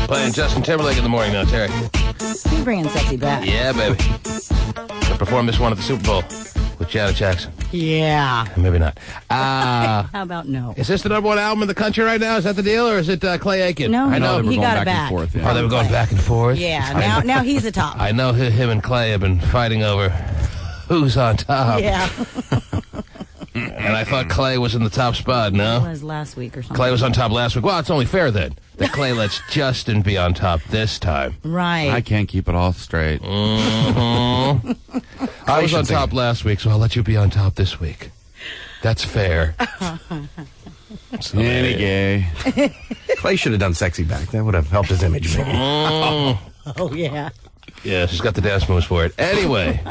Playing Justin Timberlake in the morning now, Terry. He's bringing sexy back. Yeah, baby. I performed this one at the Super Bowl with Janet Jackson. Yeah. Maybe not. How about no? Is this the number one album in the country right now? Is that the deal, or is it Clay Aiken? No, I know he got it And back. forth, yeah. Oh, they were going back and forth? Yeah, now he's a top. I know him and Clay have been fighting over who's on top. Yeah. And I thought Clay was in the top spot, It no? was last week or something. Clay was on top last week. Well, it's only fair then that Clay lets Justin be on top this time. Right. I can't keep it all straight. I was on top last week, so I'll let you be on top this week. That's fair. So Any gay. Clay should have done Sexy Back. That would have helped his image, maybe. Oh, yeah. Yeah, she's got the dance moves for it. Anyway,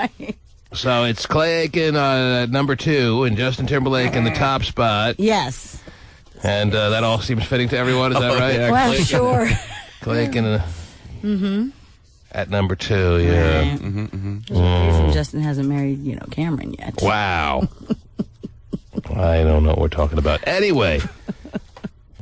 so it's Clay Aiken at number 2 and Justin Timberlake in the top spot. Yes. And that all seems fitting to everyone, is that right? yeah. Well, sure. Clay Aiken at number 2, yeah. Right. There's a reason Justin hasn't married, Cameron yet. Wow. I don't know what we're talking about. Anyway,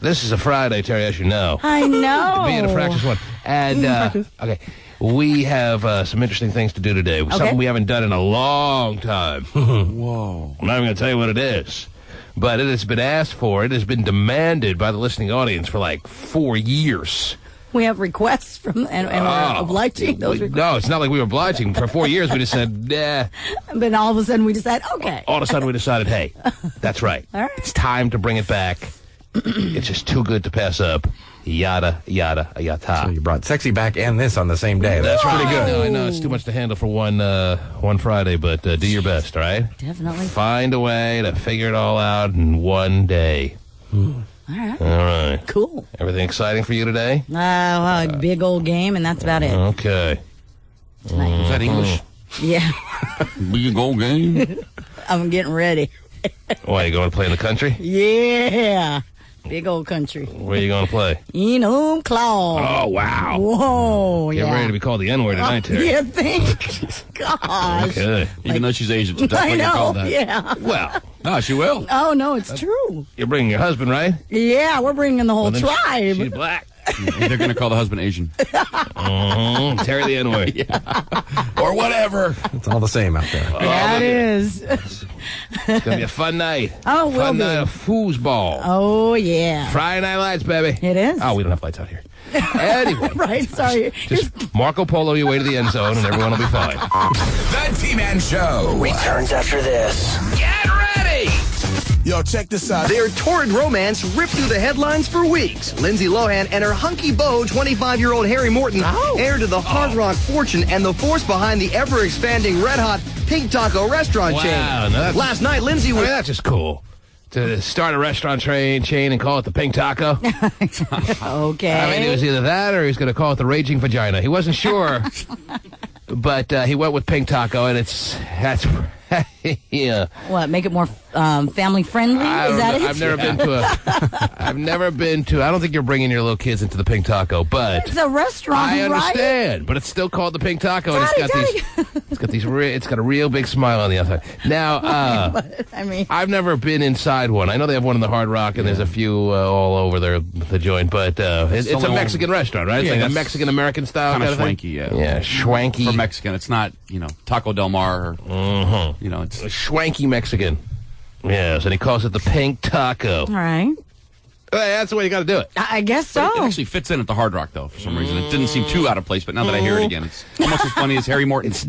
this is a Friday, Terry, as you know. I know. Being a fractious one. And, okay, we have some interesting things to do today. Something we haven't done in a long time. Whoa. I'm not even going to tell you what it is. But it has been asked for. It has been demanded by the listening audience for like 4 years. We have requests from, and we're obliging those requests. No, it's not like we were obliging. For 4 years, we just said, nah. But all of a sudden we decide, okay. All of a sudden, we decided, hey, that's right. All right. It's time to bring it back. It's just too good to pass up. Yada, yada, yata. So you brought Sexy Back and this on the same day. That's pretty good. I know it's too much to handle for one Friday, but do your best, all right? Definitely. Find a way to figure it all out in one day. All right. All right. Cool. Everything exciting for you today? Big old game, and that's about it. Okay. Is that English? Yeah. Big old game. I'm getting ready. Why, you going to play in the country? Yeah. Big old country. Where are you going to play? Enumclaw. Oh, wow. Whoa, Get ready to be called the N-word tonight, Terry. You think? Gosh. Okay. Even though she's Asian, she'll I definitely get know, called that. yeah. Well, No, she will. Oh, no, it's true. you're bringing your husband, right? Yeah, we're bringing the whole Well, then tribe. She's black. They're going to call the husband Asian. Terry the N-word. Or whatever. It's all the same out there. Yeah, it is. It's going to be a fun night. Oh, it will Fun be. night of foosball. Oh, yeah. Friday Night Lights, baby. It is. Oh, we don't have lights out here. Anyway. Right, sorry. Just Marco Polo your way to the end zone and everyone will be fine. The T-Man Show returns after this. Get ready! Yo, check this out. Their torrid romance ripped through the headlines for weeks. Lindsay Lohan and her hunky beau, 25-year-old Harry Morton, heir to the Hard Rock fortune and the force behind the ever-expanding red-hot Pink Taco restaurant Wow, chain. now that's- Last night, Lindsay I mean, was... that's just cool. To start a restaurant chain and call it the Pink Taco. Okay. I mean, it was either that or he was going to call it the Raging Vagina. He wasn't sure. But he went with Pink Taco, and that's yeah. What, make it more family friendly? Is that it? I've never been to. I don't think you're bringing your little kids into the Pink Taco, but It's a restaurant, I right? understand. But it's still called the Pink Taco, and Daddy. it's got a real big smile on the outside. Now, I mean, I've never been inside one. I know they have one in the Hard Rock, and there's a few all over there, the joint. But it's a Mexican restaurant, right? It's Yeah, like a it's Mexican American style Kind of of thing? swanky, yeah. Yeah, schwanky. For Mexican, it's not, Taco Del Mar or, it's... A schwanky Mexican. Yes, and he calls it the Pink Taco. all right. Hey, that's the way you got to do it. I guess so. It actually fits in at the Hard Rock, though, for some reason. It didn't seem too out of place, but now that I hear it again, it's almost as funny as Harry Morton. It's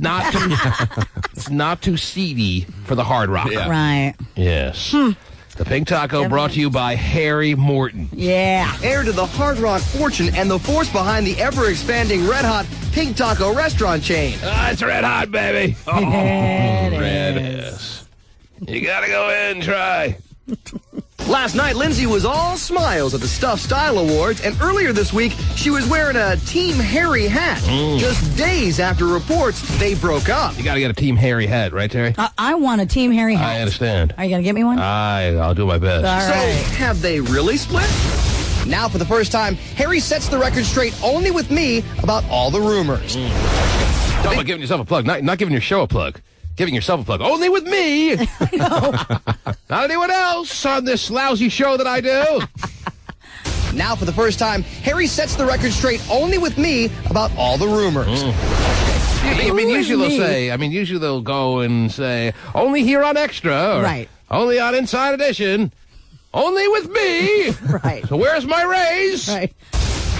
not too seedy for the Hard Rock. Yeah. Right. Yes. The Pink Taco brought to you by Harry Morton. Yeah. Heir to the Hard Rock fortune and the force behind the ever-expanding red-hot Pink Taco restaurant chain. It's red hot, baby. Oh, It red is. is. You got to go in and try. Last night, Lindsay was all smiles at the Stuff Style Awards, and earlier this week, she was wearing a Team Harry hat. Just days after reports they broke up. You got to get a Team Harry hat, right, Terry? I want a Team Harry I hat. understand. Are you going to get me one? I'll do my best. All So, right. have they really split? Now, for the first time, Harry sets the record straight only with me about all the rumors. Talk about giving yourself a plug, not giving your show a plug. Giving yourself a plug. Only with me. Not anyone else on this lousy show that I do. Now, for the first time, Harry sets the record straight only with me about all the rumors. I mean, usually they'll go and say, only here on Extra. Or Right. Only on Inside Edition. Only with me. Right. So where's my raise? Right.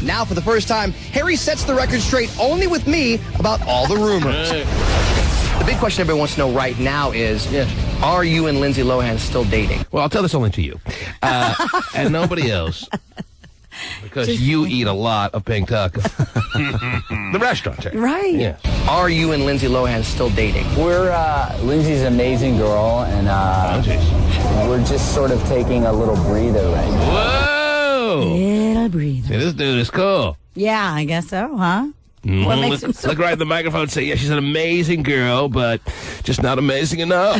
Now, for the first time, Harry sets the record straight only with me about all the rumors. The big question everyone wants to know right now is, are you and Lindsay Lohan still dating? Well, I'll tell this only to you. And nobody else. Because you eat a lot of pink taco. The restaurant, Terry. Right. Yes. Are you and Lindsay Lohan still dating? We're Lindsay's an amazing girl, and we're just sort of taking a little breather right now. Whoa! Little breather. See, this dude is cool. Yeah, I guess so, huh? What makes him so... Look right at the microphone and say, yeah, she's an amazing girl, but just not amazing enough.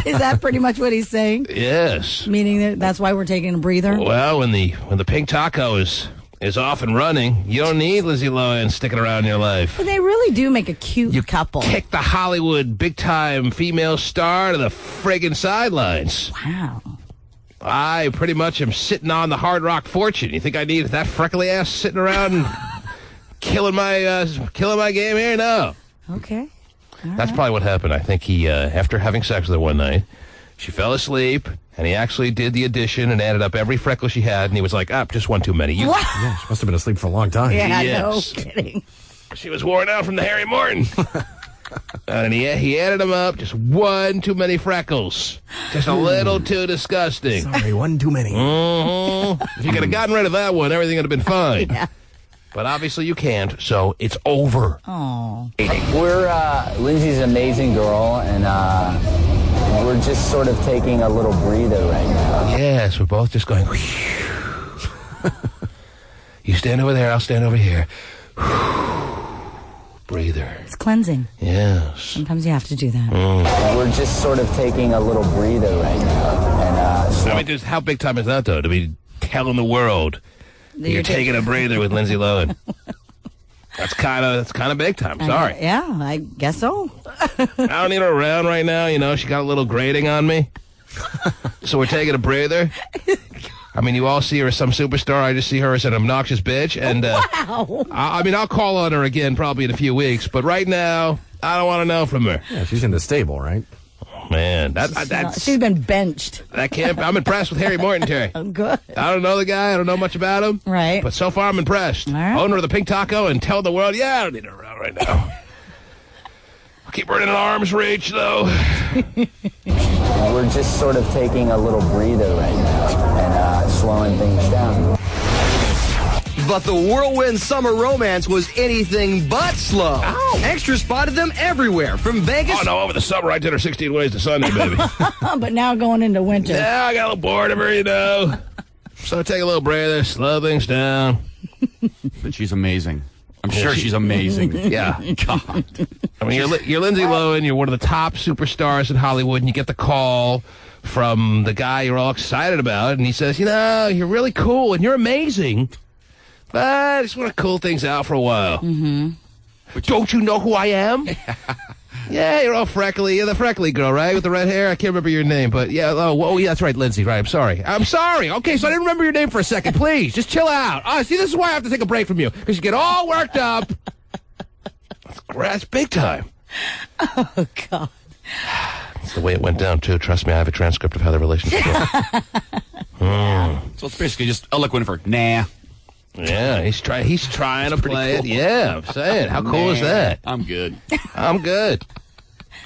Is that pretty much what he's saying? Yes. Meaning that's why we're taking a breather? Well, when the pink taco is off and running, you don't need Lindsay Lohan sticking around in your life. But they really do make a cute couple. Kick the Hollywood big-time female star to the friggin' sidelines. Wow. I pretty much am sitting on the Hard Rock Fortune. You think I need that freckly ass sitting around and killing my game here? No. Okay. All That's probably what happened. I think he, after having sex with her one night, she fell asleep, and he actually did the addition and added up every freckle she had, and he was like, just one too many. What? Yeah, she must have been asleep for a long time. Yeah, Yes. no kidding. She was worn out from the Harry Morton. And he added them up, just one too many freckles. Just a little too disgusting. Sorry, one too many. If you could have gotten rid of that one, everything would have been fine. Yeah. But obviously you can't, so it's over. Oh. We're Lindsay's an amazing girl, and we're just sort of taking a little breather right now. Yes, we're both just going, you stand over there, I'll stand over here. Breather. It's cleansing. Yes. Sometimes you have to do that. We're just sort of taking a little breather right now. And I mean, just how big time is that, though, to be telling the world you're taking a breather with Lindsay Lohan? That's kind of big time. Sorry. Yeah, I guess so. I don't need her around right now. You know, she got a little grating on me. So we're taking a breather. I mean, you all see her as some superstar. I just see her as an obnoxious bitch. And Wow. I mean, I'll call on her again probably in a few weeks. But right now, I don't want to know from her. Yeah, she's in the stable, right? Man, that's She's been benched. that can't. I'm impressed with Harry Morton, Terry. Oh, good. I don't know the guy. I don't know much about him. Right. But so far, I'm impressed. All right. Owner of the Pink Taco and tell the world, I don't need her around right now. I'll keep her in arm's reach, though. we're just sort of taking a little breather right now and slowing things down. But the whirlwind summer romance was anything but slow. Ow. Extra spotted them everywhere, from Vegas. Oh, no, over the summer, I did her 16 Ways to Sunday, baby. But now going into winter. Yeah, I got a little bored of her, you know. So I take a little breather, slow things down. But she's amazing. I'm sure she's amazing. Yeah. God. I mean, you're Lindsay Lohan. You're one of the top superstars in Hollywood, and you get the call from the guy you're all excited about, and he says, you're really cool, and you're amazing, but I just want to cool things out for a while. Mm-hmm. Don't you know who I am? Yeah, you're all freckly. You're the freckly girl, right? With the red hair? I can't remember your name, but yeah, yeah, that's right, Lindsay, right? I'm sorry. Okay, so I didn't remember your name for a second. Please, just chill out. Oh, see, this is why I have to take a break from you, because you get all worked up. That's big time. Oh, God. That's the way it went down, too. Trust me, I have a transcript of how the relationship went. So it's basically just eloquent for nah. Yeah, he's trying to play it. Yeah, I'm saying. How cool is that? I'm good. I'm good.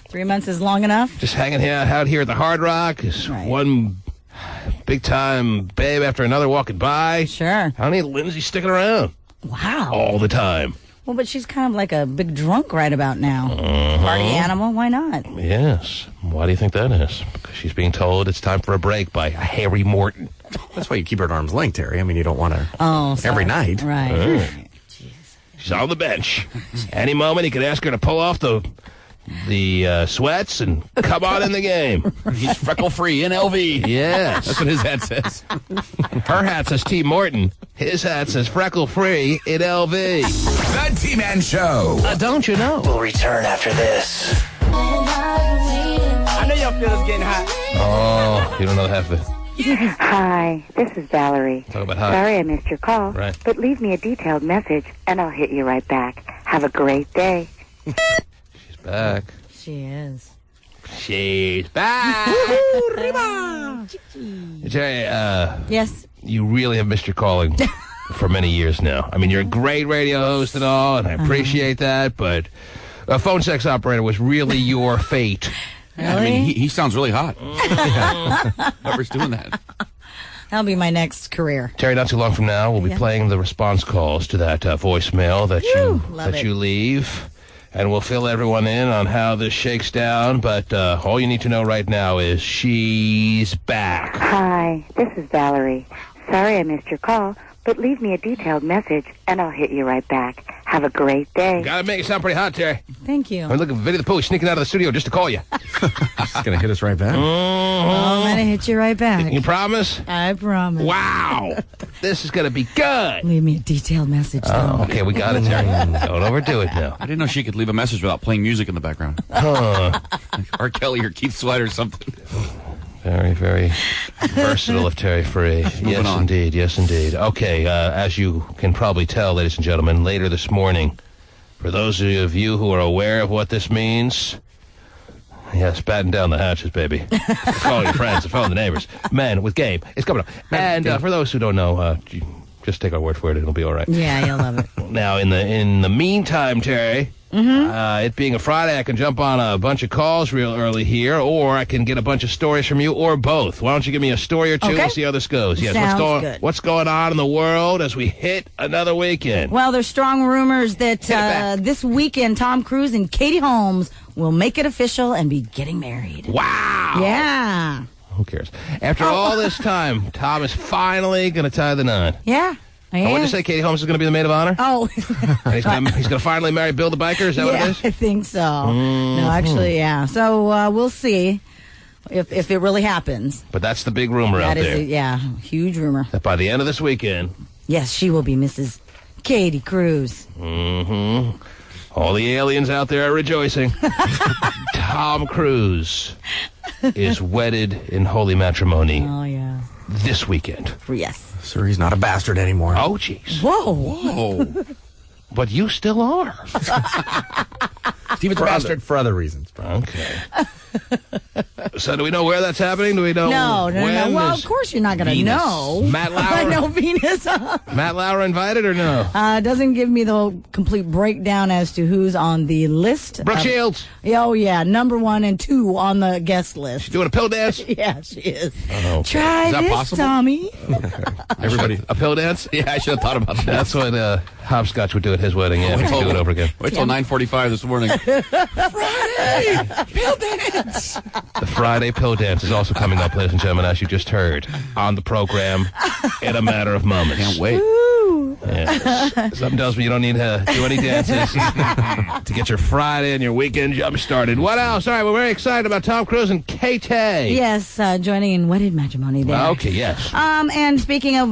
3 months is long enough? Just hanging out here at the Hard Rock. Is Right. one big-time babe after another walking by. Sure. I don't need Lindsay sticking around Wow. all the time. Well, but she's kind of like a big drunk right about now. Party animal, why not? Yes. Why do you think that is? Because she's being told it's time for a break by Harry Morton. That's why you keep her at arm's length, Terry. I mean, you don't want her every night. Right. She's on the bench. Any moment he could ask her to pull off the sweats and come on in the game. He's freckle-free in LV. Yes. That's what his hat says. Her hat says T. Morton. His hat says freckle-free in LV. The T-Man Show. Don't you know? We'll return after this. Hospital's getting hot. Oh, you don't know half of it. Hi, this is Valerie. Talk about hi. Sorry I missed your call, Right. but leave me a detailed message and I'll hit you right back. Have a great day. She's back. She is. She's back. Jerry, Yes. you really have missed your calling for many years now. I mean, you're a great radio host and all, and I appreciate that, but a phone sex operator was really your fate. Yeah, I mean, he sounds really hot. Whoever's doing that. That'll be my next career. Terry, not too long from now, we'll be playing the response calls to that voicemail that love it. you leave, and we'll fill everyone in on how this shakes down. But all you need to know right now is she's back. Hi, this is Valerie. Sorry I missed your call, but leave me a detailed message and I'll hit you right back. Have a great day. Gotta make it sound pretty hot, Terry. Thank you. I'm looking for Vinny the Pooh sneaking out of the studio just to call you. It's going to hit us right back. I'm going to hit you right back. You promise? I promise. Wow. This is gonna be good. Leave me a detailed message, though. Oh, okay, we got it, Terry. Don't overdo it now. I didn't know she could leave a message without playing music in the background. Huh. R. Kelly or Keith Sweat or something. Very, very versatile of Terry Free. Yes, on. indeed. Yes, indeed. Okay, as you can probably tell, ladies and gentlemen, later this morning, for those of you who are aware of what this means, yes, batten down the hatches, baby. Call your friends and phone the neighbors. Men with game. It's coming up. And for those who don't know, just take our word for it. It'll be all right. Yeah, you'll love it. Now, in the meantime, Terry, it being a Friday, I can jump on a bunch of calls real early here, or I can get a bunch of stories from you, or both. Why don't you give me a story or two? Okay. We'll see how this goes. Yes, Sounds good. What's going on in the world as we hit another weekend? Well, there's strong rumors that back. this weekend Tom Cruise and Katie Holmes will make it official and be getting married. Wow. Yeah. Who cares? After all this time, Tom is finally going to tie the knot. Yeah. And what did you say? Katie Holmes is going to be the maid of honor? Oh. And he's going to finally marry Bill the Biker? Is that what it is? I think so. No, actually, yeah. So we'll see if it really happens. But that's the big rumor out That there. is huge rumor. That by the end of this weekend, Yes, she will be Mrs. Katie Cruz. all the aliens out there are rejoicing. Tom Cruise is wedded in holy matrimony Oh, yeah. this weekend. Yes. Sir, he's not a bastard anymore. Oh, jeez. Whoa. But you still are. Steven's a bastard for other reasons. Okay. So do we know where that's happening? Do we know No. when? Well, Is of course you're not going to Venus. know. Matt Lauer? No, Venus. Matt Lauer invited or no? Doesn't give me the complete breakdown as to who's on the list. Brooke Shields. Oh, yeah. Number 1 and 2 on the guest list. Doing a pill dance? Yeah, she is. Oh, okay. Try Is that this, possible? Tommy. Everybody. A pill dance? Yeah, I should have thought about that. That's what Hopscotch would do at his wedding. Yeah, he'd do it over again. Wait till 9:45 this morning. Pill dance! The Friday pill dance is also coming up, ladies and gentlemen, as you just heard, on the program in a matter of moments. Can't wait. Yes. Something tells me you don't need to do any dances to get your Friday and your weekend jump started. What else? All right, we're very excited about Tom Cruise and KT. Yes, joining in wedded matrimony there. Okay, yes. And speaking of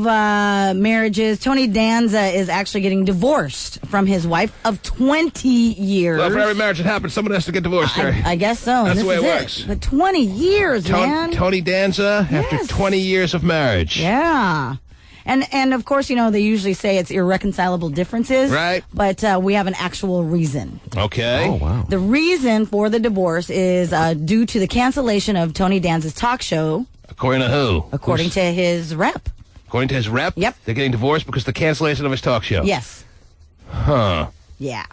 marriages, Tony Danza is actually getting divorced from his wife of 20 years. Well, for every marriage that happens, someone has to get divorced, Terry. I guess so. That's This the way is it works. But 20 years, man. Tony Danza, after Yes. 20 years of marriage. Yeah. And of course, you know, they usually say it's irreconcilable differences. Right. But we have an actual reason. Okay. Oh, wow. The reason for the divorce is due to the cancellation of Tony Danza's talk show, According to who? according to his rep. According to his rep? Yep. They're getting divorced because of the cancellation of his talk show. Yes. Huh. Yeah.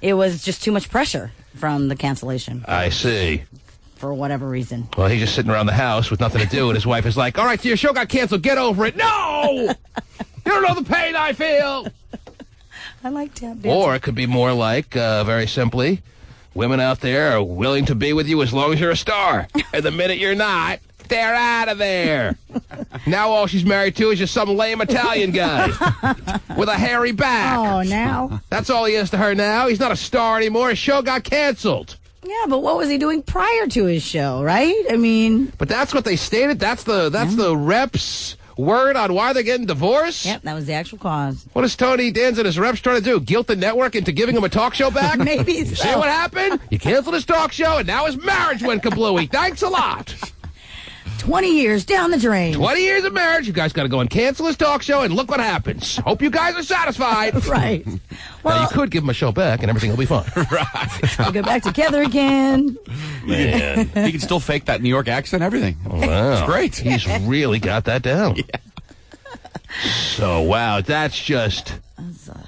It was just too much pressure from the cancellation I see. for whatever reason. Well, he's just sitting around the house with nothing to do, and his wife is like, all right, so your show got canceled. Get over it. No! You don't know the pain I feel. I like tap dancing. Or it could be more like, very simply, women out there are willing to be with you as long as you're a star. And the minute you're not, they're out of there. Now all she's married to is just some lame Italian guy with a hairy back. Oh, now? That's all he is to her now. He's not a star anymore. His show got canceled. Yeah, but what was he doing prior to his show, right? I mean, But that's what they stated. That's the reps word on why they're getting divorced? Yep, that was the actual cause. What is Tony Danza and his reps trying to do? Guilt the network into giving him a talk show back? Maybe You so. see what happened? You canceled his talk show, and now his marriage went kablooey. Thanks a lot. 20 years down the drain. 20 years of marriage. You guys got to go and cancel his talk show, and look what happens. Hope you guys are satisfied. Right. Now, Well, you could give him a show back, and everything will be fine. we'll get back together again. Man. He can still fake that New York accent, everything. Wow. It's great. He's really got that down. So, wow, that's just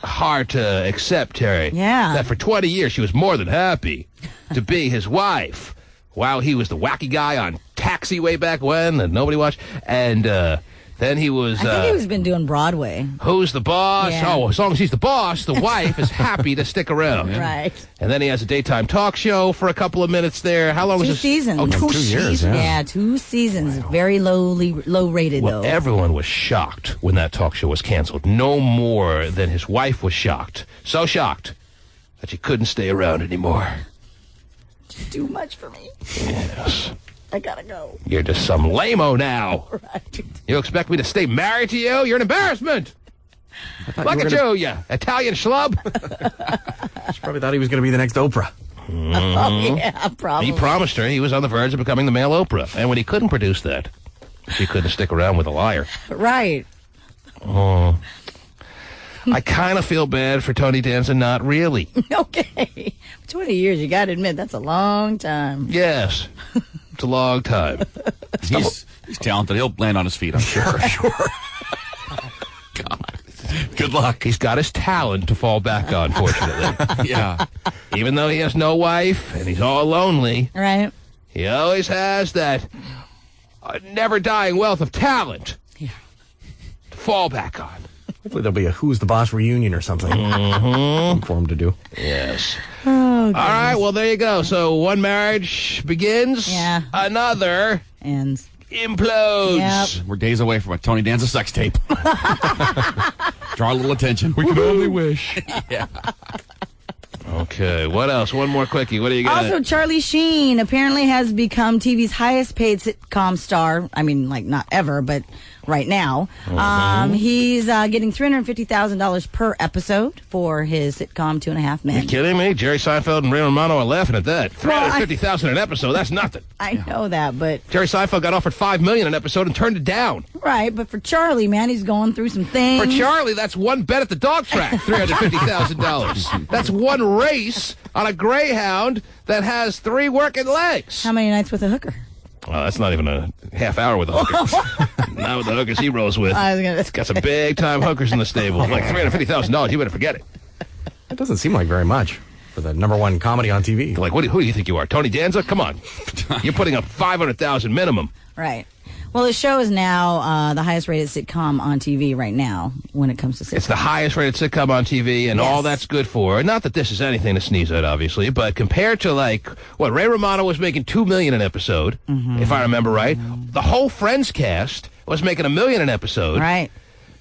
hard to accept, Terry. Yeah. That for 20 years she was more than happy to be his wife. Wow, he was the wacky guy on Taxi way back when that nobody watched. And then he was... I think he's been doing Broadway. Who's the boss? Yeah. Oh, as long as he's the boss, the wife is happy to stick around. Right. And then he has a daytime talk show for a couple of minutes there. How long was 2 this? seasons. Oh, 2 2 years, seasons. Yeah, 2 seasons. Very low rated, Well, though. everyone was shocked when that talk show was canceled. No more than his wife was shocked. So shocked that she couldn't stay around anymore. Too much for me. Yes. I gotta go. You're just some lame-o now. Right. You expect me to stay married to you? You're an embarrassment. Look at you, you Italian schlub. She probably thought he was going to be the next Oprah. Oh, yeah, probably. He promised her he was on the verge of becoming the male Oprah. And when he couldn't produce that, she couldn't stick around with a liar. Right. I kind of feel bad for Tony Danza, not really. Okay. 20 years, you gotta admit, that's a long time. Yes. It's a long time. He's talented. He'll land on his feet, I'm sure. Sure. God. Good luck. He's got his talent to fall back on, fortunately. Yeah. Even though he has no wife and he's all lonely, Right? he always has that never-dying wealth of talent to fall back on. Hopefully there'll be a Who's the Boss reunion or something for him to do. Yes. Oh, All right, well, there you go. So one marriage begins, Yeah. another And implodes. Yep. We're days away from a Tony Danza sex tape. Draw a little attention. We can only wish. Yeah. Okay, what else? One more quickie. What do you got? also, Charlie Sheen apparently has become TV's highest paid sitcom star. I mean, like, not ever, but right now. He's getting $350,000 per episode for his sitcom 2.5 Men. You kidding me? Jerry Seinfeld and Ray Romano are laughing at that. $350,000 an episode, that's nothing. I know that, but... Jerry Seinfeld got offered $5 million an episode and turned it down. Right, but for Charlie, man, he's going through some things. For Charlie, that's one bet at the dog track, $350,000. That's one race on a Greyhound that has 3 working legs. How many nights with a hooker? Well, that's not even a half hour with the hookers. Not with the hookers he rolls with. I was gonna... Got some big-time hookers in the stable. Like $350,000, you better forget it. That doesn't seem like very much for the #1 comedy on TV. Like, who do you think you are, Tony Danza? Come on. You're putting up $500,000 minimum. Right. Well, the show is now the highest rated sitcom on TV right now when it comes to sitcoms. It's the highest rated sitcom on TV, and Yes. all that's good for. Not that this is anything to sneeze at, obviously, but compared to, like, what, Ray Romano was making $2 million an episode, if I remember right. The whole Friends cast was making $1 million an episode. Right.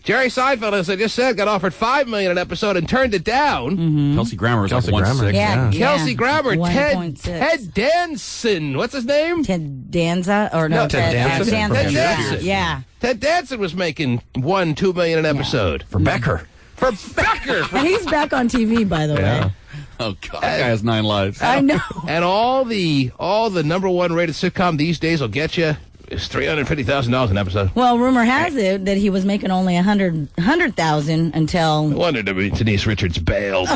Jerry Seinfeld, as I just said, got offered $5 million an episode and turned it down. Kelsey Grammer is Kelsey like Grammer. 1.6. Yeah. Kelsey Grammer, 1.6. Ted Danson. What's his name? Ted Danza? Or no, No, Ted Danson. Danza. Ted Danson. Yeah. Ted Danson was making $1-2 million an episode. For Becker. For Becker. And he's back on TV, by the way. Oh, God. That guy has 9 lives. I know. And all the #1 rated sitcom these days will get you is $350,000 an episode. Well, rumor has it that he was making only $100,000 until... No wonder Denise Richards bailed.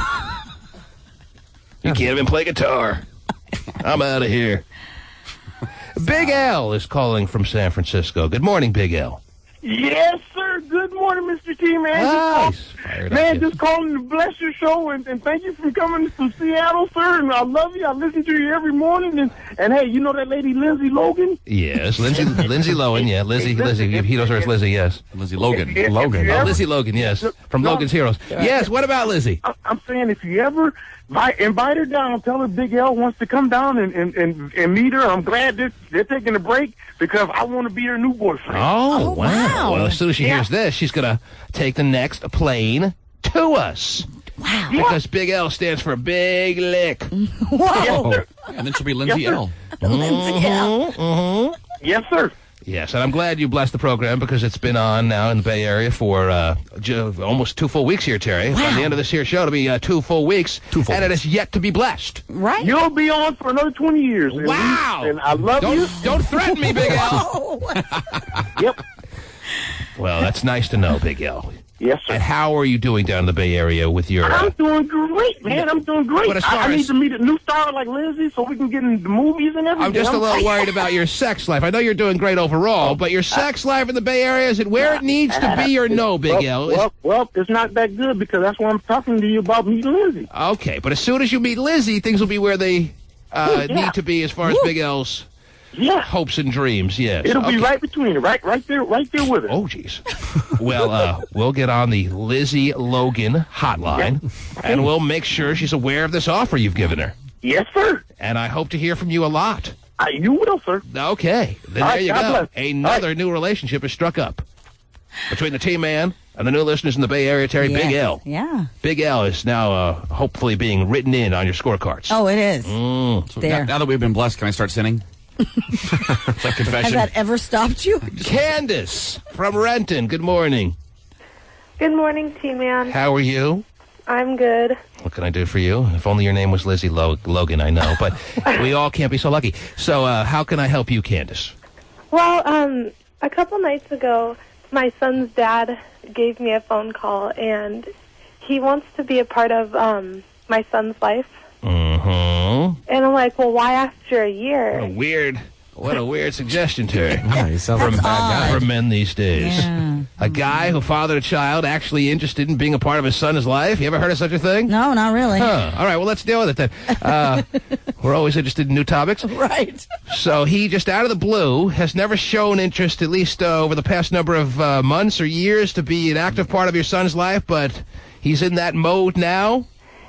You can't even play guitar. I'm out of here. Big L is calling from San Francisco. Good morning, Big L. Yes, sir. Good morning, Mr. T, man. Just calling to bless your show and thank you for coming from Seattle, sir. And I love you. I listen to you every morning. And hey, you know that lady Lindsay Logan? Yes, Lindsay Lohan, yeah. Lizzie, he knows her as Lizzie, yes. Lizzie Logan. Logan. Oh, Lizzie Logan, yes. From Logan's Heroes. Yes, what about Lizzie? I'm saying if you ever invite her down, tell her Big L wants to come down and meet her. I'm glad they're taking a break because I want to be her new boyfriend. Oh, wow. wow. Well, as soon as she hears this, she's going to take the next plane to us. Wow. Because Big L stands for Big Lick. Whoa. Yes, sir. And then she'll be Lindsay Yes, sir. L. Lindsay L. Yes, sir. Yes, and I'm glad you blessed the program because it's been on now in the Bay Area for almost 2 full weeks here, Terry. Wow. On the end of this here show, it'll be 2 full weeks, and it is yet to be blessed. Right? You'll be on for another 20 years. Wow! And I love you. Don't threaten me, Big L. Yep. Well, that's nice to know, Big L. Yes, sir. And how are you doing down in the Bay Area with your... I'm doing great, man. I'm doing great. But as far I need as- to meet a new star like Lindsay so we can get in the movies and everything. I'm just a little worried about your sex life. I know you're doing great overall, but your sex life in the Bay Area, is it where it needs to be or no, Big L? Well, it's not that good because that's why I'm talking to you about meeting Lindsay. Okay, but as soon as you meet Lizzie, things will be where they need to be as far as Big L's hopes and dreams, yes. It'll be right between, right there with her. Oh, jeez. Well, we'll get on the Lizzie Logan hotline, and we'll make sure she's aware of this offer you've given her. Yes, sir. And I hope to hear from you a lot. You will, sir. Okay. Then All there right, you God go. bless. Another new relationship is struck up between the T-Man and the new listeners in the Bay Area, Terry. Big L. Yeah. Big L is now hopefully being written in on your scorecards. Oh, it is. So There. now that we've been blessed, can I start sinning? It's like confession. Has that ever stopped you? Candace from Renton, good morning. Good morning, T-Man. How are you? I'm good. What can I do for you? If only your name was Lizzie Logan, I know, but we all can't be so lucky. So how can I help you, Candace? Well, a couple nights ago, my son's dad gave me a phone call, and he wants to be a part of my son's life. Mm-hmm. And I'm like, well, why after a year? What a weird suggestion, Terry. You sound like a bad guy. For men these days. Yeah. A guy who fathered a child actually interested in being a part of his son's life? You ever heard of such a thing? No, not really. Huh. All right, well, let's deal with it then. We're always interested in new topics. Right. So he, just out of the blue, has never shown interest, at least over the past number of months or years, to be an active part of your son's life, but he's in that mode now?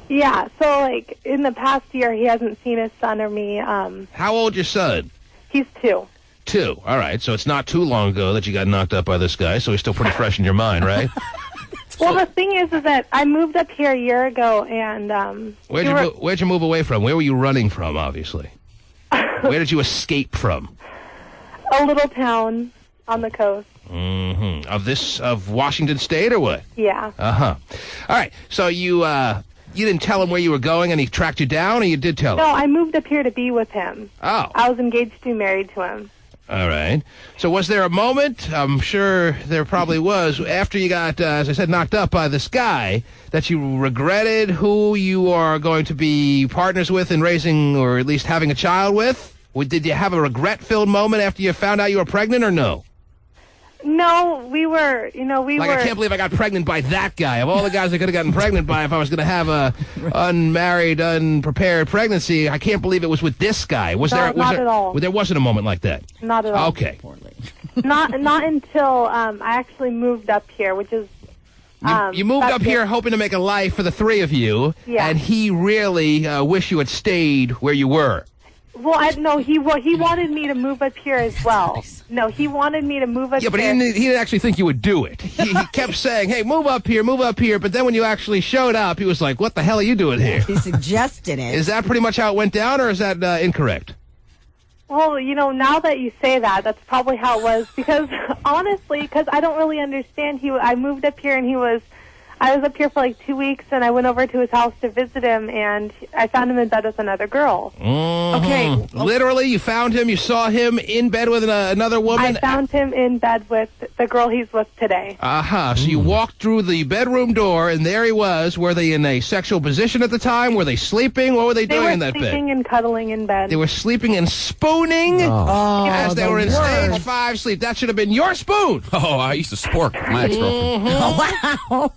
Yeah, so, like, in the past year, he hasn't seen his son or me. How old your son? He's 2. 2. All right, so it's not too long ago that you got knocked up by this guy, so he's still pretty fresh in your mind, right? Well, the thing is that I moved up here a year ago, and Where'd you move away from? Where were you running from, obviously? Where did you escape from? a little town on the coast. Mm-hmm. Of Washington State or what? Yeah. Uh-huh. All right, so you didn't tell him where you were going and he tracked you down, or you did tell him? No, I moved up here to be with him. Oh. I was engaged to be married to him. All right. So was there a moment, I'm sure there probably was, after you got, as I said, knocked up by this guy, that you regretted who you are going to be partners with in raising, or at least having a child with? Did you have a regret-filled moment after you found out you were pregnant, or no? No, we were. I can't believe I got pregnant by that guy. Of all the guys I could have gotten pregnant by if I was going to have a unmarried, unprepared pregnancy, I can't believe it was with this guy. Not at all. There wasn't a moment like that? Not at all. Okay. Not until I actually moved up here, which is... You moved up here hoping to make a life for the three of you, Yeah. and he really wished you had stayed where you were. Well, no, he wanted me to move up here as well. Nice. No, he wanted me to move up here. Yeah, but he didn't actually think you would do it. He kept saying, hey, move up here, but then when you actually showed up, he was like, what the hell are you doing here? He suggested it. Is that pretty much how it went down, or is that incorrect? Well, now that you say that, that's probably how it was. Because, honestly, because I don't really understand. I moved up here, and I was up here for like 2 weeks, and I went over to his house to visit him, and I found him in bed with another girl. Mm-hmm. Okay. Literally, you found him, you saw him in bed with another woman? I found him in bed with the girl he's with today. Uh-huh. So you walked through the bedroom door, and there he was. Were they in a sexual position at the time? Were they sleeping? What were they doing in that bed? They were sleeping and cuddling in bed. They were sleeping and spooning as they were in stage 5 sleep. That should have been your spoon. Oh, I used to spork with my ex-girlfriend. Wow.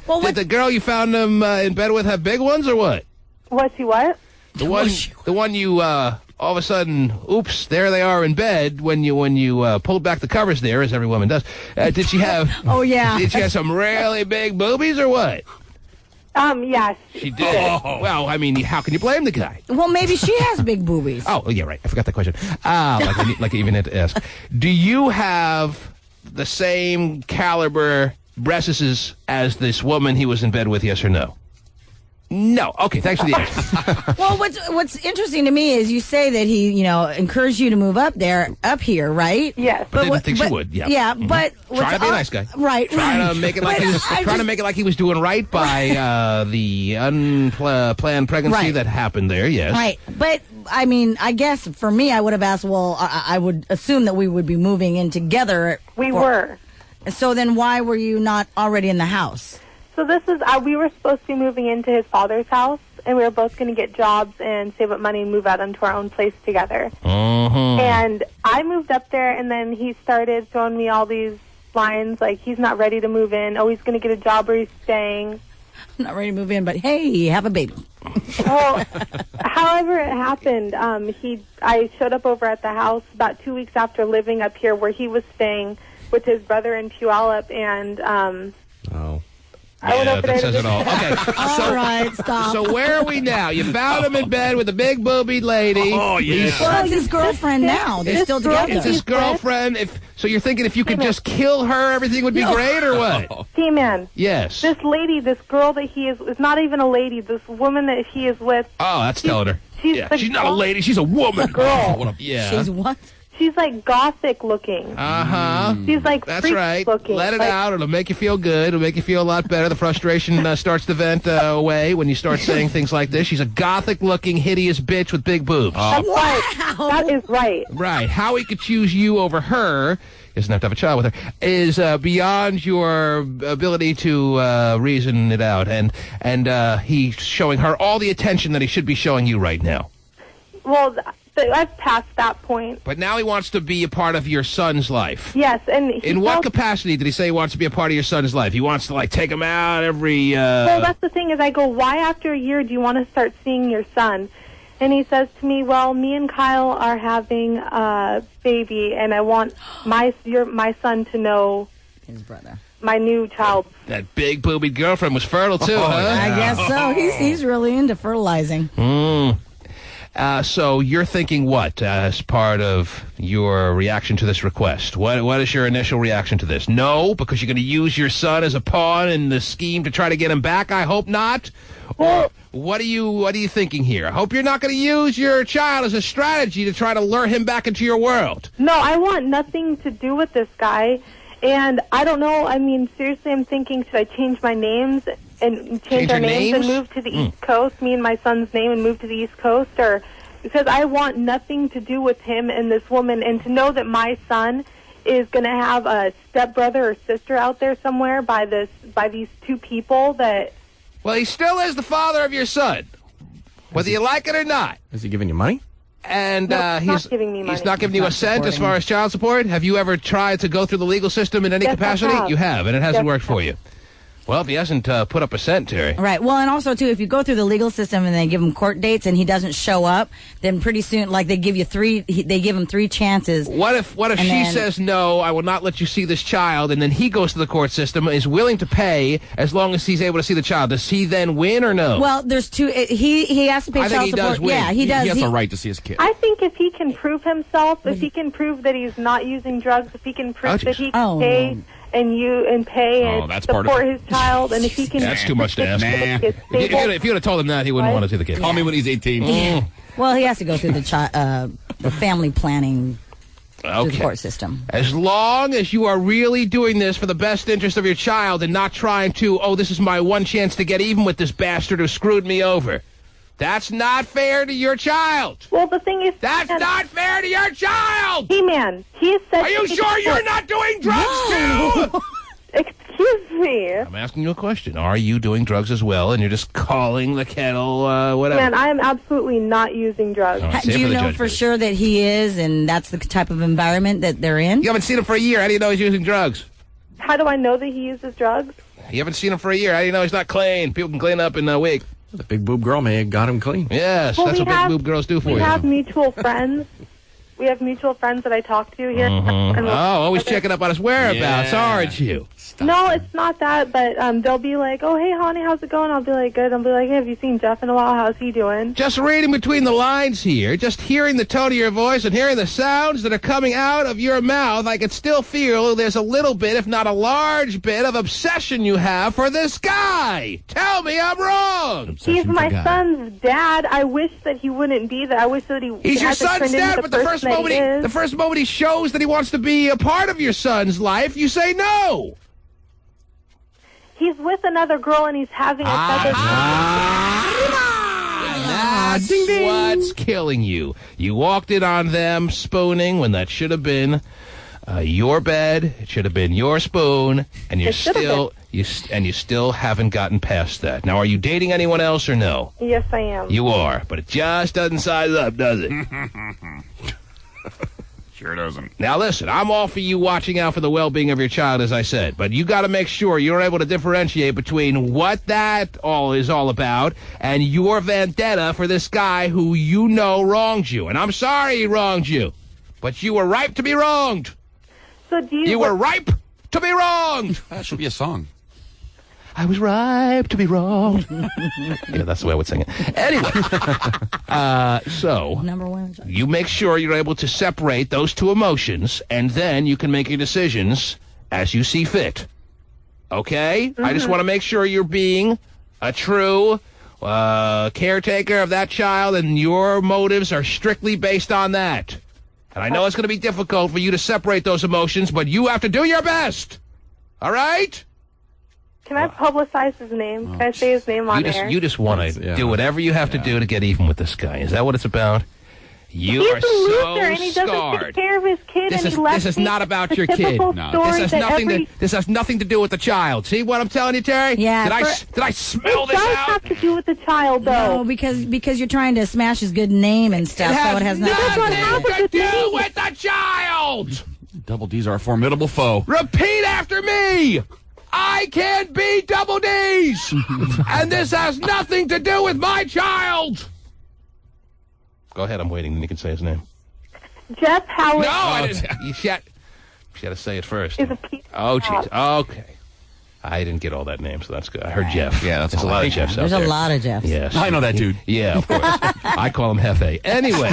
Well, Did the girl you found him in bed with have big ones, or what? Was he what? The one you all of a sudden, oops, there they are in bed when you pulled back the covers there, as every woman does. Did she have? Oh yeah. Did she have some really big boobies, or what? Yes. She did. Oh. Well, I mean, how can you blame the guy? Well, maybe she has big boobies. Oh, yeah, right. I forgot that question. Like I even had to ask. Do you have the same caliber breasts as this woman he was in bed with? Yes or no? No. Okay, thanks for the answer. Well, what's interesting to me is you say that he, encouraged you to move up here, right? Yes. But didn't think she would. Yeah. Yeah, but Try to be a nice guy. Right. Trying to make it like he was doing right by the unplanned pregnancy that happened there. Yes. Right, but I mean, I guess for me, I would have asked. Well, I would assume that we would be moving in together. We were. So then, why were you not already in the house? So this is, we were supposed to be moving into his father's house, and we were both going to get jobs and save up money and move out into our own place together. And I moved up there, and then he started throwing me all these lines, like he's not ready to move in. Oh, he's going to get a job where he's staying. I'm not ready to move in, but hey, have a baby. Well, however it happened, I showed up over at the house about 2 weeks after living up here where he was staying with his brother in Puyallup, and I went over there that says it all. Okay. All right, stop. So where are we now? You found him in bed with a big boobied lady. Oh, yeah. Well, it's his girlfriend now. They're still together. It's his girlfriend. So you're thinking if you could just kill her, everything would be great, or what? T-Man. Yes. This lady, this girl that he is not even a lady. This woman that he is with. Oh, that's telling her. She's not a lady. She's a woman. Girl. Yeah. She's what? She's like gothic looking. She's like that's right. Looking. Let it out. It'll make you feel good. It'll make you feel a lot better. The frustration starts to vent away when you start saying things like this. She's a gothic looking, hideous bitch with big boobs. That's right. That is right. Right. How he could choose you over her, doesn't have to have a child with her, is beyond your ability to reason it out. And he's showing her all the attention that he should be showing you right now. Well, I've passed that point. But now he wants to be a part of your son's life. Yes, and in what capacity did he say he wants to be a part of your son's life? He wants to take him out every. Well, that's the thing is, I go, why after a year do you want to start seeing your son? And he says to me, well, me and Kyle are having a baby, and I want my son to know his brother. My new child. That big boobied girlfriend was fertile too, huh? I guess so. He's really into fertilizing. So you're thinking what as part of your reaction to this request? What is your initial reaction to this? No, because you're going to use your son as a pawn in the scheme to try to get him back? I hope not. Or what are you thinking here? I hope you're not going to use your child as a strategy to try to lure him back into your world. No, I want nothing to do with this guy. And I don't know. I mean, seriously, I'm thinking, should I change my names and change our names and move to the East Coast, me and my son's name, and move to the East Coast? Or because I want nothing to do with him and this woman, and to know that my son is going to have a stepbrother or sister out there somewhere by these two people that... Well, he still is the father of your son, whether you like it or not. Is he giving you money? And no, he's not giving me money. He's not giving you a cent as far as child support? Have you ever tried to go through the legal system in any capacity? You have, and it hasn't worked for you. Well, if he hasn't put up a cent, Terry. Right. Well, and also, too, if you go through the legal system and they give him court dates and he doesn't show up, then pretty soon, they give him 3 chances. What if she says, no, I will not let you see this child, and then he goes to the court system, is willing to pay as long as he's able to see the child? Does he then win or no? Well, there's two. He has to pay child support. Yeah, he does. He has a right to see his kid. I think if he can prove himself, if he can prove that he's not using drugs, if he can prove that he can pay... and pay and support his child, and if he can... That's too much to ask. If you would have told him that, he wouldn't want to see the kid. Call me when he's 18. Well, he has to go through the family planning through the court system. As long as you are really doing this for the best interest of your child and not trying to, this is my one chance to get even with this bastard who screwed me over. That's not fair to your child. Well, the thing is... That's not fair to your child! He-Man, he said... Are you sure you're not doing drugs, too? Excuse me. I'm asking you a question. Are you doing drugs as well, and you're just calling the kettle, whatever? Man, I am absolutely not using drugs. Right, do you know for sure that he is, and that's the type of environment that they're in? You haven't seen him for a year. How do you know he's using drugs? How do I know that he uses drugs? You haven't seen him for a year. How do you know he's not clean? People can clean up in a week. The big boob girl may have got him clean. Yes, that's what big boob girls do for you. We have mutual friends. we have mutual friends that I talk to here. And always checking up on his whereabouts, aren't you? No, it's not that, but they'll be like, oh, hey, honey, how's it going? I'll be like, good. I'll be like, hey, have you seen Jeff in a while? How's he doing? Just reading between the lines here, just hearing the tone of your voice and hearing the sounds that are coming out of your mouth, I can still feel there's a little bit, if not a large bit, of obsession you have for this guy. Tell me I'm wrong. He's my son's dad. I wish that he wouldn't be that. I wish that He's your son's dad, but the first moment he shows that he wants to be a part of your son's life, you say no. He's with another girl and he's having a That's what's killing you. You walked in on them spooning when that should have been your bed. It should have been your spoon, and you still haven't gotten past that. Now, are you dating anyone else or no? Yes, I am. You are, but it just doesn't size up, does it? Sure doesn't. Now, listen, I'm all for you watching out for the well-being of your child, as I said, but you got to make sure you're able to differentiate between what that is all about and your vendetta for this guy who you know wronged you. And I'm sorry he wronged you, but you were ripe to be wronged. So you were ripe to be wronged. That should be a song. I was ripe to be wronged. Yeah, that's the way I would sing it. Anyway, so Number one. You make sure you're able to separate those two emotions, and then you can make your decisions as you see fit. Okay? I just want to make sure you're being a true caretaker of that child, and your motives are strictly based on that. And I know it's going to be difficult for you to separate those emotions, but you have to do your best. All right? Can I publicize his name? Can I say his name on air? You just want to do whatever you have to do to get even with this guy. Is that what it's about? You He's are a loser, so and he doesn't scarred. take care of his kid, This and he left is me not about the your kid. typical No. story This has nothing to do with the child. See what I'm telling you, Terry? Yeah. Did I smell It this does out? have to do with the child, though. No, because you're trying to smash his good name and stuff, so it has nothing to do with the child. Double D's are a formidable foe. Repeat after me. I can't be Double D's, and this has nothing to do with my child. Go ahead, I'm waiting, and you can say his name. Jeff Howard. No, I didn't. You got to say it first. Is a piece Oh, jeez. Okay. I didn't get all that name, so that's good. I heard Jeff. Yeah, that's There's a lot of Jeffs out There's there. a lot of Jeffs. Yes. I know that dude. Yeah, of course. I call him Hefe. Anyway,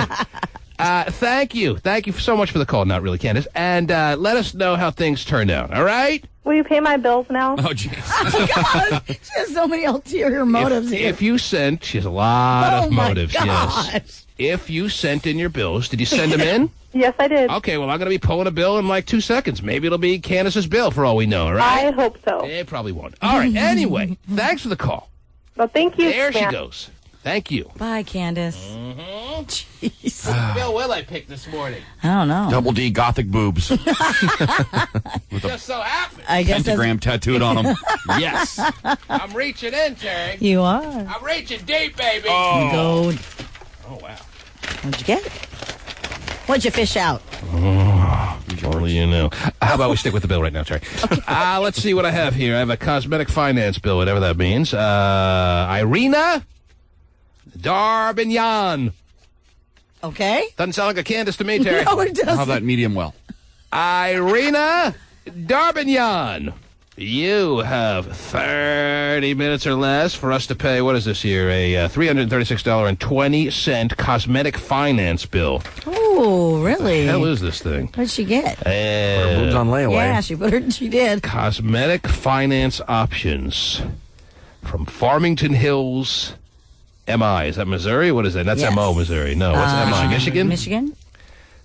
thank you. Thank you so much for the call. Not really, Candace. And let us know how things turned out, all right? Will you pay my bills now? Oh, jeez. Oh, God. She has so many ulterior motives here. If you sent, she has a lot of my motives, gosh. yes. If you sent in your bills, did you send them in? Yes, I did. Okay, well, I'm going to be pulling a bill in like 2 seconds. Maybe it'll be Candace's bill for all we know, all right? I hope so. It probably won't. All right, anyway, thanks for the call. Well, thank you. There she man. goes. Thank you. Bye, Candace. Jeez. What bill will I pick this morning? I don't know. Double D gothic boobs. With a Just so happens. I guess pentagram tattooed on them. Yes. I'm reaching in, Terry. you are. I'm reaching deep, baby. Go. Oh, wow. What'd you get? What'd you fish out? Only you know. How about we stick with the bill right now, Terry? Let's see what I have here. I have a cosmetic finance bill, whatever that means. Irina Darbinyan. Okay. Doesn't sound like a Candace to me, Terry. No, it doesn't. I'll have that medium well. Irina Darbinyan. You have 30 minutes or less for us to pay, what is this here, a $336.20 cosmetic finance bill. Oh, really? What the hell is this thing? What'd she get? Boobs on layaway. Yeah, she did. Cosmetic finance options from Farmington Hills, MI. Is that Missouri? What is that? That's Yes. MO, Missouri. No, what's MI? Michigan? Michigan?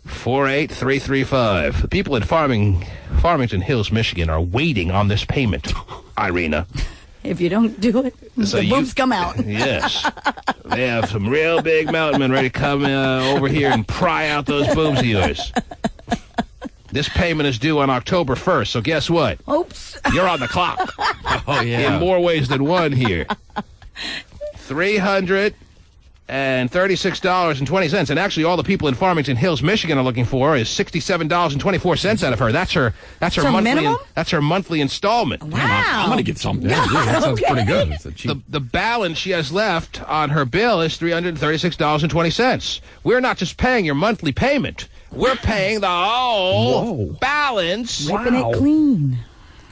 48335. The people in Farmington Hills, Michigan are waiting on this payment, Irina. If you don't do it, So the boobs come out. Yes. They have some real big mountain men ready to come over here and pry out those boobs of yours. This payment is due on October 1st, so guess what? Oops. You're on the clock. Oh, yeah. In more ways than one here. $336.20. And actually, all the people in Farmington Hills, Michigan are looking for is $67.24 out of her. That's her monthly minimum? that's her monthly installment. Wow. I'm going to get something. Yeah, that sounds Okay. pretty good. It's a cheap. The balance she has left on her bill is $336.20. We're not just paying your monthly payment. We're paying the whole balance. Whipping it clean.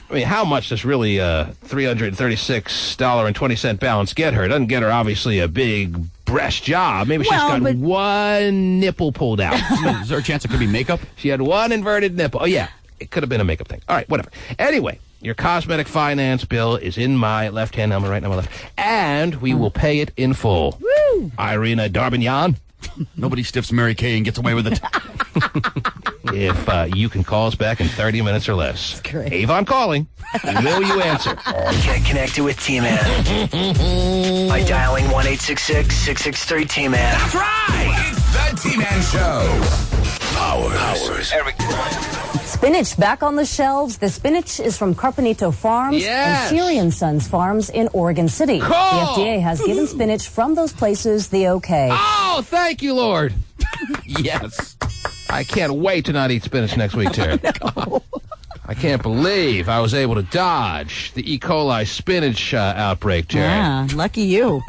I mean, how much does really $336.20 balance get her? It doesn't get her, obviously, a big breast job. Maybe she's got one nipple pulled out. Is there a chance it could be makeup? She had one inverted nipple. Oh, yeah. It could have been a makeup thing. All right, whatever. Anyway, your cosmetic finance bill is in my left hand. I'm right now, my left. And we will pay it in full. Woo! Irina Darbinyan. Nobody stiffs Mary Kay and gets away with it. If you can call us back in 30 minutes or less. Great. Avon calling. Will you answer? Get connected with T-Man by dialing 1-866-663-T-Man. That's right! It's the T-Man Show. Powers. Eric. Spinach back on the shelves. The spinach is from Carpenito Farms and Syrian Sons Farms in Oregon City. Cool. The FDA has given spinach from those places the okay. Oh, thank you, Lord. Yes. I can't wait to not eat spinach next week, Terry. I can't believe I was able to dodge the E. coli spinach outbreak, Terry. Yeah, lucky you.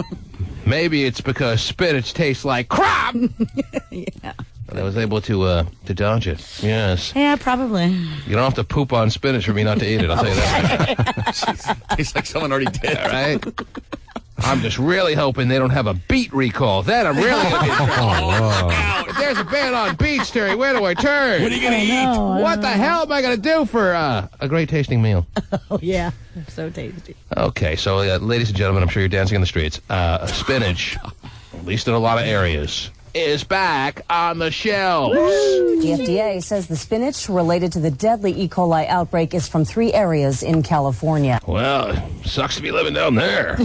Maybe it's because spinach tastes like crap. Yeah. But I was able to dodge it. Yes. Yeah, probably. You don't have to poop on spinach for me not to eat it. I'll tell you that. Tastes like someone already did. All right. I'm just really hoping they don't have a beet recall. Then I'm really going to be in trouble. If there's a ban on beets, Terry, where do I turn? What are you going to eat? What the hell am I going to do for a great tasting meal? Oh, yeah. So tasty. Okay, so ladies and gentlemen, I'm sure you're dancing in the streets. Spinach, at least in a lot of areas, is back on the shelves. The FDA says the spinach related to the deadly E. coli outbreak is from 3 areas in California. Well, sucks to be living down there.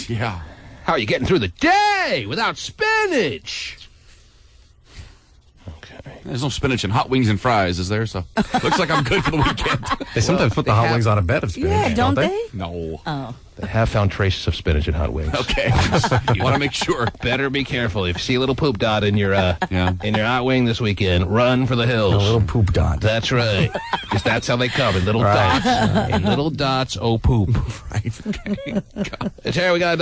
Yeah. How are you getting through the day without spinach? Okay. There's no spinach and hot wings and fries, is there? So looks like I'm good for the weekend. They sometimes put the hot wings on a bed of spinach. Yeah, don't they? No. Oh. They have found traces of spinach in hot wings. Okay. You want to make sure. Better be careful. If you see a little poop dot in your in your hot wing this weekend, run for the hills. A little poop dot. That's right. Because that's how they come, in little dots. In little dots, oh poop. Right. Terry, we got,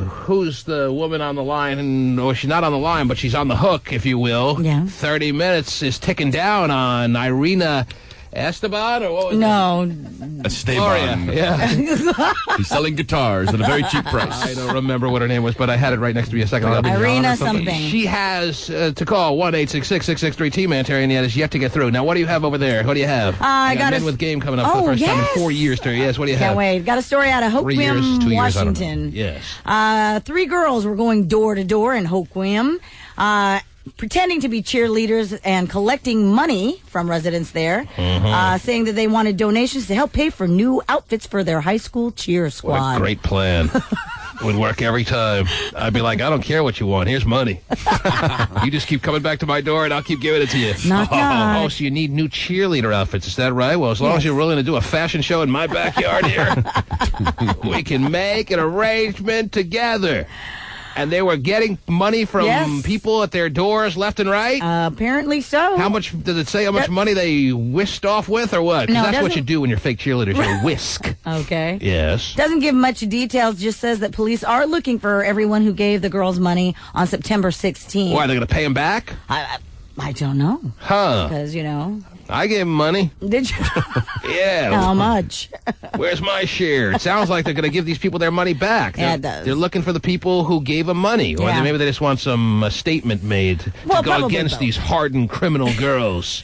who's the woman on the line? Or she's not on the line, but she's on the hook, if you will. Yeah. 30 minutes is ticking down on Irina Esteban, or what was it? Esteban. Yeah. He's selling guitars at a very cheap price. I don't remember what her name was, but I had it right next to me a second ago. Irina something. She has to call 1-866-663-T-Man, Terry, and yet has yet to get through. Now, what do you have over there? What do you have? I got Men with Game coming up for the first time in 4 years, Terry. Yes, what do you have? Can't wait. Got a story out of 3 years, 2 Hoquiam, years, I don't know. Washington. Yes. 3 girls were going door to door in Hoquiam, pretending to be cheerleaders and collecting money from residents there, saying that they wanted donations to help pay for new outfits for their high school cheer squad. What a great plan. Would work every time. I'd be like, I don't care what you want. Here's money. You just keep coming back to my door, and I'll keep giving it to you. Oh, so you need new cheerleader outfits. Is that right? Well, as long as you're willing to do a fashion show in my backyard here, we can make an arrangement together. And they were getting money from people at their doors left and right? Apparently so. How much, does it say how much money they whisked off with, or what? 'Cause that's what you do when you're fake cheerleaders. You whisk. Okay. Yes. Doesn't give much details, just says that police are looking for everyone who gave the girls money on September 16th. Why, are they going to pay them back? I don't know. Huh. Because, you know. I gave them money. Did you? Yeah. How much? Where's my share? It sounds like they're going to give these people their money back. Yeah, it does. They're looking for the people who gave them money. Or maybe they just want some statement made to go against these hardened criminal girls.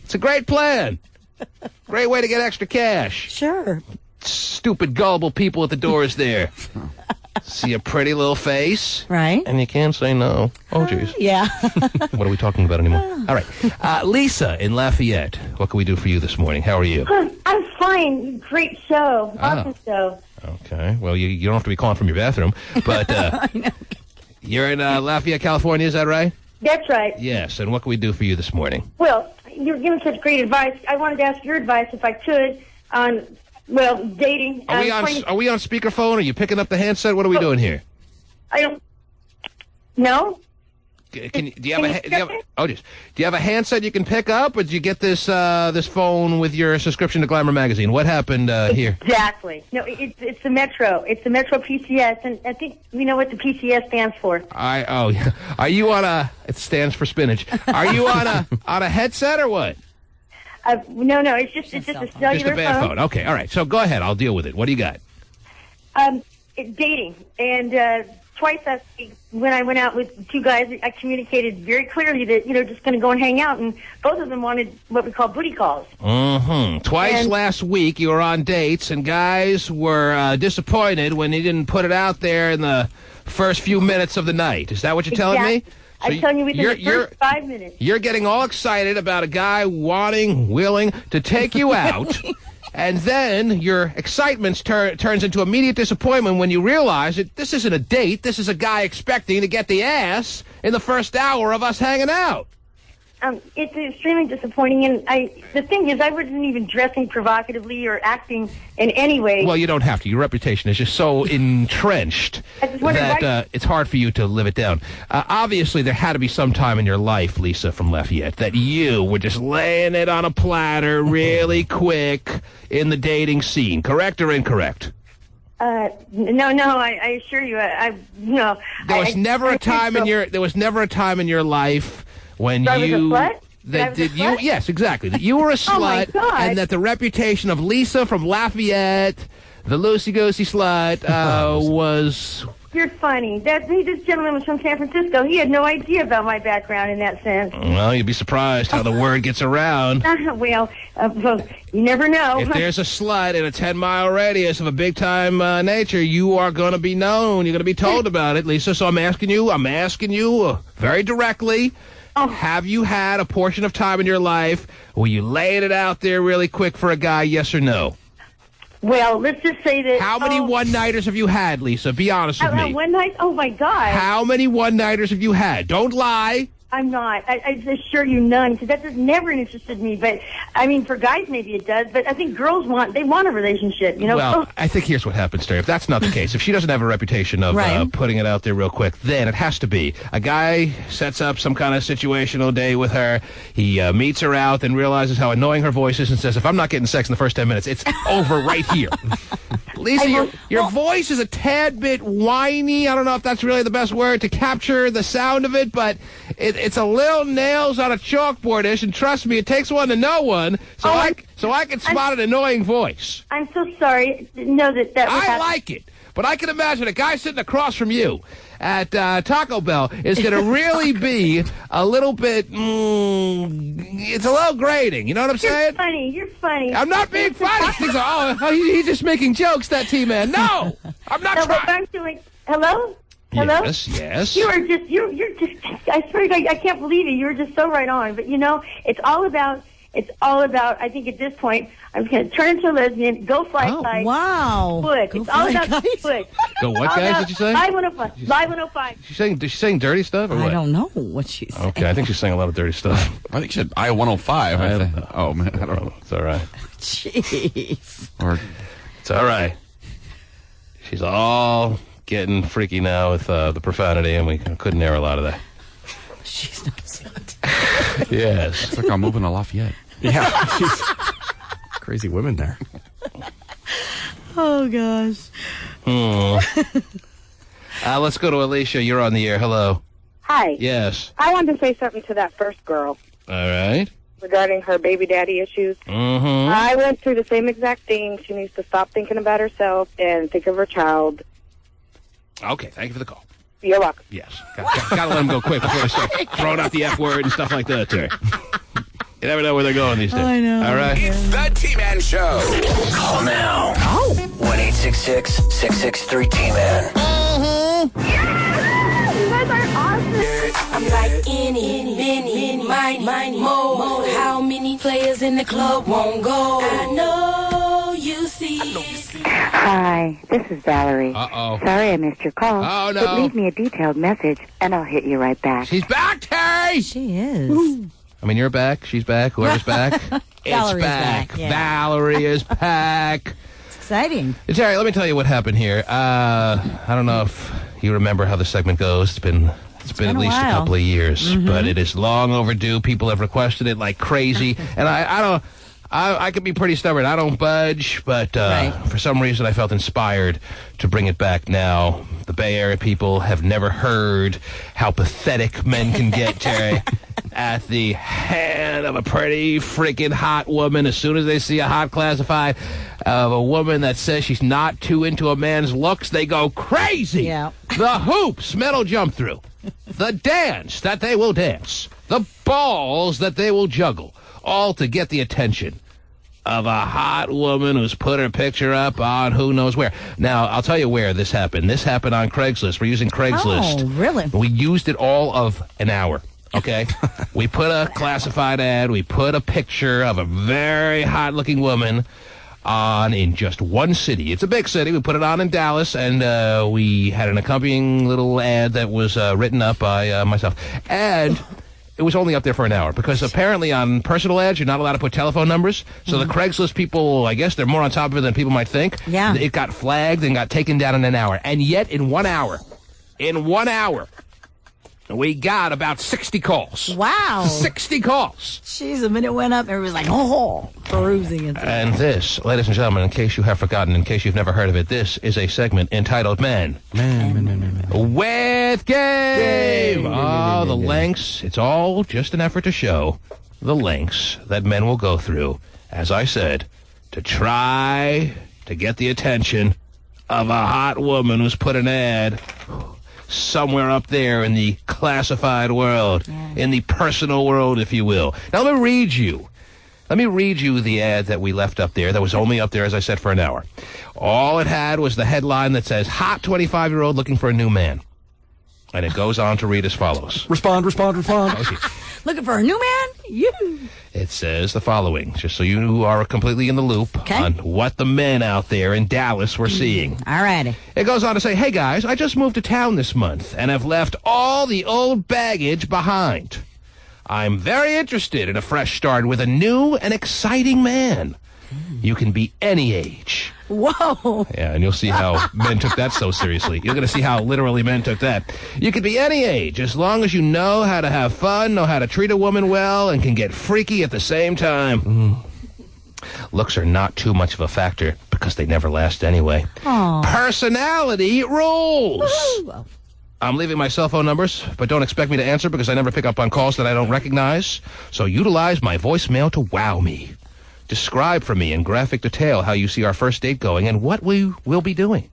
It's a great plan. Great way to get extra cash. Sure. Stupid, gullible people at the doors there. See a pretty little face. Right. And you can't say no. Oh, jeez. Yeah. What are we talking about anymore? All right. Lisa in Lafayette, what can we do for you this morning? How are you? I'm fine. Great show. Awesome show. Okay. Well, you don't have to be calling from your bathroom, but you're in Lafayette, California, is that right? That's right. Yes. And what can we do for you this morning? Well, you're giving such great advice. I wanted to ask your advice, if I could, on, well, dating. Are we on speakerphone? Are you picking up the handset? What are we doing here? I don't... No? Do you have a handset you can pick up, or did you get this this phone with your subscription to Glamour magazine? What happened here? Exactly. No, it's the Metro. It's the Metro PCS, and I think we know what the PCS stands for. Are you on a? It stands for spinach. Are you on a headset or what? No, it's just a cellular Just a bad phone. Okay, all right. So go ahead. I'll deal with it. What do you got? Dating, and twice last week when I went out with two guys, I communicated very clearly that just going to go and hang out, and both of them wanted what we call booty calls. Twice last week you were on dates, and guys were disappointed when you didn't put it out there in the first few minutes of the night. Is that what you're telling me? So I'm telling you within the first 5 minutes. You're getting all excited about a guy willing to take you out. And then your excitement turns into immediate disappointment when you realize that this isn't a date. This is a guy expecting to get the ass in the first hour of us hanging out. It's extremely disappointing, and the thing is, I wasn't even dressing provocatively or acting in any way. Well, you don't have to. Your reputation is just so entrenched that it's hard for you to live it down. Obviously, there had to be some time in your life, Lisa from Lafayette, that you were just laying it on a platter really quick in the dating scene. Correct or incorrect? No, I assure you, no. There was never a time in your life when so you I was a slut? Yes, exactly, that you were a slut, and that the reputation of Lisa from Lafayette, the loosey-goosey slut, was... You're funny. This gentleman was from San Francisco. He had no idea about my background in that sense. Well, you'd be surprised how the word gets around. Well, you never know. If there's a slut in a 10-mile radius of a big-time nature, you are going to be known. You're going to be told about it, Lisa. So I'm asking you very directly, have you had a portion of time in your life where you laid it out there really quick for a guy, yes or no? Well, let's just say that... How many one-nighters have you had, Lisa? Be honest with me. One night? Oh, my God. How many one-nighters have you had? Don't lie. I'm not. I assure you none, because that just never interested me. But, I mean, for guys maybe it does, but I think girls want a relationship, Well, I think here's what happens, Terry. If that's not the case, if she doesn't have a reputation of putting it out there real quick, then it has to be. A guy sets up some kind of situational day with her. He meets her out, then realizes how annoying her voice is and says, if I'm not getting sex in the first 10 minutes, it's over right here. Lisa, your voice is a tad bit whiny. I don't know if that's really the best word to capture the sound of it, but it's a little nails on a chalkboard-ish, and trust me, it takes one to know one, so I can spot an annoying voice. I'm so sorry. No, that I like it, but I can imagine a guy sitting across from you at Taco Bell is going to really be a little bit, it's a little grating. You know what I'm saying? You're funny. I'm not being funny. He's just making jokes, that T-Man. No, I'm not trying. I'm doing, hello? Hello? Yes. You're just, I swear to God, I can't believe it. You're just so right on. But, it's all about, I think at this point, I'm going to turn into a lesbian, go fly kite. Wow. Foot. It's all about the foot. Go what, guys, did you say? Live 105. Live 105. Is she saying dirty stuff or what? I don't know what she's saying. Okay, I think she's saying a lot of dirty stuff. I think she said I 105. Oh, man, I don't know. It's all right. Jeez. It's all right. She's all getting freaky now with the profanity, and we couldn't air a lot of that. She's not slut. Yes. It's like I'm moving to Lafayette. Yeah. Crazy women there. Oh, gosh. Let's go to Alicia. You're on the air. Hello. Hi. Yes. I wanted to say something to that first girl. All right. Regarding her baby daddy issues. Mm-hmm. I went through the same exact thing. She needs to stop thinking about herself and think of her child. Okay, thank you for the call. You're welcome. Yes. Gotta let them go quick before they start throwing out the F word and stuff like that, Terry. You never know where they're going these days. I know. All right. It's the T-Man Show. Call now. 1-866-663-T-Man. You guys are awesome. I'm like any, miny, mo. How many players in the club won't go? I know you see. Hi, this is Valerie. Uh-oh. Sorry I missed your call. Oh, no. But leave me a detailed message, and I'll hit you right back. She's back, Terry! She is. Woo. I mean, you're back. She's back. Whoever's back. It's back. Yeah. Valerie is back. It's exciting. Terry, let me tell you what happened here. I don't know if you remember how the segment goes. It's been It's been at least a couple of years, but it is long overdue. People have requested it like crazy, and I could be pretty stubborn. I don't budge, but for some reason I felt inspired to bring it back now. The Bay Area people have never heard how pathetic men can get, Terry, at the hand of a pretty freaking hot woman. As soon as they see a hot classified of a woman that says she's not too into a man's looks, they go crazy. Yeah. The hoops men will jump through. The dance that they will dance. The balls that they will juggle. All to get the attention of a hot woman who's put her picture up on who knows where. Now, I'll tell you where this happened. This happened on Craigslist. We're using Craigslist. Oh, really? We used it all of an hour. Okay? We put a classified ad. We put a picture of a very hot-looking woman on in just one city. It's a big city. We put it on in Dallas, and we had an accompanying little ad that was written up by myself. And it was only up there for an hour because apparently on personal ads, you're not allowed to put telephone numbers. So the Craigslist people, I guess they're more on top of it than people might think. Yeah. It got flagged and got taken down in an hour. And yet in 1 hour, we got about 60 calls. Wow. 60 calls. Jeez, the minute went up, everybody was like, oh, perusing it. And this, ladies and gentlemen, in case you have forgotten, in case you've never heard of it, this is a segment entitled Men. With Game. Oh, the lengths. It's all just an effort to show the lengths that men will go through, as I said, to try to get the attention of a hot woman who's put an ad somewhere up there in the classified world, in the personal world, if you will. Now, let me read you the ad that we left up there that was only up there, as I said, for an hour. All it had was the headline that says, hot 25-year-old looking for a new man. And it goes on to read as follows. Respond. Looking for a new man? You. It says the following, just so you are completely in the loop on what the men out there in Dallas were seeing. All righty. It goes on to say, hey, guys, I just moved to town this month and have left all the old baggage behind. I'm very interested in a fresh start with a new and exciting man. You can be any age. Whoa. Yeah, and you'll see how men took that so seriously. You're going to see how literally men took that. You can be any age, as long as you know how to have fun, know how to treat a woman well, and can get freaky at the same time. Looks are not too much of a factor, because they never last anyway. Aww. Personality rules. Woo. I'm leaving my cell phone numbers, but don't expect me to answer because I never pick up on calls that I don't recognize. So utilize my voicemail to wow me. Describe for me in graphic detail how you see our first date going and what we will be doing.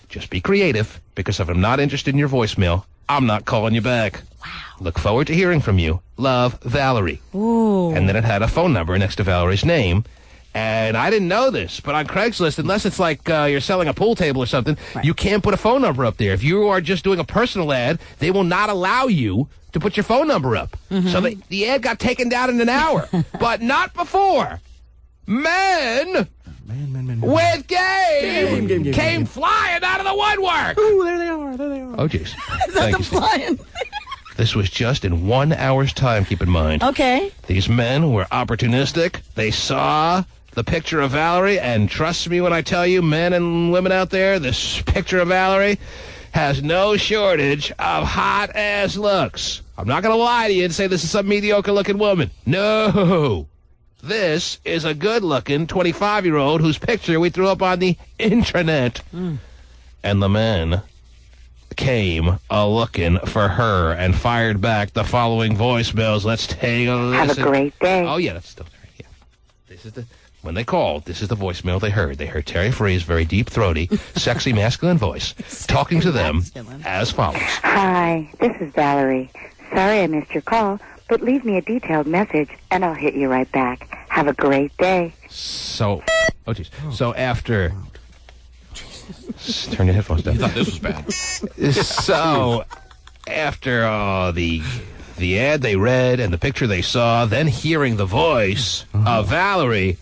Just be creative, because if I'm not interested in your voicemail, I'm not calling you back. Wow. Look forward to hearing from you. Love, Valerie. Ooh. And then it had a phone number next to Valerie's name. And I didn't know this, but on Craigslist, unless it's like you're selling a pool table or something, you can't put a phone number up there. If you are just doing a personal ad, they will not allow you to put your phone number up. So the ad got taken down in an hour, but not before. Men with game came flying out of the woodwork. Ooh, there they are. Oh, jeez. Is that the flying? This was just in 1 hour's time, keep in mind. Okay. These men were opportunistic. They saw the picture of Valerie, and trust me when I tell you, men and women out there, this picture of Valerie has no shortage of hot-ass looks. I'm not going to lie to you and say this is some mediocre-looking woman. No. This is a good-looking 25-year-old whose picture we threw up on the intranet. And the men came a-looking for her and fired back the following voicemails. Let's take a listen. Have a great day. Oh, yeah, that's still right. Yeah. This is when they called, this is the voicemail they heard. They heard Terry Free's very deep, throaty, sexy, masculine voice talking to them as follows. Hi, this is Valerie. Sorry I missed your call, but leave me a detailed message, and I'll hit you right back. Have a great day. So, So after... Turn your headphones down. You thought this was bad. So, after the ad they read and the picture they saw, then hearing the voice of Valerie,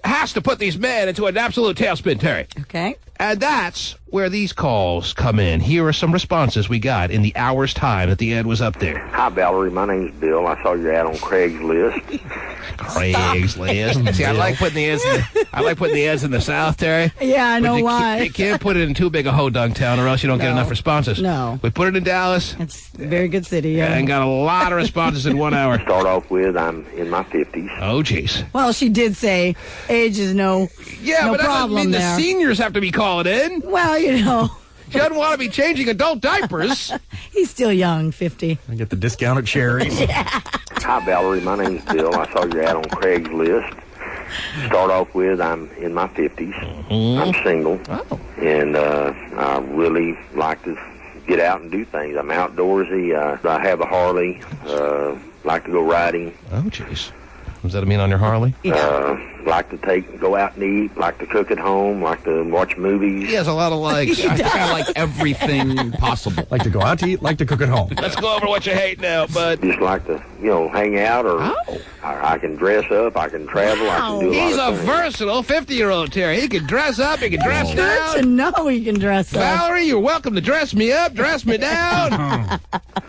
has to put these men into an absolute tailspin, Terry. Okay. And that's where these calls come in. Here are some responses we got in the hour's time that the ad was up there. Hi, Valerie. My name's Bill. I saw your ad on Craigslist. Craigslist. See, I like putting the ads in the South, Terry. Yeah, I know why. You can't put it in too big a ho-dunk town, or else you don't get enough responses. No. We put it in Dallas. It's a very good city, yeah. And got a lot of responses in 1 hour. Start off with, I'm in my 50s. Oh, jeez. Well, she did say age is no problem but that doesn't mean there. the seniors have to be calling in. Well, you know. She doesn't want to be changing adult diapers. He's still young, 50. I get the discounted cherries. Yeah. Hi, Valerie. My name's Bill. I saw your ad on Craigslist. Start off with, I'm in my 50s. I'm single. Oh. And I really like to get out and do things. I'm outdoorsy. I have a Harley. Like to go riding. Oh, jeez. What does that mean on your Harley? Like to go out and eat, like to cook at home, like to watch movies. He has a lot of likes. I think I like everything possible. Like to go out to eat, like to cook at home. Let's go over what you hate now, bud. Just like to, hang out, or I can dress up, I can travel, I can do a lot He's of a things. versatile 50-year-old, Terry. He can dress up, he can dress down. Good to know he can dress up. Valerie, you're welcome to dress me up, dress me down.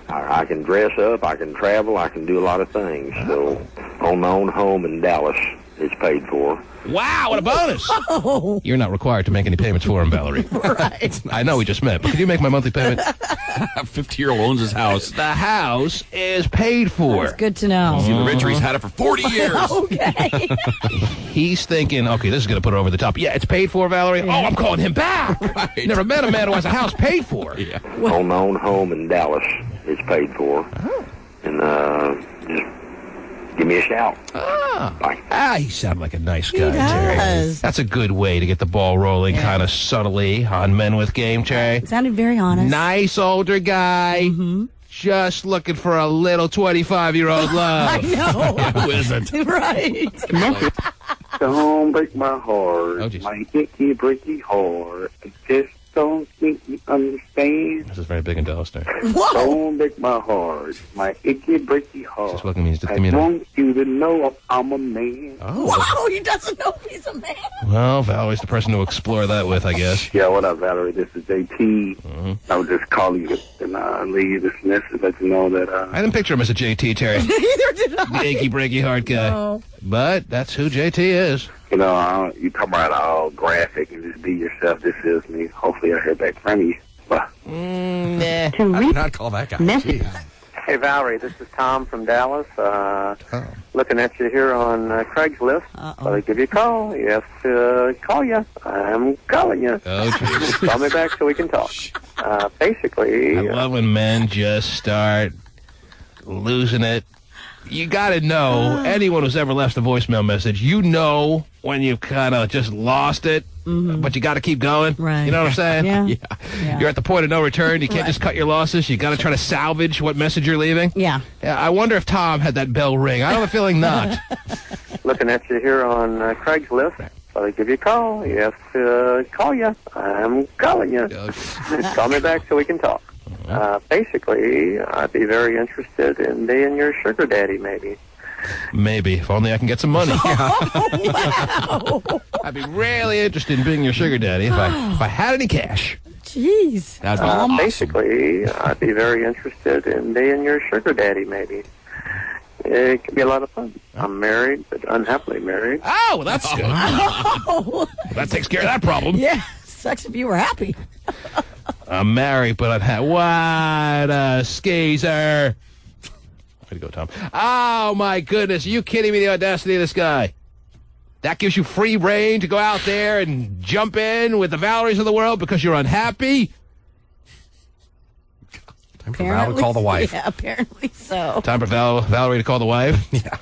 I can dress up, I can travel, I can do a lot of things. So, on my own home in Dallas, it's paid for. Wow, what a bonus. You're not required to make any payments for him, Valerie. Right. I know we just met, but could you make my monthly payment? A 50-year-old owns his house. The house is paid for. That's good to know. See, the Richard, he's had it for 40 years. Okay. He's thinking, okay, this is going to put her over the top. Yeah, it's paid for, Valerie. Oh, I'm calling him back. Right. Never met a man who has a house paid for. Yeah. On my own home in Dallas, it's paid for. And just give me a shout. Bye. He sounded like a nice He guy, Terry. does. That's a good way to get the ball rolling kind of subtly on Men with Game, Terry. Sounded very honest. Nice older guy. Just looking for a little 25-year-old love. I know. Who isn't? Right. Don't break my heart, Oh, geez. my icky, breaky heart. I just don't think you understand. This is very big in Dallas, Terry. Whoa. Don't break my heart, my icky, breaky heart. Just welcome me to I give me a... want you to know I'm a man. Oh. Whoa, he doesn't know he's a man. Well, Valerie's the person to explore that with, I guess. Yeah, what up, Valerie? This is JT. I was just calling you and leave you this message, let you know that... I didn't picture him as a JT, Terry. Neither did I. The achy, breaky heart guy. No. But that's who JT is. You know, you talk about all graphic and just be yourself. This is me. Hopefully I hear back from you. Bye. Nah. I did not call that guy. Jeez. Hey, Valerie, this is Tom from Dallas. Looking at you here on Craigslist. I'll give you a call. Yes, call you. I'm calling you. Oh, jeez. Call me back so we can talk. Basically... I love when men just start losing it. You got to know, anyone who's ever left a voicemail message, you know when you've kind of just lost it, but you got to keep going. Right. You know what I'm saying? Yeah. You're at the point of no return. You can't just cut your losses. You got to try to salvage what message you're leaving. Yeah. I wonder if Tom had that bell ring. I have a feeling not. Looking at you here on Craigslist. I'll give you a call. Yes, call you. I'm calling you. Call me back so we can talk. Basically, I'd be very interested in being your sugar daddy, maybe. Maybe. If only I can get some money. Oh, wow. I'd be really interested in being your sugar daddy if I had any cash. Jeez. That'd be awesome. Basically, I'd be very interested in being your sugar daddy, maybe. It could be a lot of fun. I'm married, but unhappily married. Oh, well, that's good. Oh. That takes care of that problem. Yeah. Sucks if you were happy. I'm married, but I've had... What a skeezer. Way to go, Tom. Oh, my goodness. Are you kidding me, the audacity of this guy? That gives you free reign to go out there and jump in with the Valeries of the world because you're unhappy? Time for Val to call the wife. Yeah, apparently so. Time for Valerie to call the wife? Yeah.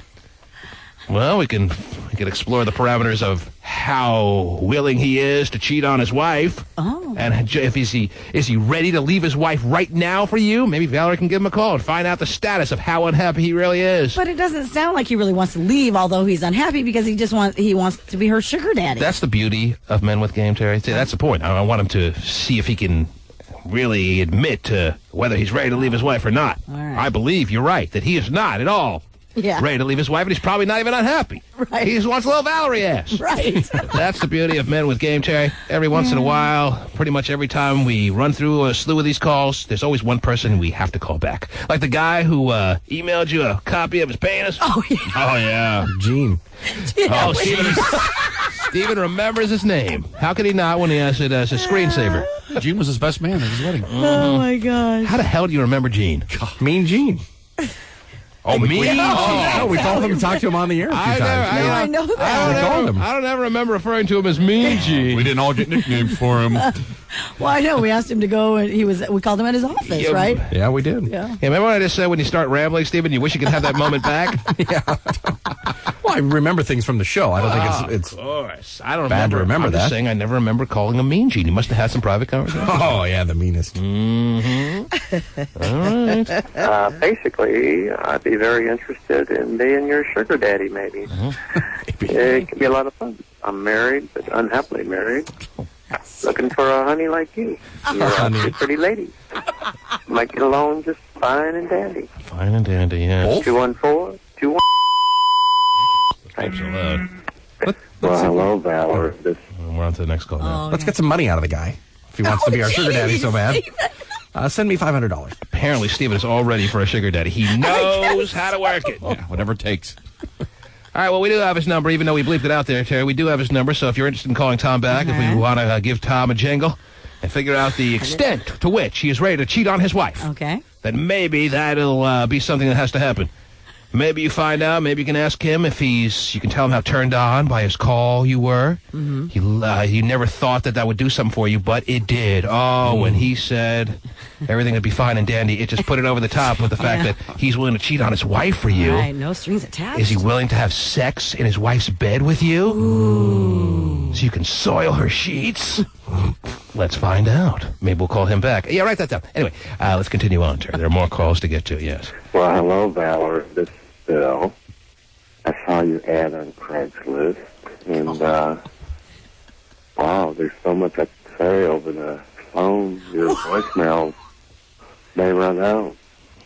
Well, we can explore the parameters of how willing he is to cheat on his wife. Oh. And if is he ready to leave his wife right now for you? Maybe Valerie can give him a call and find out the status of how unhappy he really is. But it doesn't sound like he really wants to leave, although he's unhappy because he wants to be her sugar daddy. That's the beauty of Men with Game, Terry. See, that's the point. I want him to see if he can really admit to whether he's ready to leave his wife or not. All right. I believe you're right, that he is not at all. Yeah. ready to leave his wife, and he's probably not even unhappy. Right. He just wants a little Valerie ass. Right. That's the beauty of Men with Game, Terry. Every once in a while, pretty much every time we run through a slew of these calls, there's always one person we have to call back. Like the guy who emailed you a copy of his penis. Oh, yeah. Oh, yeah. Gene. Oh, Steven remembers his name. How could he not when he has it as a screensaver? Gene was his best man at his wedding. Oh, my gosh. How the hell do you remember Gene? Mean Gene. Oh, Mean Gene. No, we called him and talked to him on the air a few times. I know that. I don't ever remember referring to him as Mean Gene. We didn't all get nicknames for him. Well, I know. We asked him to go, and we called him at his office, right? Yeah, we did. Yeah. Remember what I just said when you start rambling, Steven? You wish you could have that moment back? Yeah. Well, I remember things from the show. I don't think it's Of course. I don't bad to remember I'm that. just saying I never remember calling him Mean Gene. He must have had some private conversation. Oh, yeah, the meanest. Mm-hmm. All right. Basically, I'd be very interested in being your sugar daddy, maybe. It could be a lot of fun. I'm married, but unhappily married. Looking for a honey like you. You're a pretty lady. Might get along just fine and dandy. Fine and dandy, yeah. 214-21. Thanks so loud. Well, hello, Valor. We're on to the next call now. Let's get some money out of the guy if he wants to be our sugar daddy so bad. Send me $500. Apparently, Steven is all ready for a sugar daddy. He knows how to work it. Yeah, whatever it takes. All right, well, we do have his number, even though we bleeped it out there, Terry. We do have his number, so if you're interested in calling Tom back, if we want to give Tom a jingle and figure out the extent to which he is ready to cheat on his wife, Okay. then maybe that'll be something that has to happen. Maybe you find out, maybe you can ask him if you can tell him how turned on by his call you were. Mm-hmm. You never thought that would do something for you, but it did. Oh, when he said everything would be fine and dandy, it just put it over the top with the fact that he's willing to cheat on his wife for you. Right, no strings attached. Is he willing to have sex in his wife's bed with you? Ooh. So you can soil her sheets? Let's find out. Maybe we'll call him back. Yeah, write that down. Anyway, let's continue on, Terry. There are more calls to get to, yes. Well, hello, Valor. This is Bill. I saw your ad on Craigslist, and, wow, there's so much I can say over the phone. Your voicemail may run out.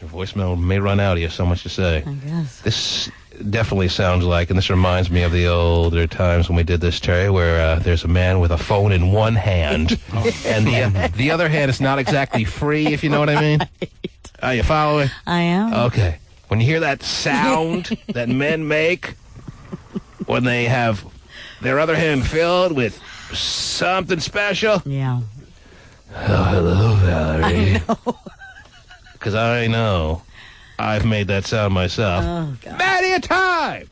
Your voicemail may run out. You have so much to say. I guess. This definitely sounds like, and this reminds me of the older times when we did this, Terry, where there's a man with a phone in one hand, and the other hand is not exactly free, if you know what I mean. Are you following? I am. Okay. When you hear that sound that men make when they have their other hand filled with something special. Yeah. Oh, hello, Valerie. I know. Because I know I've made that sound myself. Oh, God. Many a time!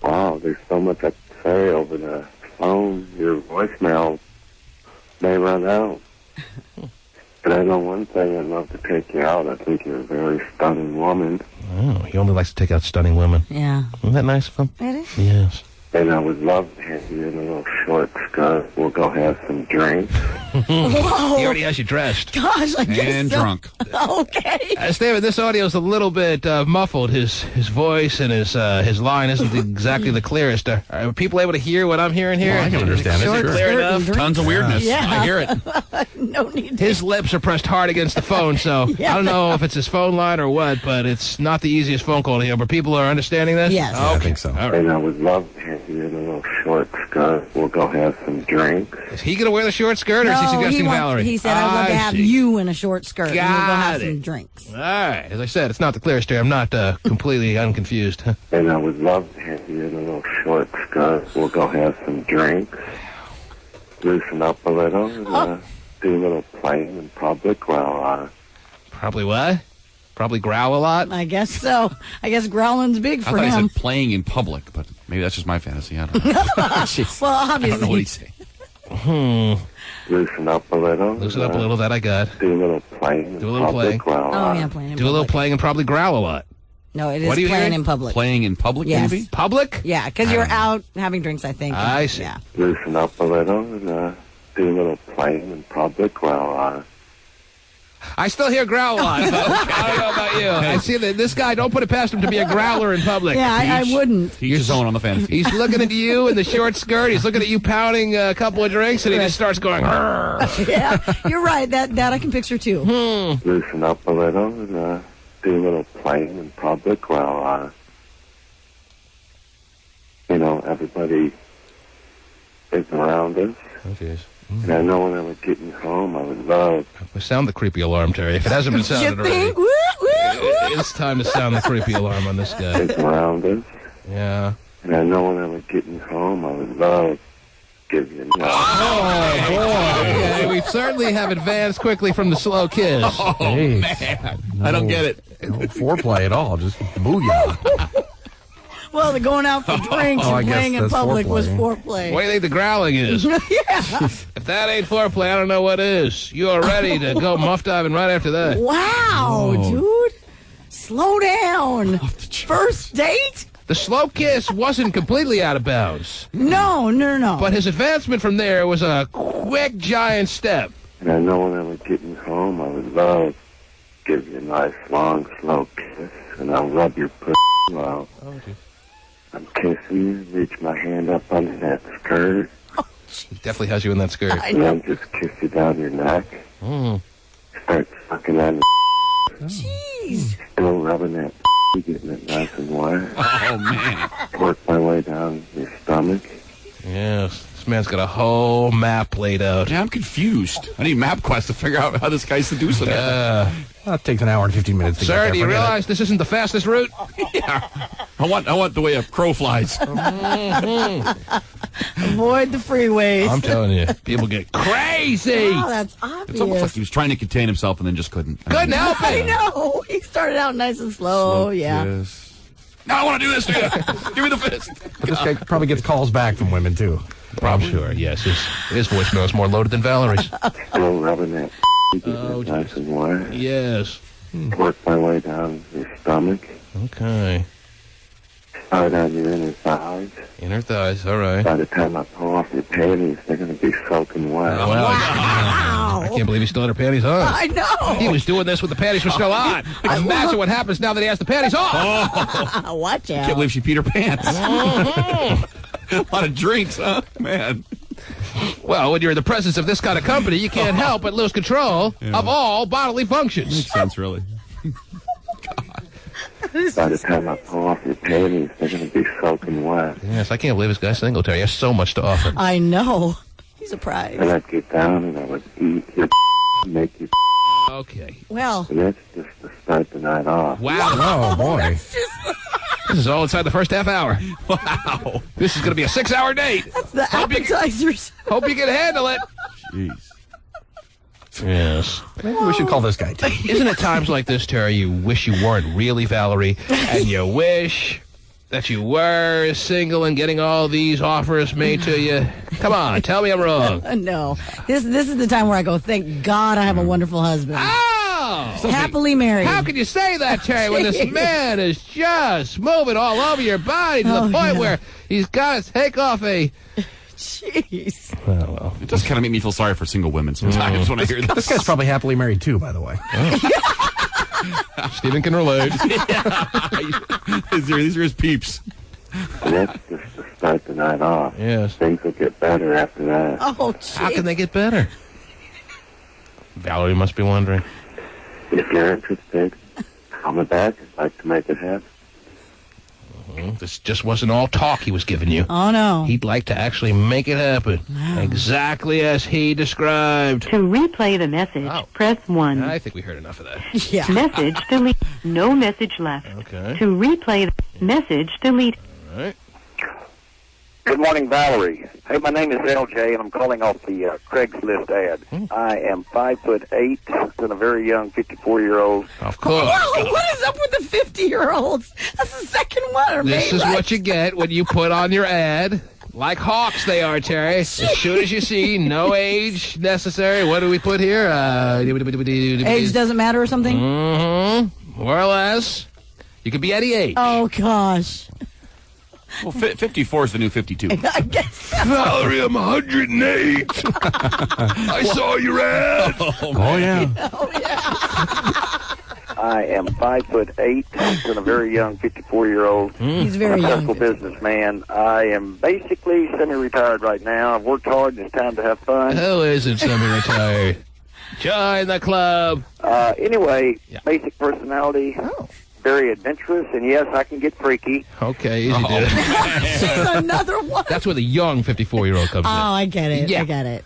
Wow, there's so much I can say over the phone. Your voicemail may run out. But I know one thing, I'd love to take you out. I think you're a very stunning woman. Oh, he only likes to take out stunning women. Yeah. Isn't that nice of him? It is. Yes. And I would love to have you in a little short skirt. We'll go have some drinks. Whoa. He already has you dressed. Gosh, I guess And so. drunk. Okay. David, this audio is a little bit muffled. His voice and his line isn't exactly the clearest. Are people able to hear what I'm hearing here? Well, I can understand it. Is Sure. clear enough? Tons of weirdness. Yeah. I hear it. No need to. His lips are pressed hard against the phone, so Yeah. I don't know if it's his phone line or what, but it's not the easiest phone call to hear. But people are understanding this? Yes. Yeah, I think so. All right. And I would love to have you in a little short skirt. We'll go have some drinks. Is he going to wear the short skirt, or is he suggesting Valerie? He said, I'd love to have see. you in a short skirt. And we'll go have Got it. some drinks. All right. As I said, it's not the clearest here. I'm not completely unconfused. And I would love to have you in a little short skirt. We'll go have some drinks. Loosen up a little. And, do a little playing in public while... Probably what? Probably growl a lot? I guess so. I guess growling's big I for thought he him. said playing in public, but maybe that's just my fantasy. I don't know. Well, I don't know what obviously. he's saying. Loosen up a little. Loosen up a little, that I got. Do a little playing Do a little playing. while... Oh, yeah, playing in Do a little public. playing and probably growl a lot. No, it What is are you playing hearing? in public. Playing in public, Yes. maybe? Public? Yeah, because you're out having drinks, I think. I see. Yeah. Loosen up a little and do a little playing in public while... I still hear growl a lot, but I don't know about you. I see that this guy, don't put it past him to be a growler in public. Yeah, I wouldn't. Teach his own on the fantasy. He's looking at you in the short skirt. He's looking at you pounding a couple of drinks, and he just starts going, "Arr." Yeah, you're right. That I can picture too. Loosen up a little and do a little playing in public while... everybody is around us. Oh, jeez. And I know when I was getting home, I would love. Sound the creepy alarm, Terry. If it hasn't been sounded already, it's time to sound the creepy alarm on this guy. Is around us. Yeah. And I know when I was getting home, I would love give you a Oh, boy. Okay, we certainly have advanced quickly from the slow kiss. Oh, man. I don't get it. No foreplay at all. Just booyah. Well, the going out for drinks and playing in public was foreplay. What do you think the growling is? Yeah. If that ain't foreplay, I don't know what is. You are ready to go muff diving right after that. Wow, dude. Slow down. First date? The slow kiss wasn't completely out of bounds. No. But his advancement from there was a quick, giant step. And I know when I was getting home, I would love give you a nice, long, slow kiss. And I'll rub your pussy while I'm kissing you, reach my hand up under that skirt. He definitely has you in that skirt. And then just kiss you down your neck. Start sucking on your Jeez. Still rubbing that getting it nice and wet. Oh, man. Work my way down your stomach. Yes. This man's got a whole map laid out. Yeah, I'm confused. I need MapQuest to figure out how this guy's seducing it. Well, it takes an hour and 15 minutes to get there. Sir, do you realize this isn't the fastest route? Yeah. I want the way a crow flies. Avoid the freeways. I'm telling you, people get crazy. Oh, that's obvious. It's almost like he was trying to contain himself and then just couldn't. Couldn't help it. I know. He started out nice and slow. Yeah. Kiss. Now I want to do this to you. Give me the fist. But this guy probably gets calls back from women, too. I'm sure, yes. His voicemail is more loaded than Valerie's. Still rubbing that getting it nice and wet. Yes. Work my way down your stomach. Okay. Start on your inner thighs. Inner thighs, all right. By the time I pull off your panties, they're going to be soaking wet. Oh, wow. I can't believe he still had her panties on. I know. He was doing this with the panties were still on. Imagine what happens now that he has the panties off. Watch out. Can't believe she peed her pants. A lot of drinks, huh? Man. Well, when you're in the presence of this kind of company, you can't help but lose control of all bodily functions. Makes sense, really. By the time I pull off your panties, they're going to be soaking wet. Yes, I can't believe this guy's single, Terry. He has so much to offer. I know. He's a prize. And I'd get down and I would eat your make you. Okay. Well. And that's just to start the night off. Wow. Oh, boy. This is all inside the first half hour. Wow. This is going to be a 6-hour date. That's the appetizers. Hope you can handle it. Jeez. Yes. Maybe we should call this guy, too. Isn't it times like this, Terry, you wish you weren't really Valerie, and you wish that you were single and getting all these offers made to you? Come on, tell me I'm wrong. No. This is the time where I go, thank God I have a wonderful husband. Oh! Happily married. How can you say that, Terry, when this man is just moving all over your body to the point where he's got to take off a... Jeez. Oh, well. It does kind of make me feel sorry for single women sometimes when I hear this. This guy's probably happily married, too, by the way. Stephen can relate. These are his peeps. And that's just to start the night off. Yes. Things will get better after that. Oh, geez. How can they get better? Valerie must be wondering. If you're interested, call me back. I'd like to make it happen. This just wasn't all talk he was giving you. Oh, no. He'd like to actually make it happen. Wow. Exactly as he described. To replay the message, press 1. I think we heard enough of that. Yeah. Message delete. No message left. Okay. To replay the message, delete. All right. Good morning, Valerie. Hey, my name is LJ, and I'm calling off the Craigslist ad. I am 5'8", and a very young 54-year-old. Of course. Whoa, what is up with the 50-year-olds? That's the second one. Or This is what you get when you put on your ad. Like hawks they are, Terry. As soon as you see no age necessary, what do we put here? Age doesn't matter or something? Mm-hmm. More or less. You could be any age. Oh, gosh. Well, 54 is the new 52. I guess so. Valerie, I'm 108. I saw your ad. Oh, yeah. Oh, yeah. I am 5'8", and a very young 54-year-old. He's very young. Successful businessman. I am basically semi-retired right now. I've worked hard, and it's time to have fun. Who isn't semi-retired? Join the club. Anyway, basic personality. very adventurous, and yes, I can get freaky. Okay, easy, dude. She's another one. That's where the young 54-year-old comes in. Oh, I get it. Yeah. I get it.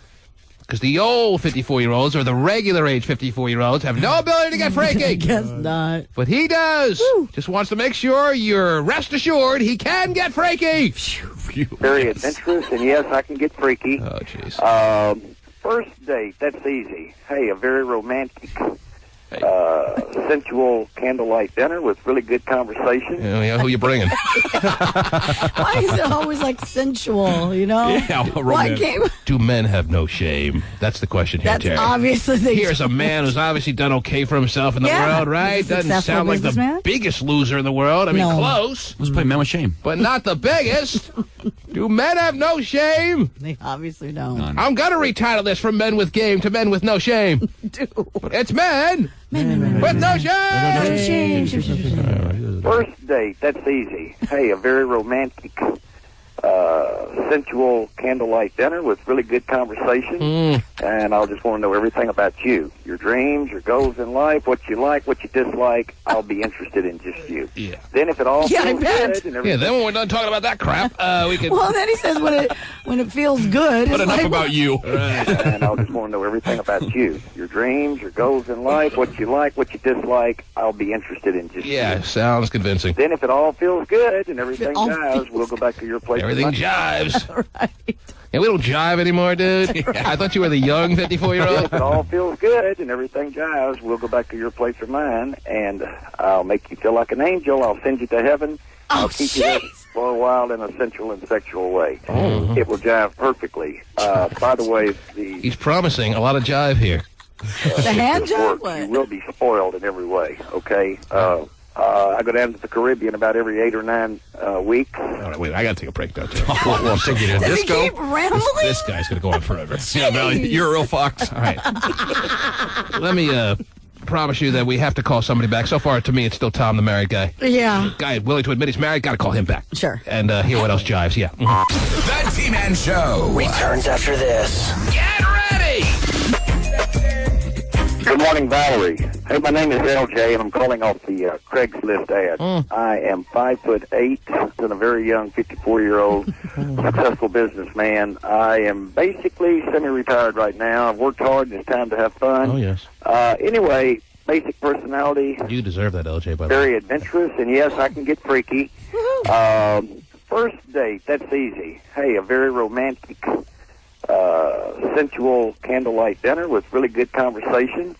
Because the old 54-year-olds or the regular age 54-year-olds have no ability to get freaky. I guess not. But he does. Woo. Just wants to make sure you're rest assured he can get freaky. Very adventurous, and yes, I can get freaky. Oh, jeez. First date, that's easy. Hey, a very romantic, sensual candlelight dinner with really good conversation. Yeah, who you bringing? Why is it always like sensual, you know? Yeah, Why can't... Do men have no shame? That's the question here, That's Terry. obviously the... Here's a man who's obviously done okay for himself in the world, right? He's a Doesn't successful sound like the businessman. biggest loser in the world. I mean, No. close. Let's play men with shame. But not the biggest. Do men have no shame? They obviously don't. I'm going to retitle this from Men with Game to Men with No Shame. It's men with no shame. First date, that's easy. Hey, a very romantic, sensual candlelight dinner with really good conversation. And I'll just want to know everything about you. Your dreams, your goals in life, what you like, what you dislike. I'll be interested in just you. Yeah. Then if it all Yeah, I feels bet. good and Yeah, everything... then when we're done talking about that crap, we can... Well, then he says when it feels good. But it's enough like, about you. And I'll just want to know everything about you. Your dreams, your goals in life, what you like, what you dislike. I'll be interested in just Yeah, you. sounds convincing. Then if it all feels good and everything all jives, we'll go back to your place. Everything tonight. jives. Right. Yeah, we don't jive anymore, dude. I thought you were the young Then 54-year-old. if it all feels good and everything jives, we'll go back to your place or mine, and I'll make you feel like an angel. I'll send you to heaven. I'll keep you there for a while in a sensual and sexual way. It will jive perfectly. By the way, He's promising a lot of jive here. The hand this job? works, you will be spoiled in every way, okay? I go down to the Caribbean about every 8 or 9 weeks. All right, wait, I got to take a break, though, too. We'll take you to Does he disco. keep rambling? This guy's going to go on forever. Yeah, Valley, you're a real fox. All right. Let me promise you that we have to call somebody back. So far, to me, it's still Tom, the married guy. Yeah. Guy willing to admit he's married, got to call him back. Sure. And hear what else jives, yeah. The T-Man Show returns after this. Get ready! Good morning, Valerie. Hey, my name is LJ, and I'm calling off the Craigslist ad. I am 5'8", and a very young 54-year-old successful businessman. I am basically semi-retired right now. I've worked hard, and it's time to have fun. Oh, yes. Anyway, basic personality, You deserve that, LJ, by the way. very adventurous, and yes, I can get freaky. First date, that's easy. Hey, a very romantic, sensual candlelight dinner with really good conversation,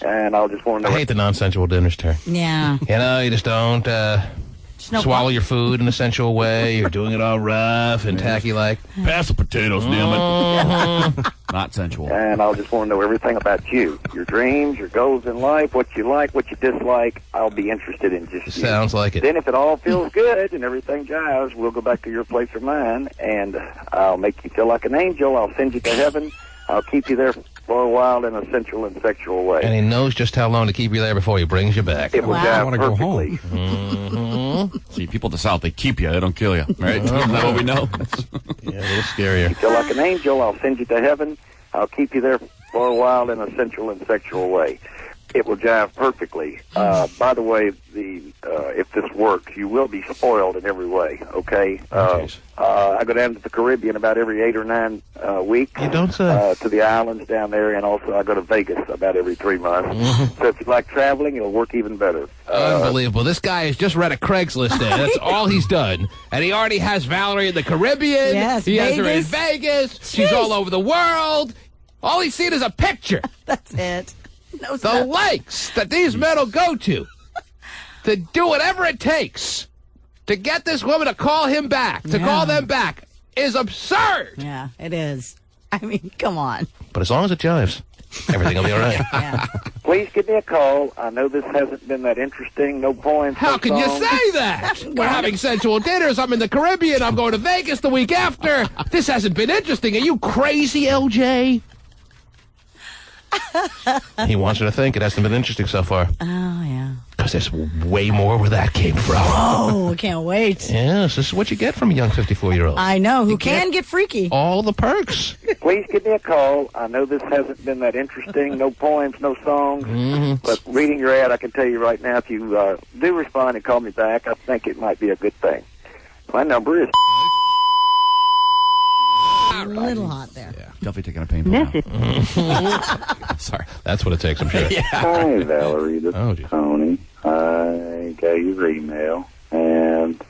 and I'll just want to I know... hate the non-sensual dinners, Terry. Yeah. You know, you just don't no swallow your food in a sensual way. You're doing it all rough and tacky-like. Pass the potatoes, damn it. Not sensual. And I'll just want to know everything about you. Your dreams, your goals in life, what you like, what you dislike. I'll be interested in just you. Sounds like it. Then if it all feels good and everything jives, we'll go back to your place or mine, and I'll make you feel like an angel. I'll send you to heaven. I'll keep you there for a while in a sensual and sexual way. And he knows just how long to keep you there before he brings you back. It will Wow. jive I wanna go perfectly. home. See, people at the South, they keep you. They don't kill you, right? Isn't that what we know? Yeah, a little scarier. You feel like an angel. I'll send you to heaven. I'll keep you there for a while in a sensual and sexual way. It will jive perfectly. By the way, if this works, you will be spoiled in every way, okay? I go down to the Caribbean about every 8 or 9 weeks. You don't say. To the islands down there, and also I go to Vegas about every 3 months. So if you like traveling, it'll work even better. Unbelievable. This guy has just read a Craigslist ad. That's all he's done. And he already has Valerie in the Caribbean. Yes, he has her in Vegas. Vegas. She's all over the world. All he's seen is a picture. That's it. No, The lengths that these men will go to do whatever it takes to get this woman to call him back, to call them back, is absurd. Yeah, it is. I mean, come on. But as long as it jives, everything will be all right. Yeah. Please give me a call. I know this hasn't been that interesting. No points. How no can you songs. say that? We're having sensual dinners. I'm in the Caribbean. I'm going to Vegas the week after. This hasn't been interesting. Are you crazy, LJ? He wants her to think it hasn't been interesting so far. Oh, yeah. Because there's way more where that came from. Oh, I can't wait. Yes, this is what you get from a young 54-year-old. I know, who can get freaky. All the perks. Please give me a call. I know this hasn't been that interesting. No poems, no songs. But reading your ad, I can tell you right now, if you do respond and call me back, I think it might be a good thing. My number is... A little hot there. Yeah, definitely taking a pain pill. Sorry. That's what it takes, I'm sure. Hi, Valerie. This is Tony. I got your email. And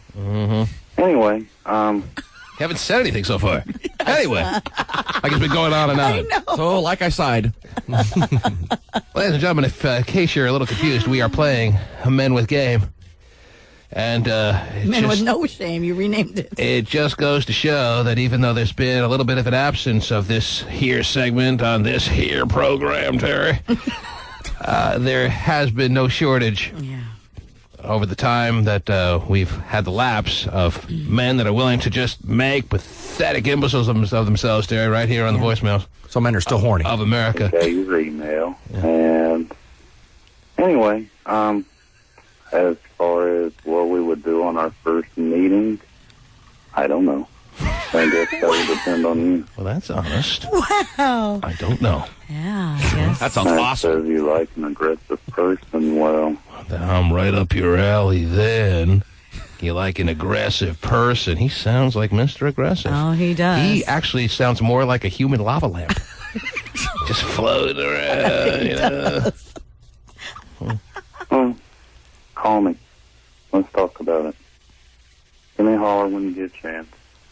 anyway, haven't said anything so far. Anyway, like it's been going on and on. So, like I sighed. Ladies and gentlemen, if in case you're a little confused, we are playing Men with Game. And Men with No Shame, you renamed it. It just goes to show that even though there's been a little bit of an absence of this here segment on this here program, Terry, there has been no shortage over the time that we've had the lapse of men that are willing to just make pathetic imbeciles of themselves, Terry, right here on the voicemails. So men are still horny. Of America. Okay, your email. And anyway, as far as what we would do on our first meeting, I don't know. I guess that would depend on you. Well, that's honest. Wow. I don't know. Yeah, I guess. That sounds awesome. Says you like an aggressive person, well... I'm right up your alley then. You like an aggressive person. He sounds like Mr. Aggressive. Oh, he does. He actually sounds more like a human lava lamp. Just floating around, you know. Call me. Let's talk about it. Give me a holler when you get a chance.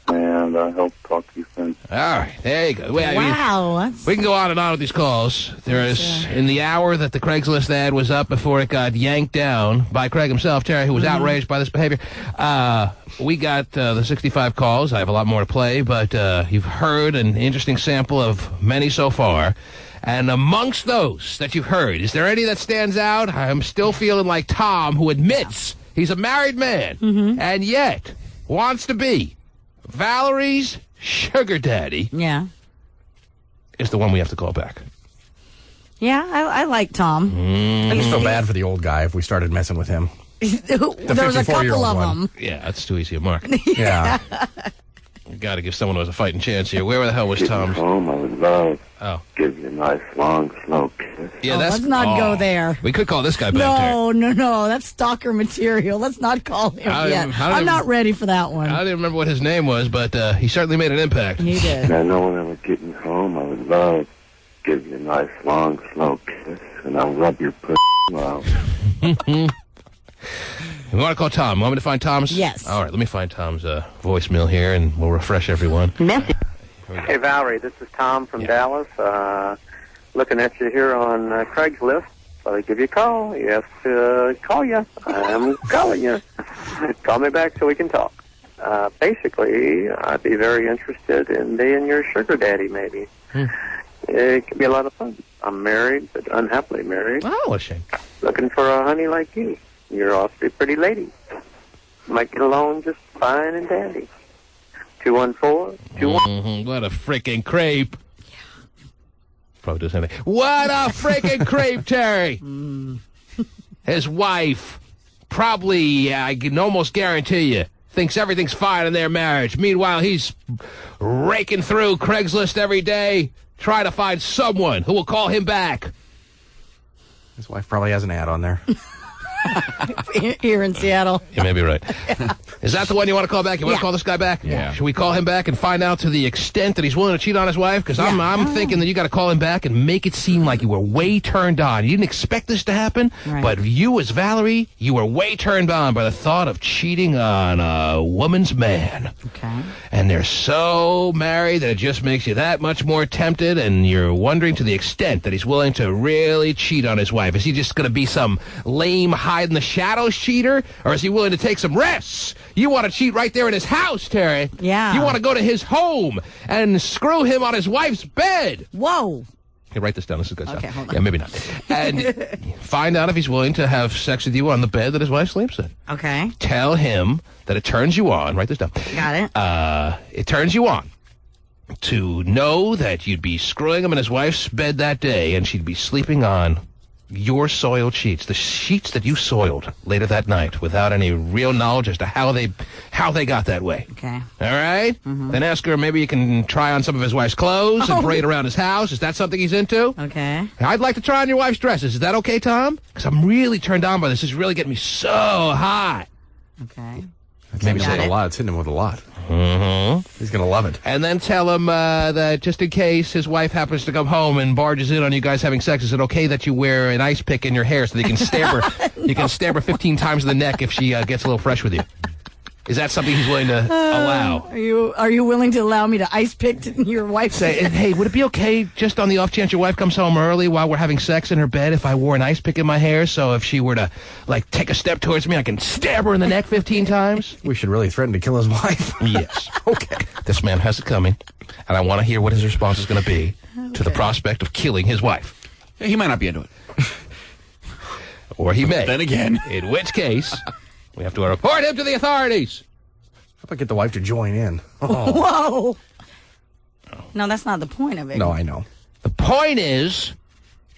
And I hope to talk to you soon. All right, there you go. Wow. We can go on and on with these calls. There is, in the hour that the Craigslist ad was up before it got yanked down by Craig himself, Terry, who was outraged by this behavior, we got the 65 calls. I have a lot more to play, but you've heard an interesting sample of many so far. And amongst those that you've heard, is there any that stands out? I'm still feeling like Tom, who admits he's a married man and yet wants to be Valerie's sugar daddy. Yeah. Is the one we have to call back. Yeah, I like Tom. I just feel bad for the old guy if we started messing with him. There was a couple of them. Yeah, that's too easy a mark. Yeah. You got to give someone who has a fighting chance here. Where the hell was Tom? Home, I would love. Oh. Give you a nice, long, slow kiss. Yeah, that's, let's not go there. We could call this guy back, Terry. No. That's stalker material. Let's not call him yet. I'm not ready for that one. I don't even remember what his name was, but he certainly made an impact. He did. I know when I was getting home, I would love give you a nice, long, slow kiss, and I'll rub your pussy out. You want to call Tom? Want me to find Tom's? Yes. All right, let me find Tom's voicemail here, and we'll refresh everyone. Message. Hey, Valerie, this is Tom from Dallas. Looking at you here on Craigslist. So I give you a call. Yes, call you. I'm calling you. Call me back so we can talk. Basically, I'd be very interested in being your sugar daddy, maybe. It could be a lot of fun. I'm married, but unhappily married. Oh, what a shame. Looking for a honey like you. You're awfully pretty lady. Might get along just fine and dandy. 214-21. What a freaking creep. Yeah. Probably doesn't have anything. What a freaking creep, Terry. His wife probably, I can almost guarantee you, thinks everything's fine in their marriage. Meanwhile, he's raking through Craigslist every day, trying to find someone who will call him back. His wife probably has an ad on there. Here in Seattle. You may be right. Is that the one you want to call back? You want to call this guy back? Yeah. Should we call him back and find out to the extent that he's willing to cheat on his wife? Because I'm thinking that you got to call him back and make it seem like you were way turned on. You didn't expect this to happen, but you as Valerie, you were way turned on by the thought of cheating on a woman's man. Okay. And they're so married that it just makes you that much more tempted, and you're wondering to the extent that he's willing to really cheat on his wife. Is he just going to be some lame hide in the shadows cheater, or is he willing to take some risks? You want to cheat right there in his house, Terry. Yeah. You want to go to his home and screw him on his wife's bed. Whoa. Okay, write this down. This is good stuff. Hold on. Yeah, maybe not. And find out if he's willing to have sex with you on the bed that his wife sleeps in. Okay. Tell him that it turns you on. Write this down. Got it. It turns you on to know that you'd be screwing him in his wife's bed that day, and she'd be sleeping on your soiled sheets, the sheets that you soiled later that night, without any real knowledge as to how they got that way. Okay. All right? Then ask her, maybe you can try on some of his wife's clothes and parade around his house. Is that something he's into? Okay. I'd like to try on your wife's dresses. Is that okay, Tom? Because I'm really turned on by this. It's really getting me so hot. Okay. Maybe say a lot. It's hitting him with a lot. He's going to love it. And then tell him that just in case his wife happens to come home and barges in on you guys having sex, is it okay that you wear an ice pick in your hair so that you can stab her? You can stab her 15 times in the neck if she gets a little fresh with you. Is that something he's willing to allow? Are you willing to allow me to ice pick your wife? Say, hey, would it be okay just on the off chance your wife comes home early while we're having sex in her bed if I wore an ice pick in my hair, so if she were to take a step towards me, I can stab her in the neck 15 times? We should really threaten to kill his wife. Yes. Okay. This man has it coming, and I want to hear what his response is going to be to the prospect of killing his wife. Yeah, he might not be into it. Or he may. Then again. In which case, we have to report him to the authorities. How about get the wife to join in? Whoa. No, that's not the point of it. No, I know. The point is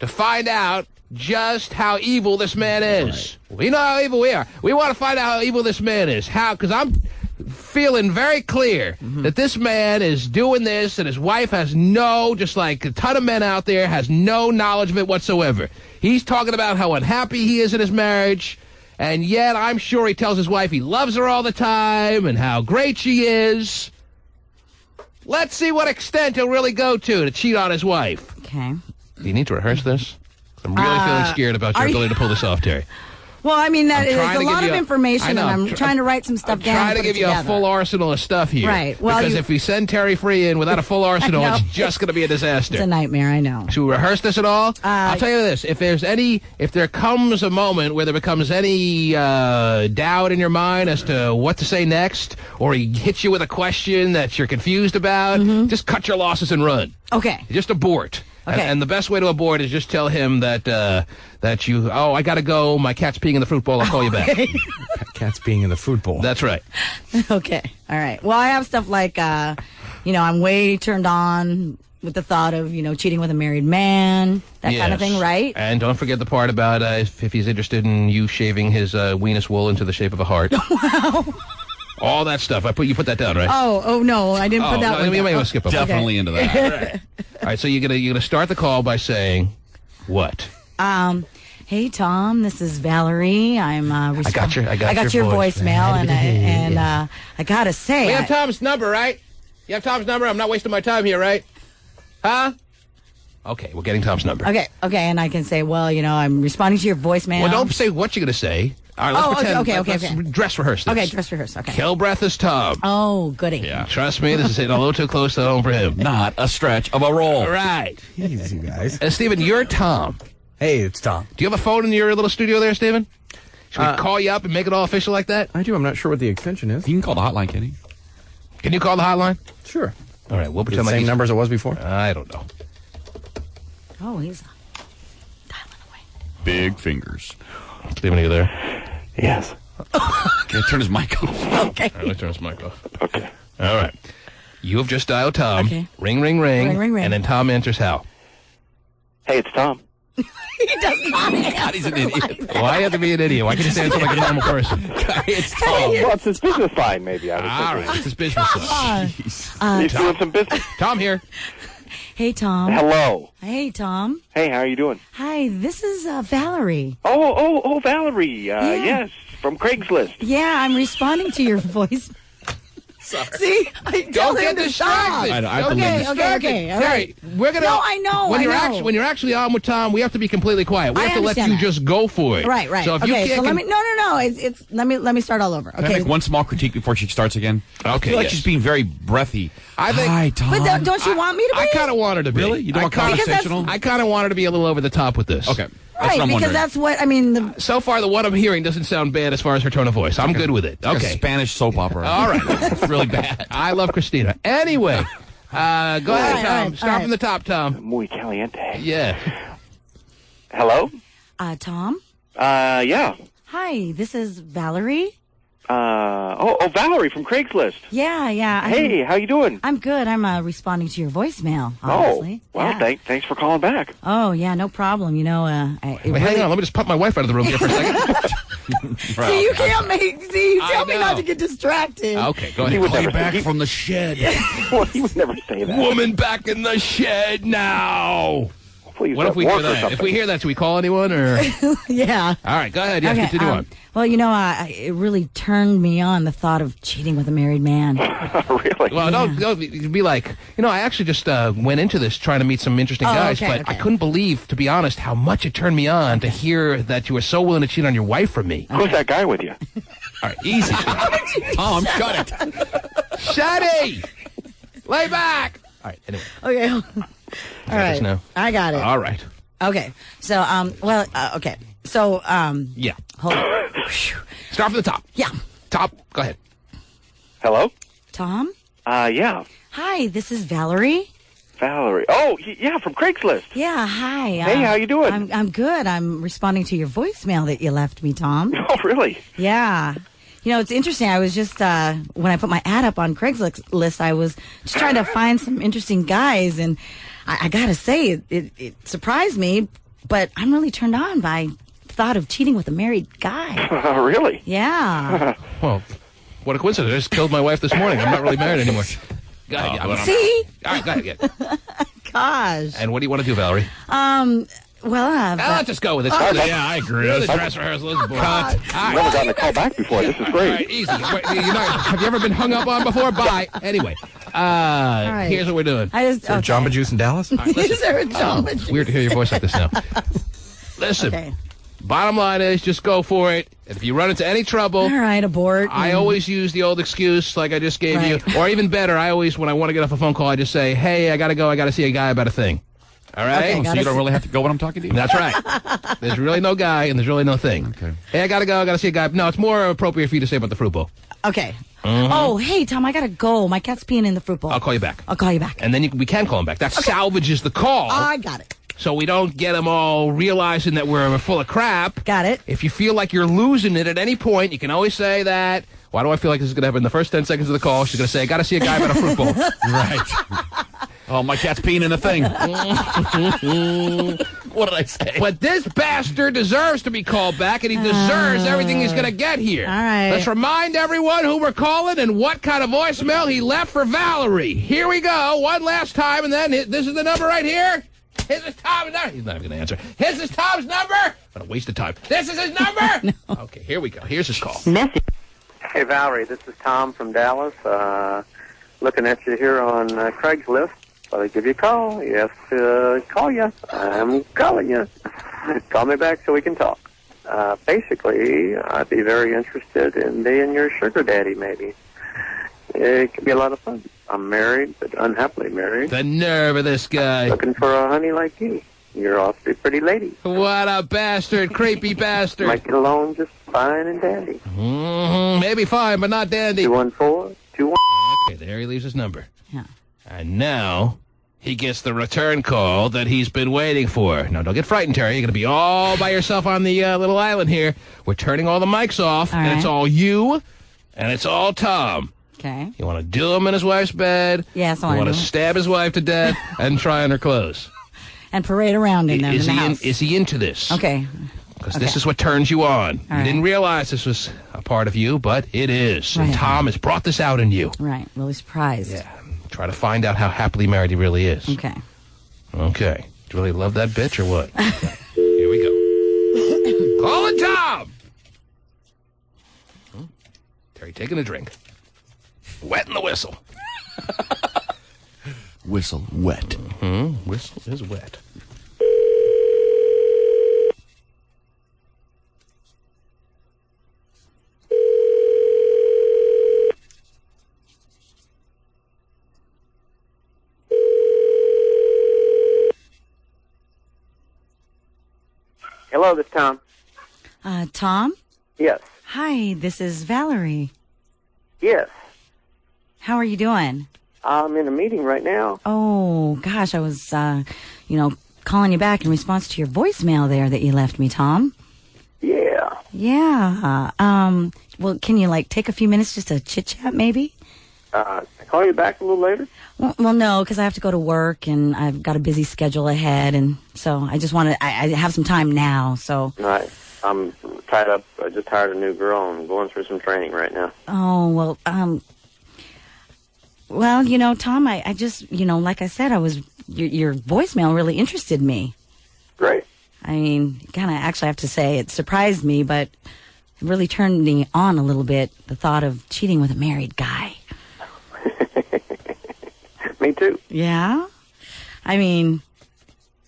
to find out just how evil this man is. Right. We know how evil we are. We want to find out how evil this man is. How? Because I'm feeling very clear that this man is doing this and his wife has just like a ton of men out there, has no knowledge of it whatsoever. He's talking about how unhappy he is in his marriage, and yet I'm sure he tells his wife he loves her all the time and how great she is. Let's see what extent he'll really go to cheat on his wife. Okay. Do you need to rehearse this? I'm really feeling scared about your ability to pull this off, Terry. Well, I mean, that is a lot of information, and I'm trying to write some stuff down. I'm trying to give you a full arsenal of stuff here. Right. Well, because if we send Terry Free in without a full arsenal, it's just going to be a disaster. It's a nightmare, I know. Should we rehearse this at all? I'll tell you this. If there comes a moment where there becomes any doubt in your mind as to what to say next, or he hits you with a question that you're confused about, just cut your losses and run. Okay. Just abort. Okay. And the best way to abort is just tell him that I got to go. My cat's peeing in the fruit bowl. I'll call you back. Cat's peeing in the fruit bowl. That's right. Okay. All right. Well, I have stuff like, I'm way turned on with the thought of, cheating with a married man, that kind of thing, right? And don't forget the part about if he's interested in you shaving his weenus wool into the shape of a heart. Wow. All that stuff. You put that down, right? Oh no, I didn't put that one down. You might want to skip over. Definitely into that. All right. All right, so you're gonna start the call by saying what? Hey Tom, this is Valerie. I'm I got your voicemail, and I gotta say, we have Tom's number, right? You have Tom's number. I'm not wasting my time here, right? Huh? Okay, we're getting Tom's number. Okay, and I can say, well, I'm responding to your voicemail. Well, don't say what you're gonna say. All right, let's pretend. Let's dress rehearse this. Okay, dress rehearse. Okay. Kill breath is Tom. Oh, goody. Yeah. Trust me, this is hitting a little too close to home for him. Not a stretch of a roll. Right. Easy, guys. Steven, you're Tom. Hey, it's Tom. Do you have a phone in your little studio there, Steven? Should we call you up and make it all official like that? I do. I'm not sure what the extension is. You can call the hotline, can you? Can you call the hotline? Sure. All right, we'll Is pretend it the like same number as it was before? I don't know. Oh, he's dialing away. Big fingers. Steven, are you there? Yes. Okay, turn his mic off. Okay. All right, let's turn his mic off. Okay. All right. You have just dialed Tom. Okay. Ring, ring, ring. Ring, ring, ring. And then Tom enters how? Hey, it's Tom. He does not answer. He's an idiot. Why have to be an idiot? Why can't you say something like a normal person? It's Tom. Well, it's his business line, maybe. I was All thinking. right, it's his business side. He's doing some business. Tom here. Hey, Tom. Hello. Hey, Tom. Hey, how are you doing? Hi, this is Valerie. Oh, Valerie. Yes, from Craigslist. Yeah, I'm responding to your voice. Sorry. See, I Don't told get him to distracted. stop. Okay. All Terry, right. we're gonna. No, I know. When you're actually on with Tom, we have to be completely quiet. We have to let you just go for it. Right. So if you can't, so let me. No. It's let me start all over. Can I make one small critique before she starts again? Okay. I feel like she's being very breathy. I think. Hi, Tom. But don't you want me to be? I kind of want her to be. Really? You don't want conversational? I kind of want her to be a little over the top with this. Okay. Right, because that's what I mean. So far, the one I'm hearing doesn't sound bad as far as her tone of voice. I'm good with it. Like okay. a Spanish soap opera. All right. It's really bad. I love Christina. Anyway, go ahead, Tom. Start from the top, Tom. Muy caliente. Yeah. Hello? Tom? Yeah. Hi, this is Valerie. Valerie from Craigslist. Yeah. Hey, how you doing? I'm good. I'm responding to your voicemail, honestly. Oh, well, yeah. thanks for calling back. Oh, yeah, no problem. You know, Wait, hang on. Let me just pop my wife out of the room here for a second. See, you can't you tell me not to get distracted. Okay, go ahead. He would never back from the shed. Well, he would never say that. Woman back in the shed now. Please, what if we hear that? If we hear that, do we call anyone or? Yeah. All right, go ahead. Yes, Okay, continue on. Well, you know, it really turned me on, the thought of cheating with a married man. Really? Well, don't be like, I actually just went into this trying to meet some interesting guys, but I couldn't believe, to be honest, how much it turned me on to hear that you were so willing to cheat on your wife for me. Who's that guy with you? All right, easy. Tom, shut it. Shutty! Lay back! All right, anyway. Okay. All right. Now. I got it. All right. Okay. So, okay. So, yeah. Hold on. Start from the top. Yeah. Top. Go ahead. Hello? Tom? Yeah. Hi, this is Valerie. Valerie. Oh, yeah, from Craigslist. Yeah, hi. Hey, how you doing? I'm good. I'm responding to your voicemail that you left me, Tom. Oh, really? Yeah. You know, it's interesting. I was just, when I put my ad up on Craigslist, I was just trying to find some interesting guys, and I gotta say, it surprised me, but I'm really turned on by the thought of cheating with a married guy. Really? Yeah. Well, what a coincidence. I just killed my wife this morning. I'm not really married anymore. Go ahead. See? All right, go ahead. Gosh. And what do you want to do, Valerie? Let's just go with it. Yeah, I agree. The dress rehearsal is boring. I've never gotten a call back before. This is great. All right, easy. Have you ever been hung up on before? Bye. Anyway, here's what we're doing. Is there Jamba Juice in Dallas? Is there a Jamba Juice? It's weird to hear your voice like this now. Listen, bottom line is just go for it. If you run into any trouble, all right, abort. I always use the old excuse like I just gave you. Or even better, when I want to get off a phone call, I just say, hey, I got to go. I got to see a guy about a thing. All right? Okay, so you don't really have to go when I'm talking to you? That's right. There's really no guy, and there's really no thing. Okay. Hey, I got to go. I got to see a guy. No, it's more appropriate for you to say about the fruit bowl. Okay. Oh, hey, Tom, I got to go. My cat's peeing in the fruit bowl. I'll call you back. And then we can call him back. That salvages the call. I got it. So we don't get them all realizing that we're full of crap. Got it. If you feel like you're losing it at any point, you can always say that. Why do I feel like this is going to happen in the first 10 seconds of the call? She's going to say, I got to see a guy about a fruit bowl. Right. Oh, my cat's peeing in the thing. What did I say? But this bastard deserves to be called back, and he deserves everything he's going to get here. All right. Let's remind everyone who we're calling and what kind of voicemail he left for Valerie. Here we go. One last time, and then this is the number right here. Here's his Tom's number. He's not even going to answer. Here's his Tom's number. What a waste of time. This is his number. No. Okay, here we go. Here's his call. Hey, Valerie, this is Tom from Dallas. Looking at you here on Craigslist. Thought I'd give you a call. Yes, call you. I'm calling you. Call me back so we can talk. Basically, I'd be very interested in being your sugar daddy, maybe. It could be a lot of fun. I'm married, but unhappily married. The nerve of this guy. Looking for a honey like you. You're awfully pretty lady. What a bastard, creepy bastard. Might get along just fine and dandy. Maybe fine, but not dandy. 214-21. Okay, there he leaves his number. Yeah. And now he gets the return call that he's been waiting for. Now, don't get frightened, Terry. You're going to be all by yourself on the little island here. We're turning all the mics off, and it's all you, and it's all Tom. Okay. You want to do him in his wife's bed. Yes, I want to stab his wife to death and try on her clothes. And parade around in the house. Is he into this? Okay. Because this is what turns you on. All you didn't realize this was a part of you, but it is. Right. And Tom has brought this out in you. Right. Really surprised. Yeah. Try to find out how happily married he really is. Okay. Okay. Do you really love that bitch or what? Here we go. Call it Tom! Terry taking a drink. Wetting the whistle. Whistle wet. Whistle is wet. Hello, this is Tom. Tom? Yes. Hi, this is Valerie. Yes. How are you doing? I'm in a meeting right now. Oh, gosh, I was, calling you back in response to your voicemail there that you left me, Tom. Yeah. Yeah. Well, can you, take a few minutes just to chit-chat, maybe? Call you back a little later? Well, no, because I have to go to work, and I've got a busy schedule ahead, and so I just want to, I have some time now, so. Right. I'm tied up. I just hired a new girl and going through some training right now. Oh, well, Tom, I just, like I said, your voicemail really interested me. Great. I mean, kind of, actually, I have to say, it surprised me, but it really turned me on a little bit, the thought of cheating with a married guy. Me too. Yeah? I mean,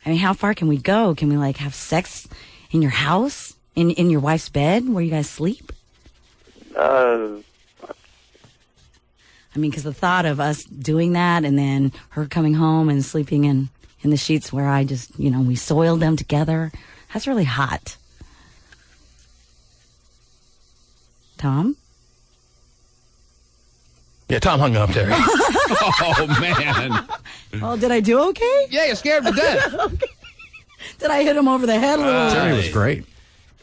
how far can we go? Can we, have sex in your house? In your wife's bed where you guys sleep? I mean, because the thought of us doing that and then her coming home and sleeping in the sheets where I just, we soiled them together, that's really hot. Tom? Yeah, Tom hung up there. Oh, man. Oh, did I do okay? Yeah, you scared him to death. Okay. Did I hit him over the head a little? Terry was great.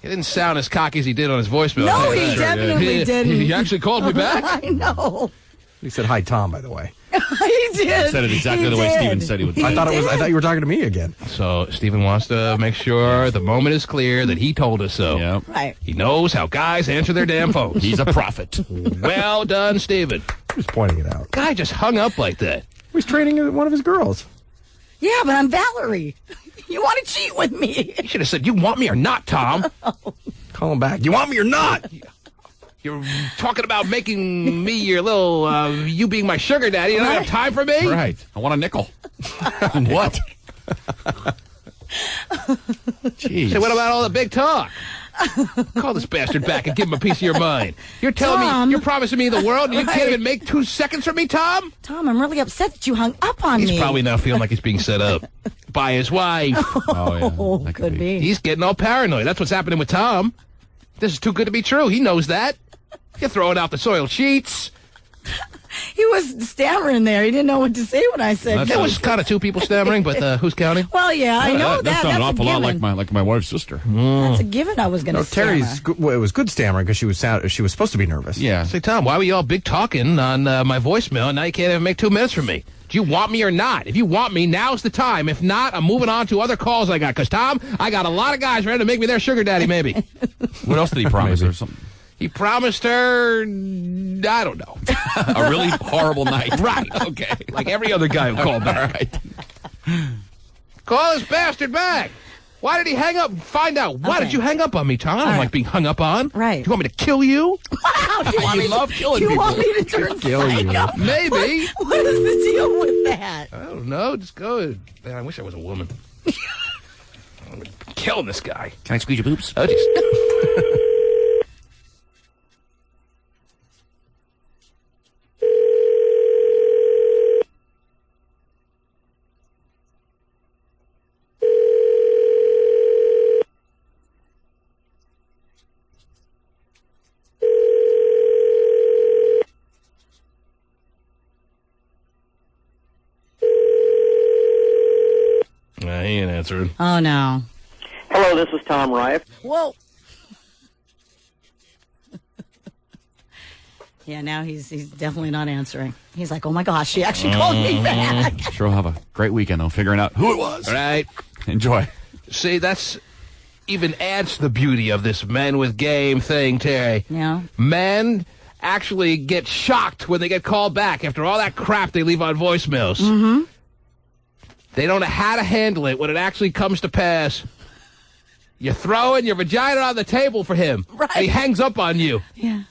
He didn't sound as cocky as he did on his voicemail. No, he definitely didn't. He actually called me back? I know. He said hi, Tom, by the way. He did. Said it exactly the way Steven said he would. I thought you were talking to me again. So Steven wants to make sure the moment is clear that he told us so. Yep. Right. He knows how guys answer their damn phones. He's a prophet. Well done, Steven. Just pointing it out. Guy just hung up like that. He was training one of his girls. Yeah, but I'm Valerie. You want to cheat with me? You should have said, you want me or not, Tom? Call him back. You want me or not? You're talking about making me your little, you being my sugar daddy. You don't have time for me? Right. I want a nickel. What? Jeez. Say, what about all the big talk? Call this bastard back and give him a piece of your mind. You're telling me, you're promising me the world and you can't even make 2 seconds for me, Tom? Tom, I'm really upset that you hung up on me. He's probably now feeling like he's being set up by his wife. Oh, yeah. Could be. He's getting all paranoid. That's what's happening with Tom. This is too good to be true. He knows that. You're throwing out the soiled sheets. He was stammering there. He didn't know what to say when I said. There was kind of 2 people stammering, but who's counting? Well, yeah, I know that. That sounded an That's awful a lot given. like my wife's sister. That's a given. I was going to stammer. It was good stammering because she was supposed to be nervous. Yeah. Say, Tom, why were you all big talking on my voicemail and now you can't even make 2 minutes for me? Do you want me or not? If you want me, now's the time. If not, I'm moving on to other calls I got. Because, Tom, I got a lot of guys ready to make me their sugar daddy, maybe. What else did he promise her? Something? He promised her, I don't know. A really horrible night. Right. Okay. Like every other guy who called back. Right. Call this bastard back. Why did he hang up? Find out. Why did you hang up on me, Tom? I don't like being hung up on. Right. Do you want me to kill you? Wow. You love killing people. people. You want me to turn psycho? Maybe. What is the deal with that? I don't know. Just go. Man, I wish I was a woman. I'm killing this guy. Can I squeeze your boobs? Oh, jeez. He ain't answering. Oh, no. Hello, this is Tom Rife. Whoa. Yeah, now he's definitely not answering. He's like, oh, my gosh, she actually called me back. Sure will have a great weekend, though, figuring out who it was. Right. Enjoy. See, that's even adds to the beauty of this men with game thing, Terry. Yeah. Men actually get shocked when they get called back after all that crap they leave on voicemails. Mm-hmm. They don't know how to handle it when it actually comes to pass. You're throwing your vagina on the table for him. Right. And he hangs up on you. Yeah.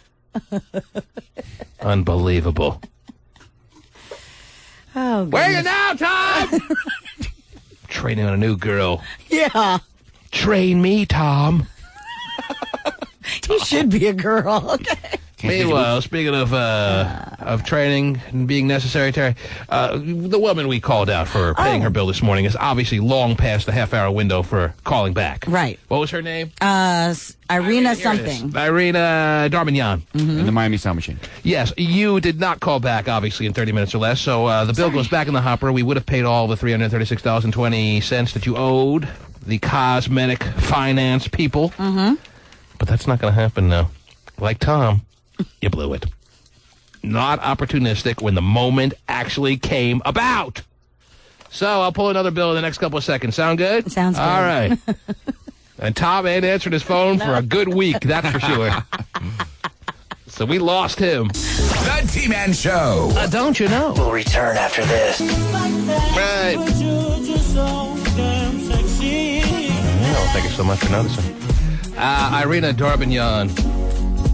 Unbelievable. Oh, Where are you now, Tom? Training on a new girl. Yeah. Train me, Tom. You should be a girl. Okay. Meanwhile, speaking of training and being necessary, Terry, the woman we called out for paying her bill this morning is obviously long past the half-hour window for calling back. Right. What was her name? Irina something. Irina Darmignan. In the Miami Sound Machine. Yes, you did not call back, obviously, in 30 minutes or less, so the bill goes back in the hopper. We would have paid all the $336.20 that you owed the cosmetic finance people. Mm-hmm. But that's not going to happen now. Like Tom, you blew it. Not opportunistic when the moment actually came about. So I'll pull another bill in the next couple of seconds. Sound good? Sounds good. All right. And Tom ain't answered his phone for a good week, that's for sure. So we lost him. The T-Man Show. Don't you know? We'll return after this. Right. Oh, thank you so much for noticing. Irina Darbignon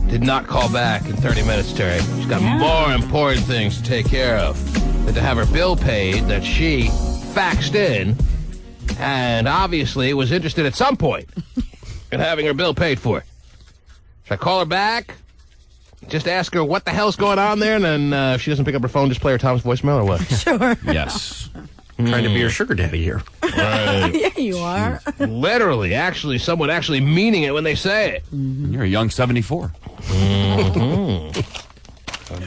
did not call back in 30 minutes, Terry. She's got more important things to take care of than to have her bill paid that she faxed in and obviously was interested at some point in having her bill paid for. Should I call her back? Just ask her what the hell's going on there, and then if she doesn't pick up her phone, just play her Tom's voicemail or what? Sure. Yes. Trying to be your sugar daddy here. Right. Yeah, you are. Literally, actually, someone actually meaning it when they say it. You're a young 74. A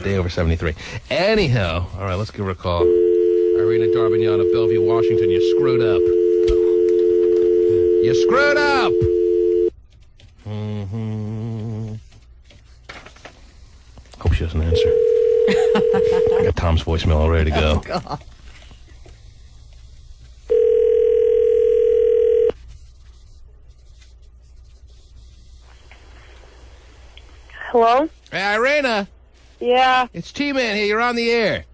day over 73. Anyhow, all right, let's give her a call. Irina Darbignon of Bellevue, Washington, you screwed up. You screwed up! Hope she doesn't answer. I got Tom's voicemail all ready to go. Oh, God. Hello? Hey, Irina. Yeah. It's T-Man here. You're on the air.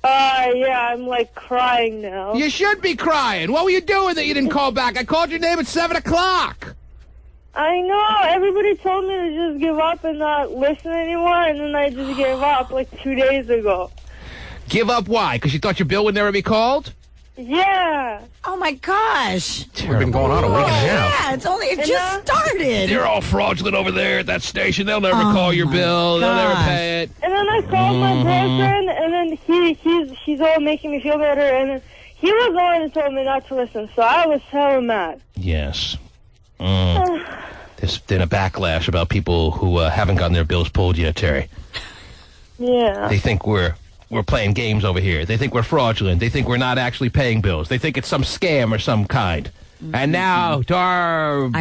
Yeah, I'm like crying now. You should be crying. What were you doing that you didn't call back? I called your name at 7 o'clock. I know. Everybody told me to just give up and not listen anymore, and then I just gave up like 2 days ago. Give up why? Because you thought your bill would never be called? Yeah. Oh, my gosh. We've been going on a week and a half. Yeah, it just started. They're all fraudulent over there at that station. They'll never call your bill. They'll never pay it. And then I called my boyfriend, and then he's all making me feel better, and then he was the one who told me not to listen, so I was so mad. Yes. There's been a backlash about people who haven't gotten their bills pulled yet, Terry. Yeah. They think we're playing games over here. They think we're fraudulent. They think we're not actually paying bills. They think it's some scam or some kind. And now Irina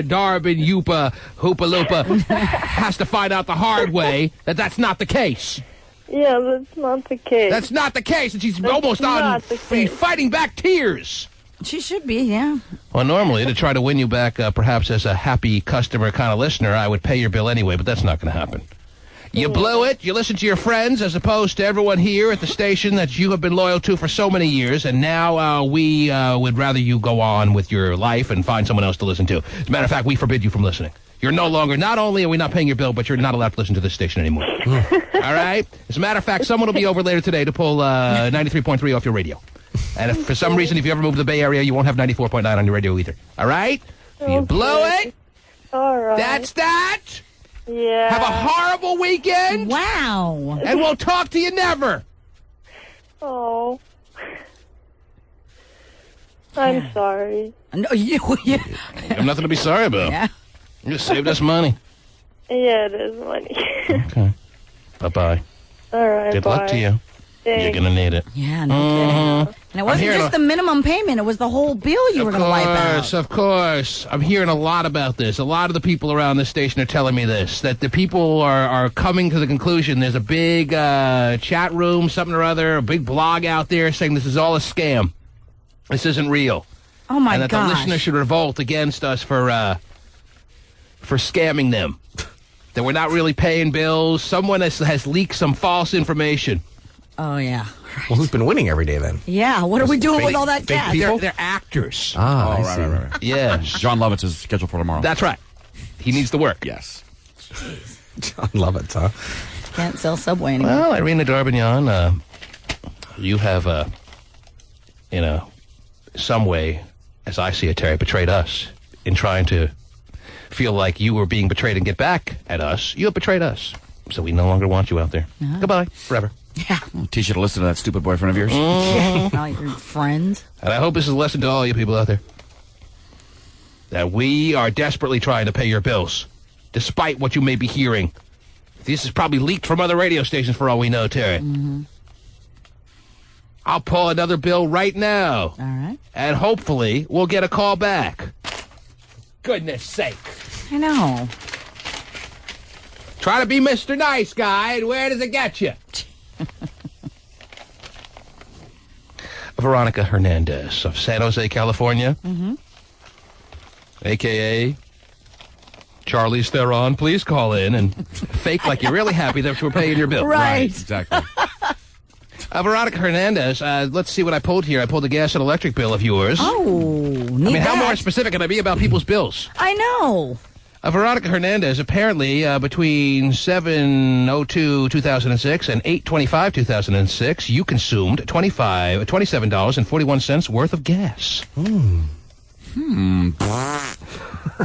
Darbin Yupa Hoopa Loopa has to find out the hard way that that's not the case. Yeah, that's not the case. That's not the case. And she's almost fighting back tears. She should be, yeah. Well, normally, to try to win you back, perhaps as a happy customer kind of listener, I would pay your bill anyway, but that's not going to happen. You blew it. You listened to your friends as opposed to everyone here at the station that you have been loyal to for so many years, and now we would rather you go on with your life and find someone else to listen to. As a matter of fact, we forbid you from listening. You're no longer, not only are we not paying your bill, but you're not allowed to listen to this station anymore. All right? As a matter of fact, someone will be over later today to pull 93.3 off your radio. And if for some reason, if you ever move to the Bay Area, you won't have 94.9 on your radio either. All right? Okay. You blow it. All right. That's that. Yeah. Have a horrible weekend. Wow. And we'll talk to you never. Oh. I'm sorry. No, you have nothing to be sorry about. Yeah. You just saved us money. Yeah, it is money. Okay. Bye-bye. All right, Good luck to you. Thanks. You're going to need it. Yeah, no kidding. And it wasn't just the minimum payment. It was the whole bill you were going to wipe out. Of course. I'm hearing a lot about this. A lot of the people around this station are telling me this, that the people are coming to the conclusion there's a big chat room, something or other, a big blog out there saying this is all a scam. This isn't real. Oh, my gosh. And that the listener should revolt against us for scamming them. That we're not really paying bills. Someone has leaked some false information. Oh, yeah. Right. Well, who's been winning every day then? Yeah, what are we doing with all that cash? They're actors. Ah, I see. Right. Yes. John Lovitz is scheduled for tomorrow. That's right. He needs the work. Yes. John Lovitz, huh? Can't sell Subway anymore. Well, Irina Darbignon, you have, some way, as I see it, Terry, betrayed us in trying to feel like you were being betrayed and get back at us. You have betrayed us. So we no longer want you out there. Uh-huh. Goodbye. Forever. Yeah. I'll teach you to listen to that stupid boyfriend of yours. All your friends. And I hope this is a lesson to all you people out there. That we are desperately trying to pay your bills, despite what you may be hearing. This is probably leaked from other radio stations for all we know, Terry. Mm-hmm. I'll pull another bill right now. All right. And hopefully we'll get a call back. Goodness sake. I know. Try to be Mr. Nice Guy, and where does it get you? Veronica Hernandez of San Jose, California, a.k.a. Charlize Theron. Please call in and fake like you're really happy that we're paying your bill. Right. Exactly. Veronica Hernandez, let's see what I pulled here. I pulled a gas and electric bill of yours. Oh, how more specific can I be about people's bills? I know. Veronica Hernandez, apparently between 7/02/2006 and 8/25/2006, you consumed $27.41 worth of gas.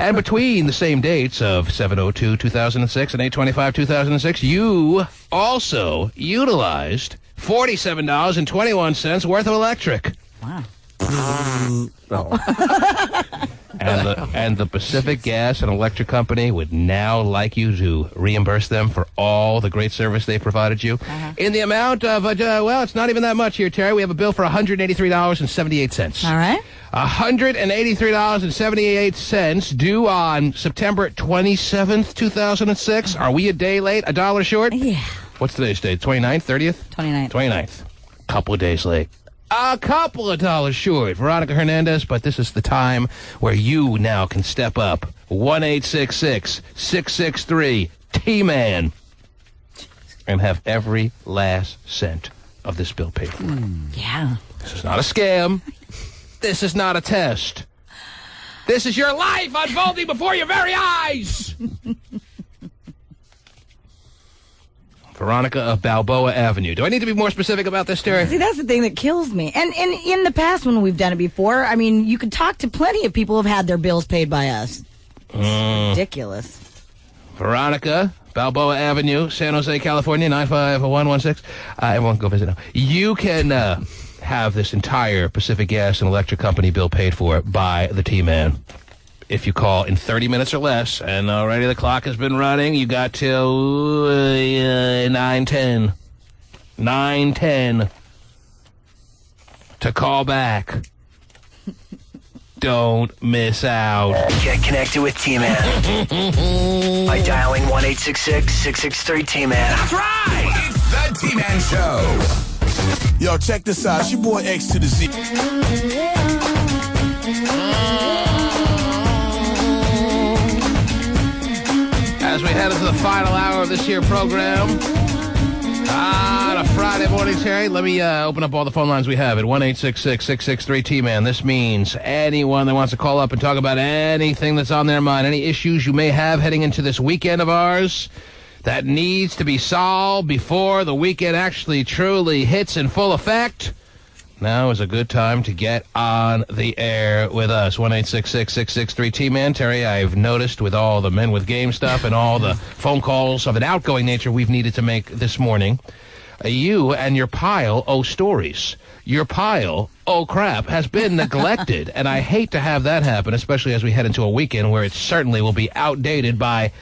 And between the same dates of 7/02/2006 and 8/25/2006, you also utilized $47.21 worth of electric. Wow. And the Pacific Gas and Electric Company would now like you to reimburse them for all the great service they provided you in the amount of, well, it's not even that much here, Terry. We have a bill for $183.78. All right. $183.78 due on September 27th, 2006. Are we a day late? A dollar short? Yeah. What's today's date? 29th, 30th? 29th. 29th. Couple of days late. A couple of dollars short, Veronica Hernandez, but this is the time where you now can step up. 1-866-663-T-MAN and have every last cent of this bill paid for. Yeah. This is not a scam. This is not a test. This is your life unfolding before your very eyes. Veronica of Balboa Avenue. Do I need to be more specific about this, Terry? See, that's the thing that kills me. And in the past, when we've done it before, I mean, you could talk to plenty of people who've had their bills paid by us. It's ridiculous. Veronica, Balboa Avenue, San Jose, California, 95116. Everyone go visit now. You can have this entire Pacific Gas and Electric Company bill paid for by the T-Man. If you call in 30 minutes or less, and already the clock has been running, you got till 9:10. 9:10 to call back. Don't miss out. Get connected with T-Man by dialing 1-866-663-T-Man. That's right! It's the T-Man Show. Yo, check this out. It's your boy X to the Z. As we head into the final hour of this here program, on a Friday morning, Terry, let me open up all the phone lines we have at 1-866-663-T-Man. This means anyone that wants to call up and talk about anything that's on their mind, any issues you may have heading into this weekend of ours that needs to be solved before the weekend actually truly hits in full effect. Now is a good time to get on the air with us. 1-866-663-T-Man. Terry, I've noticed with all the Men with Game stuff and all the phone calls of an outgoing nature we've needed to make this morning, you and your pile owe stories. Your pile, oh crap, has been neglected. And I hate to have that happen, especially as we head into a weekend where it certainly will be outdated by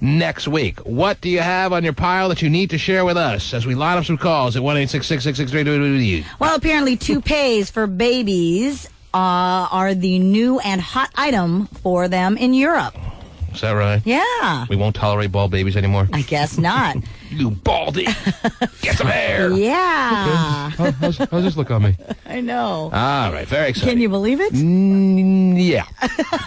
next week. What do you have on your pile that you need to share with us as we line up some calls at 1-866-663-T-Man? Well, apparently toupees for babies are the new and hot item for them in Europe. Is that right? Yeah. We won't tolerate bald babies anymore? I guess not. You baldy. Get some hair. Yeah. Okay. How's this look on me? I know. All right. Very exciting. Can you believe it? Yeah.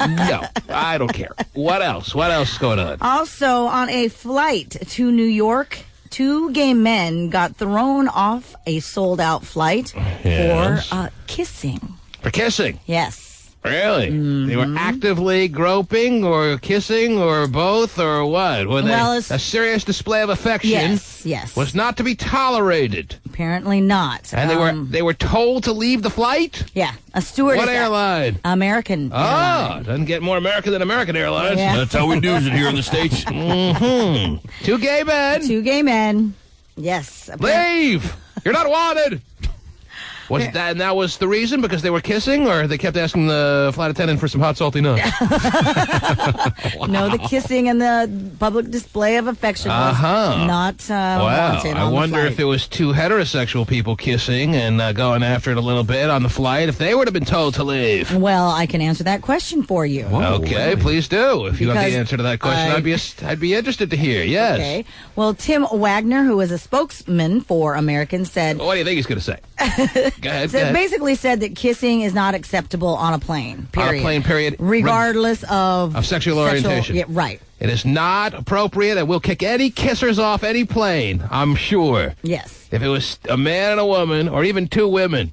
No, I don't care. What else? What else is going on? Also, on a flight to New York, 2 gay men got thrown off a sold-out flight for kissing. For kissing? Yes. Really? They were actively groping or kissing or both or what? Were they a serious display of affection? Yes. Was not to be tolerated. Apparently not. And they were told to leave the flight? Yeah. A stewardess. What airline? American. Ah, doesn't get more American than American Airlines. Yeah. That's how we do it here in the States. 2 gay men. 2 gay men. Yes. Leave! You're not wanted! Was that, and that was the reason, because they were kissing, or they kept asking the flight attendant for some hot salty nuts? No, the kissing and the public display of affection was not wanted on I wonder the if it was two heterosexual people kissing and going after it a little bit on the flight, if they would have been told to leave. Well, I can answer that question for you. Okay, please do. If you want the answer to that question, I'd be interested to hear. Yes. Okay. Well, Tim Wagner, who is a spokesman for Americans, said... What do you think he's going to say? Go ahead. Basically said that kissing is not acceptable on a plane, period. On a plane, period. Regardless of sexual orientation. Yeah, right. It is not appropriate, and we'll kick any kissers off any plane, I'm sure. Yes. If it was a man and a woman, or even two women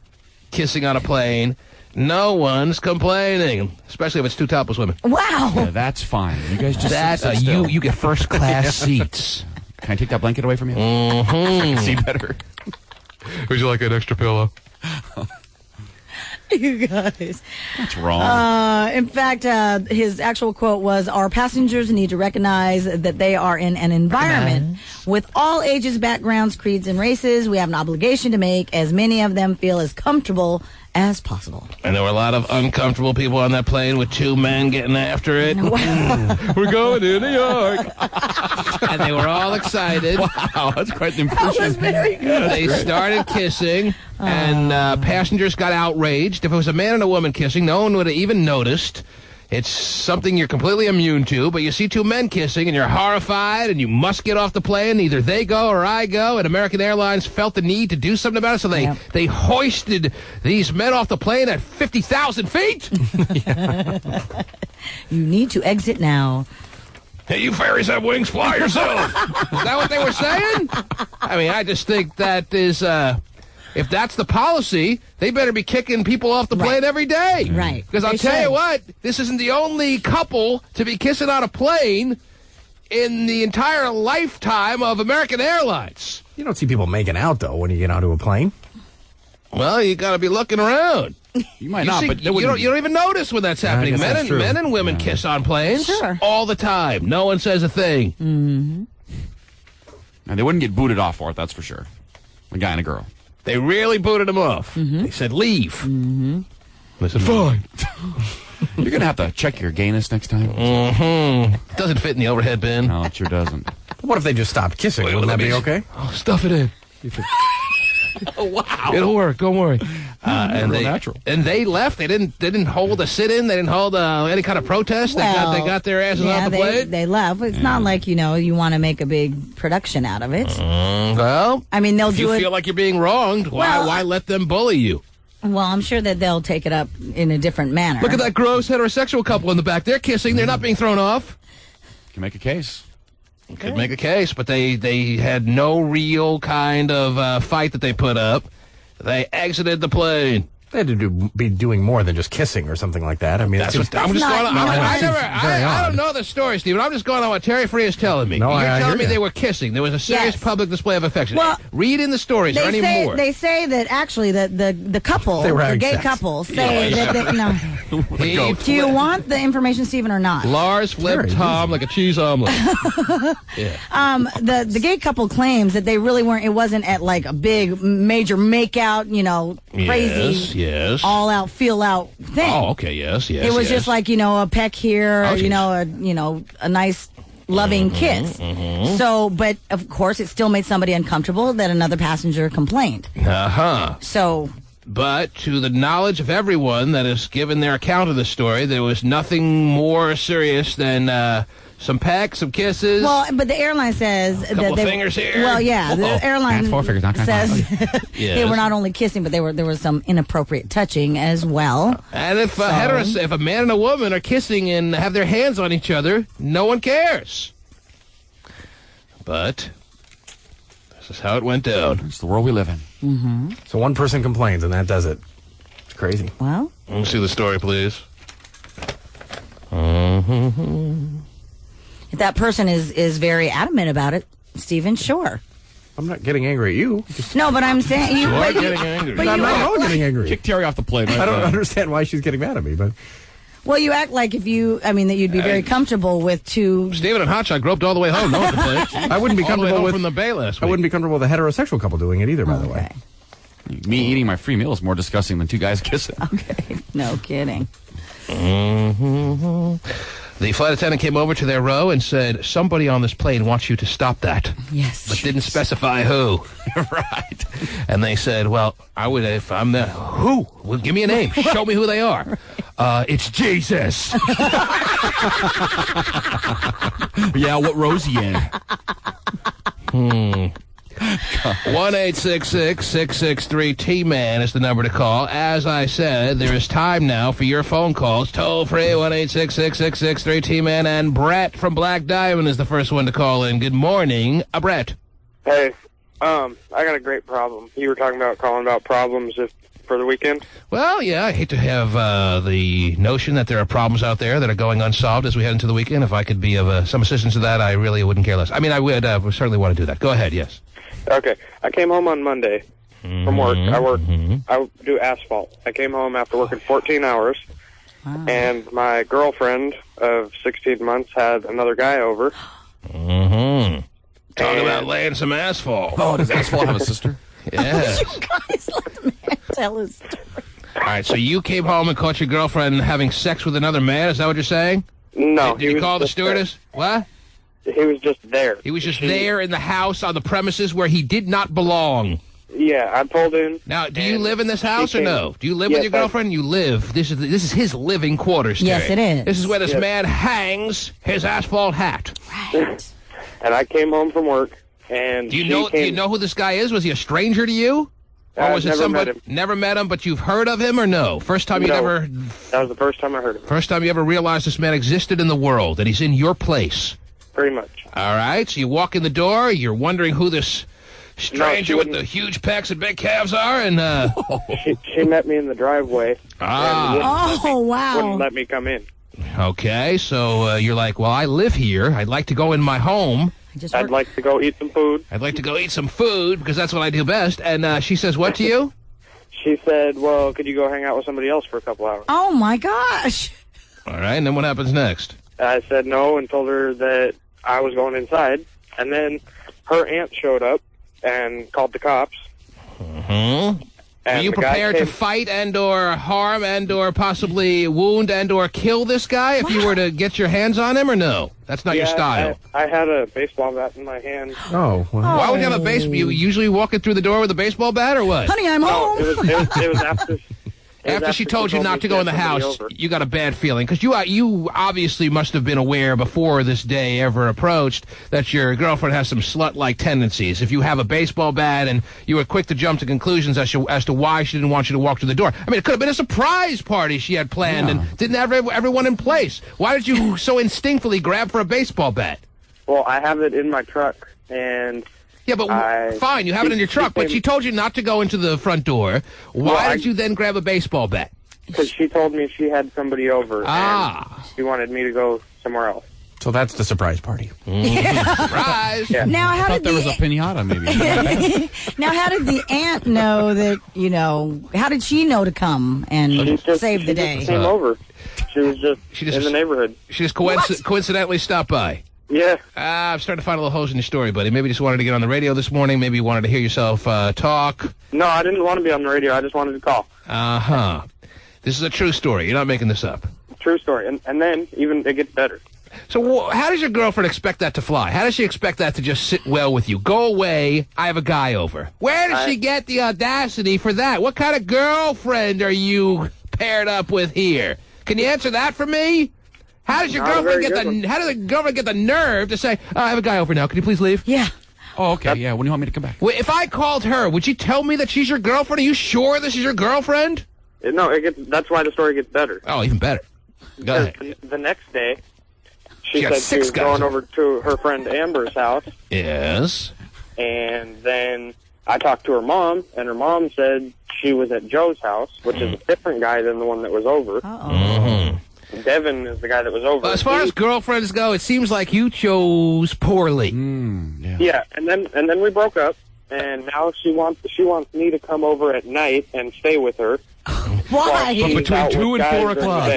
kissing on a plane, no one's complaining, especially if it's two topless women. Wow. Yeah, that's fine. You guys just sit still. You get first class seats. Can I take that blanket away from you? Mm-hmm. So I can see better. Would you like an extra pillow? You guys. That's wrong. In fact, his actual quote was, "Our passengers need to recognize that they are in an environment with all ages, backgrounds, creeds, and races. We have an obligation to make as many of them feel as comfortable as possible." And there were a lot of uncomfortable people on that plane with two men getting after it. We're going to New York. And they were all excited. Wow, that's quite an impression. That was very good. They started kissing, and passengers got outraged. If it was a man and a woman kissing, no one would have even noticed. It's something you're completely immune to, but you see two men kissing, and you're horrified, and you must get off the plane. Either they go or I go, and American Airlines felt the need to do something about it, so they hoisted these men off the plane at 50,000 feet. You need to exit now. Hey, you fairies have wings, fly yourself. Is that what they were saying? I mean, I just think that is... if that's the policy, they better be kicking people off the plane every day. Right. Because I'll tell you what, this isn't the only couple to be kissing on a plane in the entire lifetime of American Airlines. You don't see people making out, though, when you get onto a plane. Well, you got to be looking around. You might not, but you don't even notice when that's happening. Men and women kiss on planes all the time. No one says a thing. Mm-hmm. And they wouldn't get booted off for it, that's for sure. A guy and a girl. They really booted him off. Mm-hmm. They said, leave. Mm-hmm. They said, fine. You're going to have to check your gayness next time. Mm-hmm. Doesn't fit in the overhead bin. No, it sure doesn't. What if they just stopped kissing? Wouldn't that be okay? Oh, stuff it in. Oh, wow. It'll work. Don't worry. And natural. And they left. They didn't hold a sit-in. They didn't hold any kind of protest. Well, they got their asses off the plane. They left. It's not like, you want to make a big production out of it. Well, I mean, they'll if do you it. feel like you're being wronged, why let them bully you? Well, I'm sure that they'll take it up in a different manner. Look at that gross heterosexual couple in the back. They're kissing. They're not being thrown off. Can make a case. Could make a case, but they had no real kind of fight that they put up. They exited the plane. They had to be doing more than just kissing or something like that. I mean, that's what I'm just going on. I don't know the story, Stephen. I'm just going on what Terry Free is telling me. No, You're telling me they were kissing. There was a serious public display of affection. Well, read in the stories. Or any more. They say that actually the couple, the gay couple, say that do you want the information, Stephen, or not? Lars flipped Tom like a cheese omelet. The gay couple claims that they really weren't. It wasn't at like a big major makeout, crazy. Yes. All out, feel out thing. Oh, okay. Yes. It was just like a peck here, a nice loving kiss. Mm-hmm. So, but of course, it still made somebody uncomfortable that another passenger complained. So. But to the knowledge of everyone that has given their account of the story, there was nothing more serious than some pecks, some kisses. Well, but the airline says a couple of fingers here. Well, yeah, the airline four fingers, not says yes. they were not only kissing, but there was some inappropriate touching as well. And if a man and a woman are kissing and have their hands on each other, no one cares. But this is how it went down. It's the world we live in. Mm-hmm. So one person complains, and that does it. It's crazy. Well, let me see the story, please. Mm-hmm. If that person is very adamant about it, Stephen, sure. I'm not getting angry at you. No, but I'm saying you are getting angry. I'm not getting angry. Kick Terry off the plane. I don't understand why she's getting mad at me, but. Well, you act like that you'd be very comfortable with two. Stephen and Hotshot groped all the way home. No one complained. I wouldn't be comfortable with from the Bay last week. I wouldn't be comfortable with a heterosexual couple doing it either. By the way. Me eating my free meal is more disgusting than two guys kissing. Okay, no kidding. Mm-hmm. The flight attendant came over to their row and said, somebody on this plane wants you to stop that. Yes. But didn't specify who. Right. And they said, well, I would, if I'm the, who? Well, give me a name. Show me who they are. It's Jesus. Yeah, what row's he in? 1-866-663-T-MAN is the number to call. As I said, there is time now for your phone calls. Toll free, 1-866-663-T-MAN. And Brett from Black Diamond is the first one to call in. Good morning, Brett. Hey, I got a great problem. You were talking about calling about problems for the weekend? Well, yeah, I hate to have the notion that there are problems out there that are going unsolved as we head into the weekend. If I could be of some assistance to that, I really wouldn't care less. I mean, I would certainly want to do that. Go ahead, yes. Okay. I came home on Monday from work. I do asphalt. I came home after working 14 hours, and my girlfriend of 16 months had another guy over. Talk about laying some asphalt. Oh, does asphalt have a sister? Yes. You guys let the man tell his story. All right, so you came home and caught your girlfriend having sex with another man? Is that what you're saying? No. Did you call the stewardess? What? He was just there. He was just there in the house on the premises where he did not belong. Yeah, I pulled in. Now, do you live in this house or no? Do you live with your girlfriend? You live. This is his living quarters, Terry. Yes, it is. This is where this man hangs his asphalt hat. Right. And I came home from work, and do you know who this guy is? Was he a stranger to you? Or was it somebody? Met him. Never met him, but you've heard of him or no? First time you ever... That was the first time I heard of him. First time you ever realized this man existed in the world, that he's in your place. Pretty much. All right, so you walk in the door, you're wondering who this stranger with the huge pecs and big calves are, and she met me in the driveway. Wouldn't let me come in. Okay, so you're like, well, I live here. I'd like to go in my home. I'd like to go eat some food. I'd like to go eat some food because that's what I do best. And she says what to you? She said, well, could you go hang out with somebody else for a couple hours? Oh my gosh. All right, and then what happens next? I said no and told her that I was going inside, and then her aunt showed up and called the cops. Are you prepared to fight and or harm and or possibly wound and or kill this guy if you were to get your hands on him or no? That's not your style. I had a baseball bat in my hand. Oh. Why would you have a baseball? You usually walking through the door with a baseball bat or what? Honey, I'm home. It was after... After she told you not to go in the house, you got a bad feeling. Because you obviously must have been aware before this day ever approached that your girlfriend has some slut-like tendencies. If you have a baseball bat and you were quick to jump to conclusions as to why she didn't want you to walk through the door. I mean, it could have been a surprise party she had planned and didn't have everyone in place. Why did you so instinctively grab for a baseball bat? Well, I have it in my truck, and... Yeah, but fine, you have it in your truck, but she told you not to go into the front door. Why did you then grab a baseball bat? Because she told me she had somebody over, and she wanted me to go somewhere else. So that's the surprise party. Surprise! Yeah. Now, how did there was a pinata, maybe. Now, how did the aunt know that, how did she know to come and save the day? She came over. She was just in the neighborhood. She just coincidentally stopped by. Yeah. I'm starting to find a little holes in your story, buddy. Maybe you just wanted to get on the radio this morning. Maybe you wanted to hear yourself talk. No, I didn't want to be on the radio. I just wanted to call. This is a true story. You're not making this up. True story. And then even it gets better. So how does your girlfriend expect that to fly? How does she expect that to just sit well with you? Go away. I have a guy over. Where does she get the audacity for that? What kind of girlfriend are you paired up with here? Can you answer that for me? How does your girlfriend get the nerve to say, I have a guy over now. Can you please leave? Yeah. Oh, okay. Yeah. When do you want me to come back? Well, if I called her, would she tell me that she's your girlfriend? Are you sure this is your girlfriend? No, that's why the story gets better. Oh, even better. Go ahead. The next day, she got said she was going over to her friend Amber's house. Yes. And then I talked to her mom, and her mom said she was at Joe's house, which is a different guy than the one that was over. Devin is the guy that was over. Well, as far as girlfriends go, it seems like you chose poorly. Yeah, and then we broke up, and now she wants me to come over at night and stay with her. Why? Between 2 and 4 o'clock.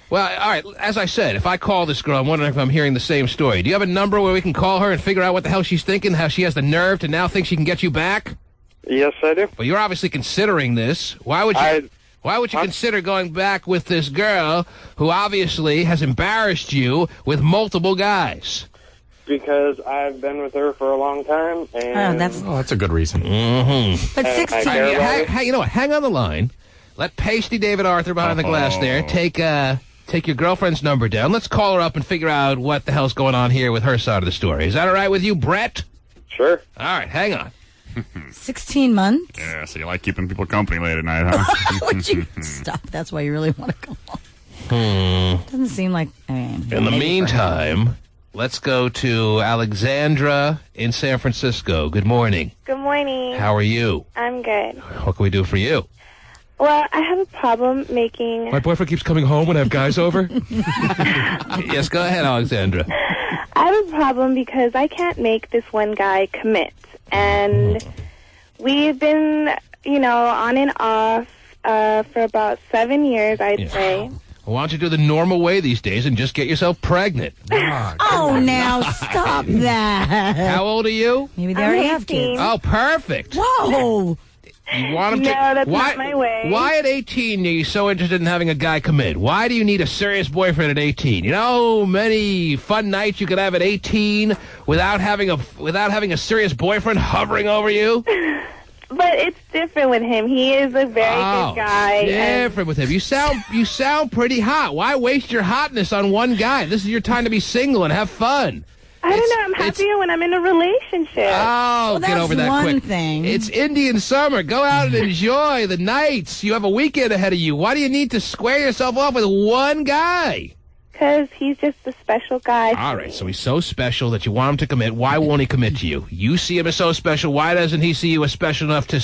Well, all right, as I said, if I call this girl, I'm wondering if I'm hearing the same story. Do you have a number where we can call her and figure out what the hell she's thinking, how she has the nerve to now think she can get you back? Yes, I do. Well, you're obviously considering this. Why would you consider going back with this girl who obviously has embarrassed you with multiple guys? Because I've been with her for a long time, and that's a good reason. Mm-hmm. But 16. You know what? Hang on the line. Let Pasty David Arthur behind the glass there take your girlfriend's number down. Let's call her up and figure out what the hell's going on here with her side of the story. Is that all right with you, Brett? Sure. All right, hang on. 16 months? Yeah, so you like keeping people company late at night, huh? Would you stop? That's why you really want to go home. Doesn't seem like... In the meantime, let's go to Alexandra in San Francisco. Good morning. Good morning. How are you? I'm good. What can we do for you? Well, I have a problem making... My boyfriend keeps coming home when I have guys over. Yes, go ahead, Alexandra. I have a problem because I can't make this one guy commit. And we've been, on and off for about 7 years, I'd say. Well, why don't you do the normal way these days and just get yourself pregnant? Oh, now stop that. How old are you? Maybe they already have kids. Oh, perfect. Whoa. You want him No, to... that's not my way. Why at 18 are you so interested in having a guy commit? Why do you need a serious boyfriend at 18? You know, many fun nights you could have at 18 without having a serious boyfriend hovering over you. But it's different with him. He is a very good guy. Different with him. You sound pretty hot. Why waste your hotness on one guy? This is your time to be single and have fun. I don't know. I'm happier when I'm in a relationship. Oh, get over that quick. Thing. It's Indian summer. Go out and enjoy the nights. You have a weekend ahead of you. Why do you need to square yourself off with one guy? Because he's just a special guy. All right, so he's so special that you want him to commit. Why won't he commit to you? You see him as so special. Why doesn't he see you as special enough to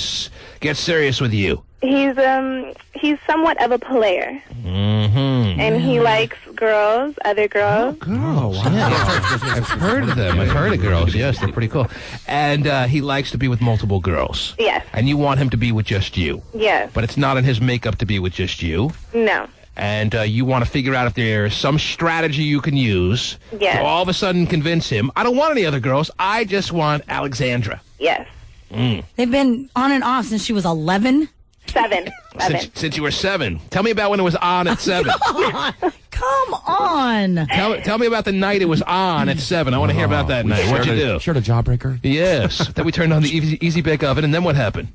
get serious with you? He's somewhat of a player. Mm-hmm. And he likes girls, other girls. Girls. I've heard of them. I've heard of girls. Yes, they're pretty cool. And he likes to be with multiple girls. Yes. And you want him to be with just you. Yes. But it's not in his makeup to be with just you. No. And you want to figure out if there's some strategy you can use Yes. to all of a sudden convince him, I don't want any other girls, I just want Alexandra. Yes. They've been on and off since she was 11? 7. Since you were 7. Tell me about when it was on at 7. Come on. Tell me about the night it was on at 7. I want to hear about that night. What'd you do? Shared a jawbreaker? Yes. Then we turned on the Easy Bake Oven, and then what happened?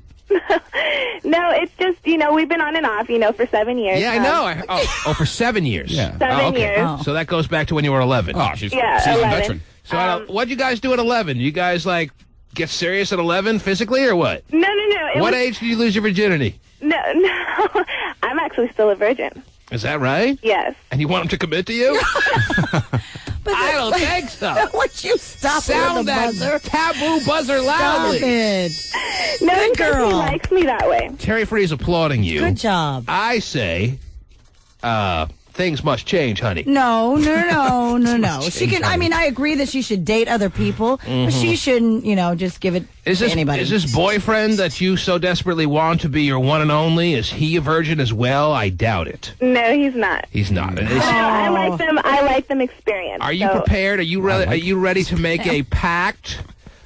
No, it's just, we've been on and off, for 7 years. Yeah, I know. For 7 years. Yeah. 7 years. Oh. So that goes back to when you were 11. Oh, she's Yeah, a 11. veteran. So what'd you guys do at 11? You guys, get serious at 11 physically, or what? No. What age did you lose your virginity? No. I'm actually still a virgin. Is that right? Yes. And you want him to commit to you? I don't think so. Would you stop Sound with the that buzzer? taboo buzzer loudly. Stop it. No, Good because girl. he likes me that way. Terry Free's applauding you. Good job. I say, things must change, honey. No. She can. I mean, I agree that she should date other people, but she shouldn't, just give it to anybody. Is this boyfriend that you so desperately want to be your one and only, is he a virgin as well? I doubt it. No, he's not. He's not. No, I like them experienced. Are you prepared? Are you ready to make a pact?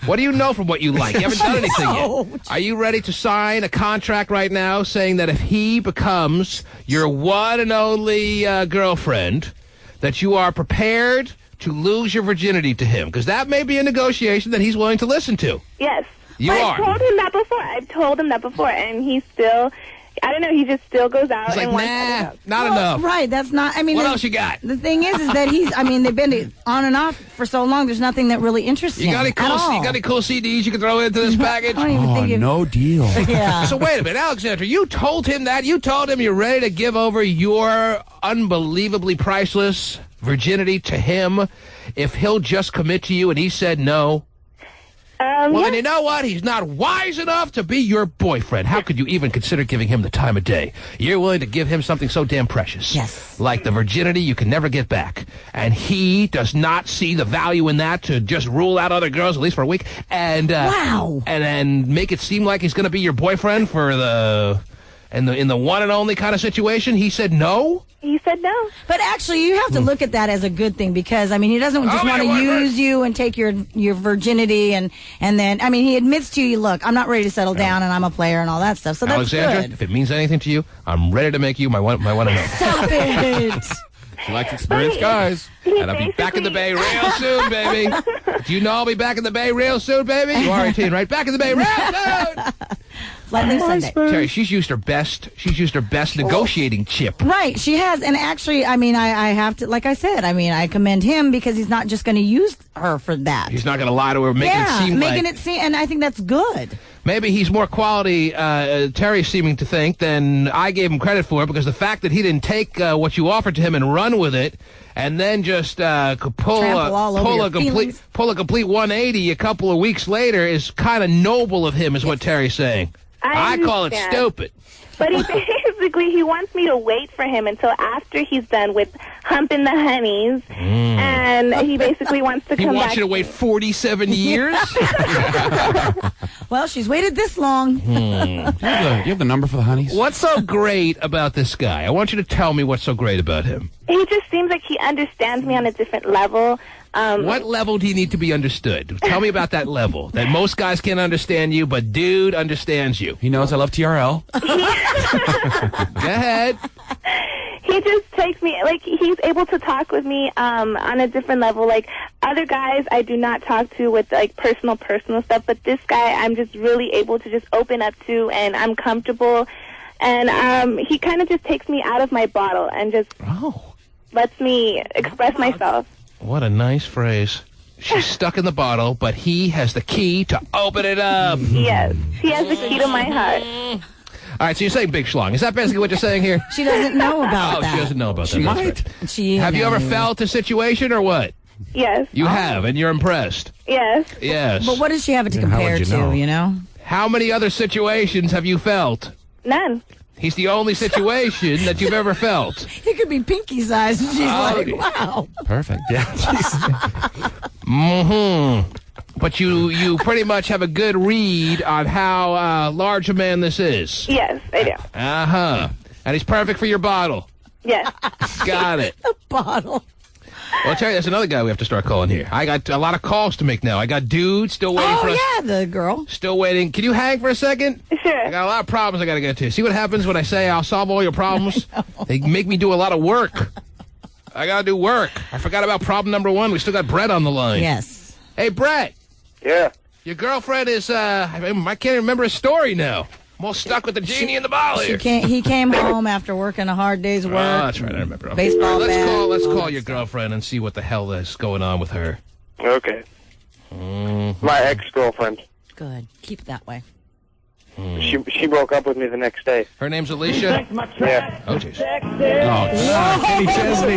What do you know from what you like? You haven't done anything yet. Are you ready to sign a contract right now saying that if he becomes your one and only girlfriend, that you are prepared to lose your virginity to him? Because that may be a negotiation that he's willing to listen to. Yes. You are. I've told him that before, and he's still... I don't know, he just still goes out He's like, and wants to not enough. Right, that's not... I mean, what else you got? The thing is that they've been on and off for so long, there's nothing that really interests him You got any cool CDs you can throw into this package? I don't even think no deal. Yeah. So wait a minute, Alexandra, you told him that? You told him you're ready to give over your unbelievably priceless virginity to him if he'll just commit to you, and he said no? Well, then you know what? He's not wise enough to be your boyfriend. How could you even consider giving him the time of day? You're willing to give him something so damn precious. Yes. Like the virginity you can never get back. And he does not see the value in that to just rule out other girls, at least for a week, and Wow. and then make it seem like he's going to be your boyfriend for the in the one and only kind of situation, he said no? He said no. But actually, you have to look at that as a good thing because, I mean, he doesn't just want to use you and take your virginity and then, I mean, he admits to you, look, I'm not ready to settle down and I'm a player and all that stuff. So that's Alexandra, good. if it means anything to you, I'm ready to make you my one and only. Stop it. She likes experienced guys. And I'll be back in the Bay real soon, baby. Do you know I'll be back in the Bay real soon, baby? You are 18, right? Back in the Bay real soon. Flatly Sunday. Terry, she's used her best negotiating chip. Right, she has. And actually, I mean, I have to, like I said, I mean, I commend him because he's not just going to use her for that. He's not going to lie to her, making it seem and I think that's good. Maybe he's more quality, Terry's seeming to think, than I gave him credit for, because the fact that he didn't take what you offered to him and run with it, and then just pull a complete 180 a couple of weeks later is kind of noble of him, is what Terry's saying. I call it stupid. But he wants me to wait for him until after he's done with humping the honeys, and he basically wants to come back. He wants you to wait 47 years? Well, she's waited this long. Do you have the number for the honeys? What's so great about this guy? I want you to tell me what's so great about him. He just seems like he understands me on a different level. What level do you need to be understood? Tell me about that level. That most guys can't understand you, but dude understands you. He knows I love TRL. Go ahead. He just takes me, like, he's able to talk with me on a different level. Like, other guys I do not talk to with, like, personal stuff, but this guy I'm just really able to just open up to, and I'm comfortable. And he kind of just takes me out of my bottle and just lets me express myself. What a nice phrase. She's stuck in the bottle, but he has the key to open it up. Yes, he has the key to my heart. All right, so you're saying big schlong. Is that basically what you're saying here? She doesn't know about that. She doesn't know about that. She might. Right. Have you ever felt a situation or what? Yes. You have, and you're impressed. Yes. Yes. But what does she have it to compare to, you know? How many other situations have you felt? None. He's the only situation that you've ever felt. He could be pinky sized, and she's like, wow. Perfect. Yeah. But you pretty much have a good read on how large a man this is. Yes, I do. Uh-huh. And he's perfect for your bottle. Yes. Got it. The bottle. Well, I'll tell you, there's another guy we have to start calling here. I got a lot of calls to make now. I got dudes still waiting for us. Oh, yeah, the girl. Still waiting. Can you hang for a second? Sure. I got a lot of problems I got to get to. See what happens when I say I'll solve all your problems? They make me do a lot of work. I got to do work. I forgot about problem number one. We still got Brett on the line. Yes. Hey, Brett. Yeah. Your girlfriend is, I can't remember his story now. I'm all stuck with the genie in the bottle here. He came home after working a hard day's work. Oh, that's right. I remember. Okay. Baseball Let's call your girlfriend and see what the hell is going on with her. Okay. My ex-girlfriend. Good. Keep it that way. She broke up with me the next day. Her name's Alicia? Yeah. Oh, jeez. Oh, Kenny Chesney.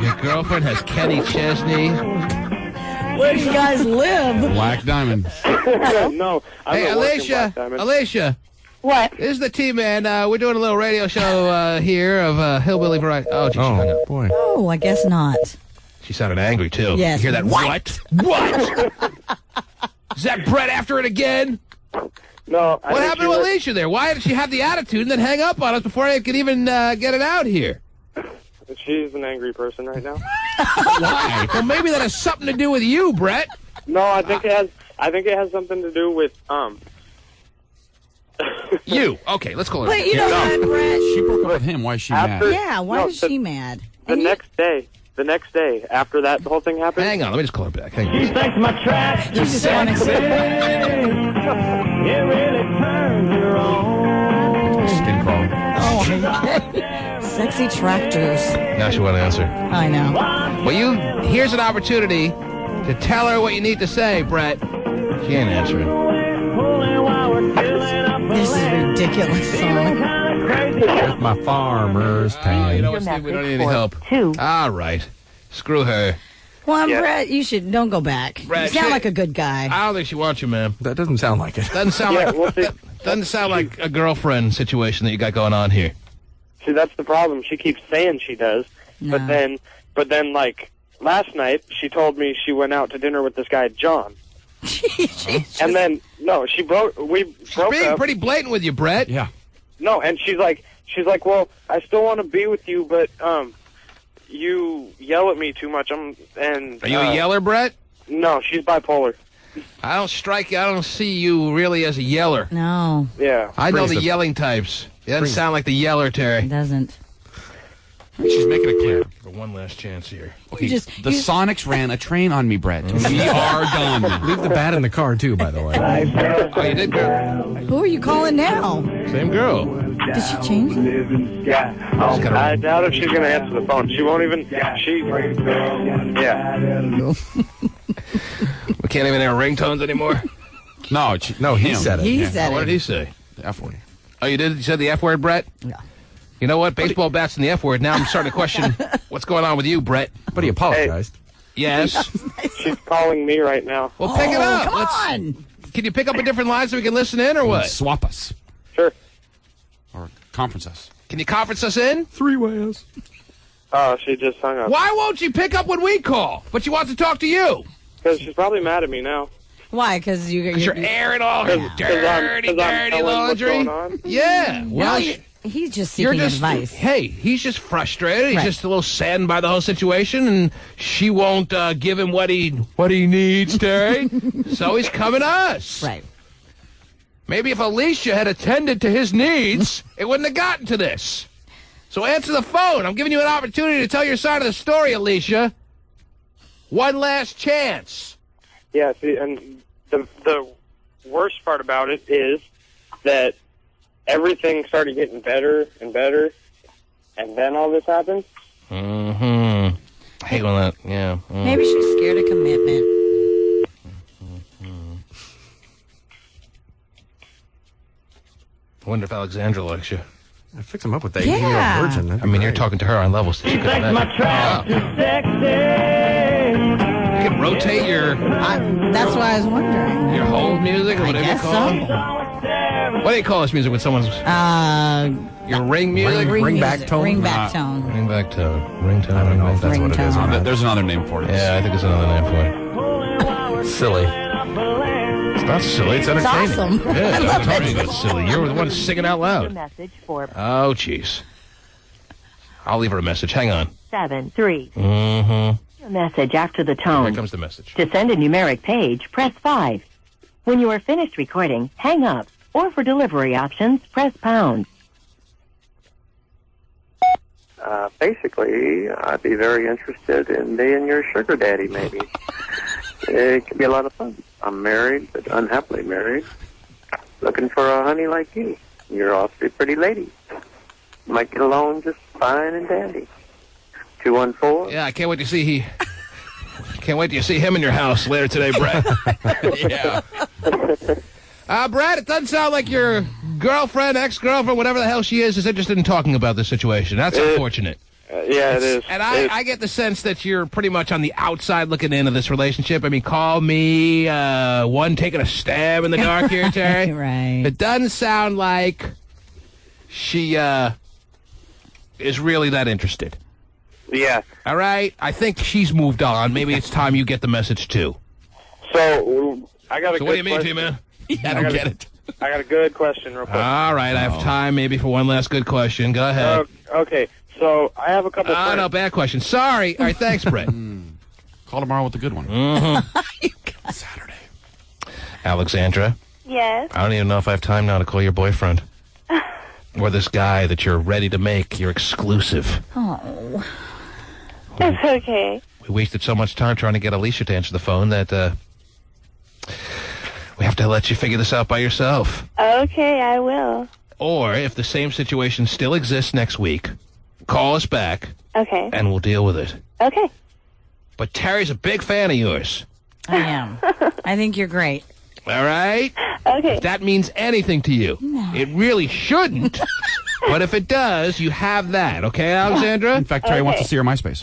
Your girlfriend has Kenny Chesney. Where do you guys live? Black Diamond. No. Hey, Alicia. What? This is the T-Man. We're doing a little radio show here of Hillbilly Variety. Oh, geez, she hung up. Boy. Oh, I guess not. She sounded angry, too. Yes. You hear that? What? Is that Brett after it again? No. What happened to Alicia there? Why did she have the attitude and then hang up on us before I could even get it out here? She's an angry person right now. Why? Well, maybe that has something to do with you, Brett. No, I think it has something to do with You. Okay, let's call her. But you know what, Brett? She broke up with him. Why is she mad? Yeah, why is she mad? The next day after that whole thing happened. Hang on, let me just call her back. Hang on. She thinks my trash You just want to say it really turns her on. Skin crawl. Oh, sexy tractors. Now she won't answer. I know. Well, here's an opportunity to tell her what you need to say, Brett. She ain't answering. This is a ridiculous song. With my farmer's tan. You know what, Steve? We don't need any help. All right. Screw her. Well, Brett, don't go back. Brett, you sound like a good guy. I don't think she wants you, man. That doesn't sound like it. Doesn't sound like a girlfriend situation that you got going on here. See, that's the problem. She keeps saying she does, No. but then, like last night, she told me she went out to dinner with this guy John, and then we broke Being up. pretty blatant with you, Brett. Yeah. No, and she's like, well, I still want to be with you, but you yell at me too much. Are you a yeller, Brett? No, she's bipolar. I don't see you really as a yeller. No. Yeah. I know the yelling types. It doesn't sound like the yeller, Terry. It doesn't. She's making it clear. For one last chance here. Okay, the Sonics ran a train on me, Brett. We are done. Leave the bat in the car, too, by the way. Oh, you did, girl. Who are you calling now? Same girl. Did she change? I doubt if she's going to answer the phone. She won't even. Yeah. We can't even hear ringtones anymore? No, he said it. He said it. What did he say? The F word. Oh, you did? You said the F word, Brett? Yeah. You know what? Baseball bats and the F word. Now I'm starting to question what's going on with you, Brett. But he apologized. Yes. She's calling me right now. Well, pick it up. Come on. Can you pick up a different line so we can listen in, or what? Swap us. Sure. Or conference us. Can you conference us in? 3-ways. Oh, she just hung up. Why won't you pick up when we call? But you want to talk to you? Because she's probably mad at me now. Why? Because you're airing all her dirty laundry. Yeah. Well, he's just seeking advice. Hey, he's just frustrated. He's just a little saddened by the whole situation, and she won't give him what he needs, Terry. So he's coming to us. Right. Maybe if Alicia had attended to his needs, it wouldn't have gotten to this. So answer the phone. I'm giving you an opportunity to tell your side of the story, Alicia. One last chance. Yeah, see, and the worst part about it is that everything started getting better and better, and then all this happened. Mm-hmm. I hate when that, yeah. Maybe she's scared of commitment. I wonder if Alexandra likes you. I fixed him up with that. Yeah. You're a virgin. I mean, you're talking to her on levels that you could imagine. You can rotate your... that's why I was wondering. Your hold music or whatever you call it. What do you call this music when someone's... your ring music? Ring back tone? Ring back tone. Ring back tone. Ringtone. I don't know if that's what it is. There's another name for it. Yeah, I think there's another name for it. Silly. It's not silly. It's entertaining. It's awesome. Yeah, I love I'm telling you it's silly. You're the one singing out loud. Message for Oh, jeez. I'll leave her a message. Hang on. 7-3. Mm-hmm. A message after the tone. Here comes the message. To send a numeric page, press 5. When you are finished recording, hang up. Or for delivery options, press pound. Basically, I'd be very interested in being your sugar daddy, maybe. It could be a lot of fun. I'm married, but unhappily married. Looking for a honey like you. You're awfully pretty lady. Might get along just fine and dandy. 214. Yeah, I can't wait to see Can't wait to see him in your house later today, Brett. Yeah. Brett, it doesn't sound like your girlfriend, ex-girlfriend, whatever the hell she is interested in talking about this situation. That's unfortunate. Yeah, it is. And I get the sense that you're pretty much on the outside looking into this relationship. I mean, call me one taking a stab in the dark here, Terry. Right. It doesn't sound like she is really that interested. Yeah. All right? I think she's moved on. Maybe it's time you get the message, too. So, I got a good what do you mean, question. T-Man? I don't get it. I got a good question real quick. All right, I have time maybe for one last good question. Go ahead. Okay, so I have a couple friends. No, bad question. Sorry. All right, thanks, Brett. Call tomorrow with a good one. Saturday. Alexandra, Yes. I don't even know if I have time now to call your boyfriend. Or this guy that you're ready to make your exclusive. Oh. It's okay. We wasted so much time trying to get Alicia to answer the phone that we have to let you figure this out by yourself. Okay, I will. Or, if the same situation still exists next week, call us back. Okay. And we'll deal with it. Okay. But Terry's a big fan of yours. I am. I think you're great. All right? Okay. If that means anything to you. No. It really shouldn't. But if it does, you have that, okay, Alexandra? In fact, Terry wants to see your MySpace.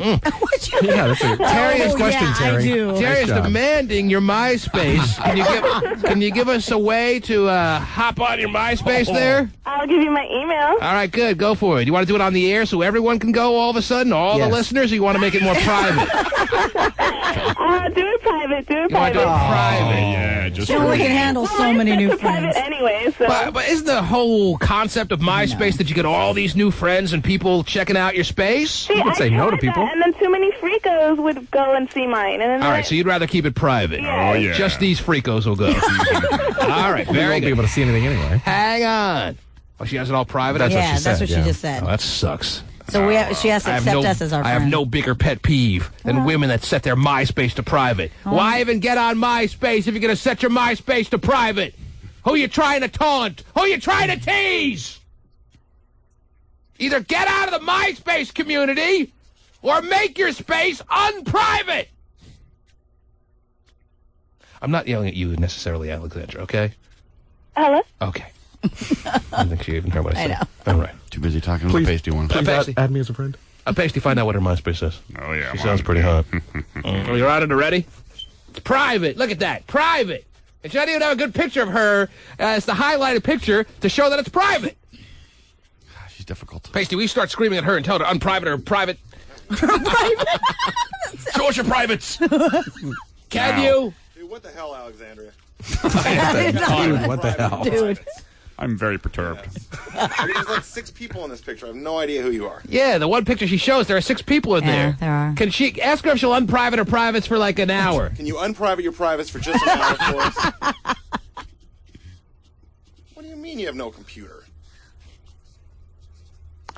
Yeah, that's a serious question, Terry. I do. Terry is Nice job. demanding your MySpace. Can you give us a way to hop on your MySpace there? I'll give you my email. All right, good. Go for it. You want to do it on the air so everyone can go all of a sudden, all the listeners, or you want to make it more private? Do it private. You want to do it private? Yeah, just She only can handle so many new friends. Private anyway, so. But isn't the whole concept of MySpace that you get all these new friends and people checking out your space? See, You can say no to people. And then too many freakos would go and see mine. And then All right, so you'd rather keep it private. Yeah. Oh, yeah. Just these freakos will go. All right, You very won't be good. able to see anything anyway. Hang on. Oh, she has it all private? That's what Yeah, she that's said, what she yeah. just said. Oh, that sucks. So she has to I have accept no- us as our I friend. have no bigger pet peeve than women that set their MySpace to private. Why even get on MySpace if you're going to set your MySpace to private? Who you trying to taunt? Who you trying to tease? Either get out of the MySpace community or make your space unprivate. I'm not yelling at you necessarily, Alexandra, okay? Hello? Okay. I think she even heard what I said. I know. All right. Too busy talking to the pasty one. Please add me as a friend. Pasty, find out what her MySpace says. Oh, yeah. She sounds pretty hot. You're on it already? It's private. Look at that. Private. And she doesn't even have a good picture of her. It's the highlighted picture to show that it's private. She's difficult. Pasty, we start screaming at her and tell her to unprivate her private. Show us your privates. Can you? Dude, what the hell, Alexandria? Dude, what the hell? Dude. I'm very perturbed. There's like 6 people in this picture. I have no idea who you are. Yeah, the one picture she shows, there are 6 people in there. There are. Can she ask her if she'll unprivate her privates for like an hour? Can you unprivate your privates for just an hour for us? What do you mean you have no computer?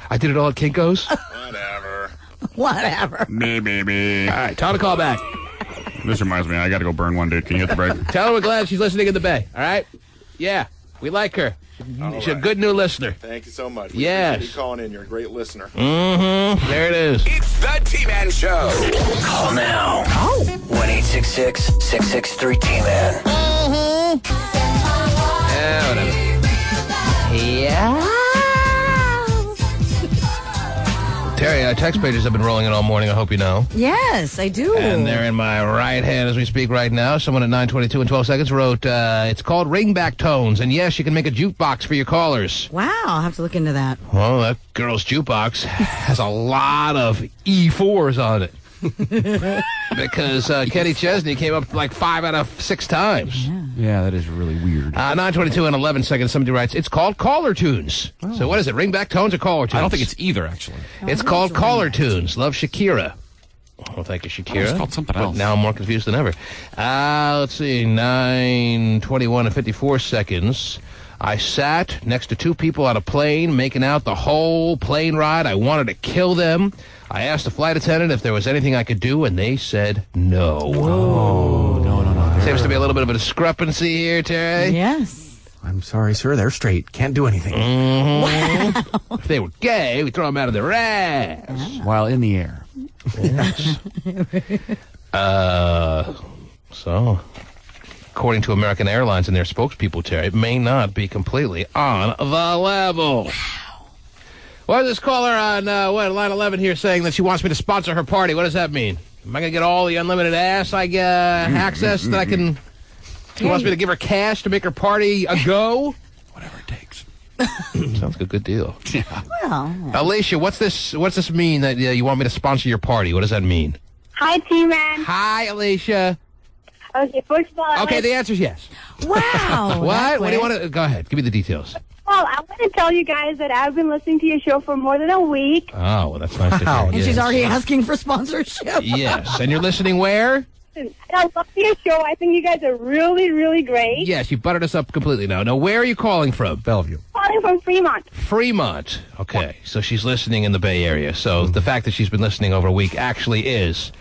I did it all at Kinko's. Whatever. Whatever. Me. All right, tell her to call back. This reminds me, I got to go burn one, dude. Can you hit the break? Tell her we're glad she's listening in the Bay. All right? Yeah, we like her. She's a good new listener. Thank you so much. Yes. Appreciate you calling in. You're a great listener. Mm-hmm. There it is. It's the T-Man Show. Call now. 1-866-663-T-Man. Yeah, whatever. Yeah. Terry, text pages have been rolling in all morning, I hope you know. Yes, I do. And they're in my right hand as we speak right now. Someone at 9:22 and 12 seconds wrote, it's called ringback tones, and yes, you can make a jukebox for your callers. Wow, I'll have to look into that. Well, that girl's jukebox has a lot of E4s on it. Because Kenny Chesney came up like 5 out of 6 times. Yeah, that is really weird. 9:22 and 11 seconds, somebody writes, it's called caller tunes. Oh. So what is it, ringback tones or caller tunes? I don't think it's either, actually. It's called caller tunes. Love Shakira. Well, thank you, Shakira. It's called something else. But now I'm more confused than ever. Let's see, 9:21 and 54 seconds. I sat next to 2 people on a plane, making out the whole plane ride. I wanted to kill them. I asked the flight attendant if there was anything I could do, and they said no. Oh, no. Seems to be a little bit of a discrepancy here, Terry. Yes. I'm sorry, sir. They're straight. Can't do anything. Wow. If they were gay, we'd throw them out of their ass. While in the air. Yes. So, according to American Airlines and their spokespeople, Terry, it may not be completely on the level. Why is this caller on line 11 here saying that she wants me to sponsor her party? What does that mean? Am I going to get all the unlimited ass I get access that I can... She wants me to give her cash to make her party a go? Whatever it takes. Sounds like a good deal. Yeah. Well, Alicia, what's this mean that you want me to sponsor your party? What does that mean? Hi, T-Man. Hi, Alicia. Okay, first of all... Okay, the answer's yes. wow. What? What do you want to... Go ahead. Give me the details. Well, I want to tell you guys that I've been listening to your show for more than a week. Oh, well, that's nice to hear. And Yes. she's already asking for sponsorship. Yes, and you're listening where? And I love your show. I think you guys are really, really great. Yes, you buttered us up completely now. Now, where are you calling from? Bellevue. Calling from Fremont. Fremont. Okay, so she's listening in the Bay Area. So the fact that she's been listening over a week actually is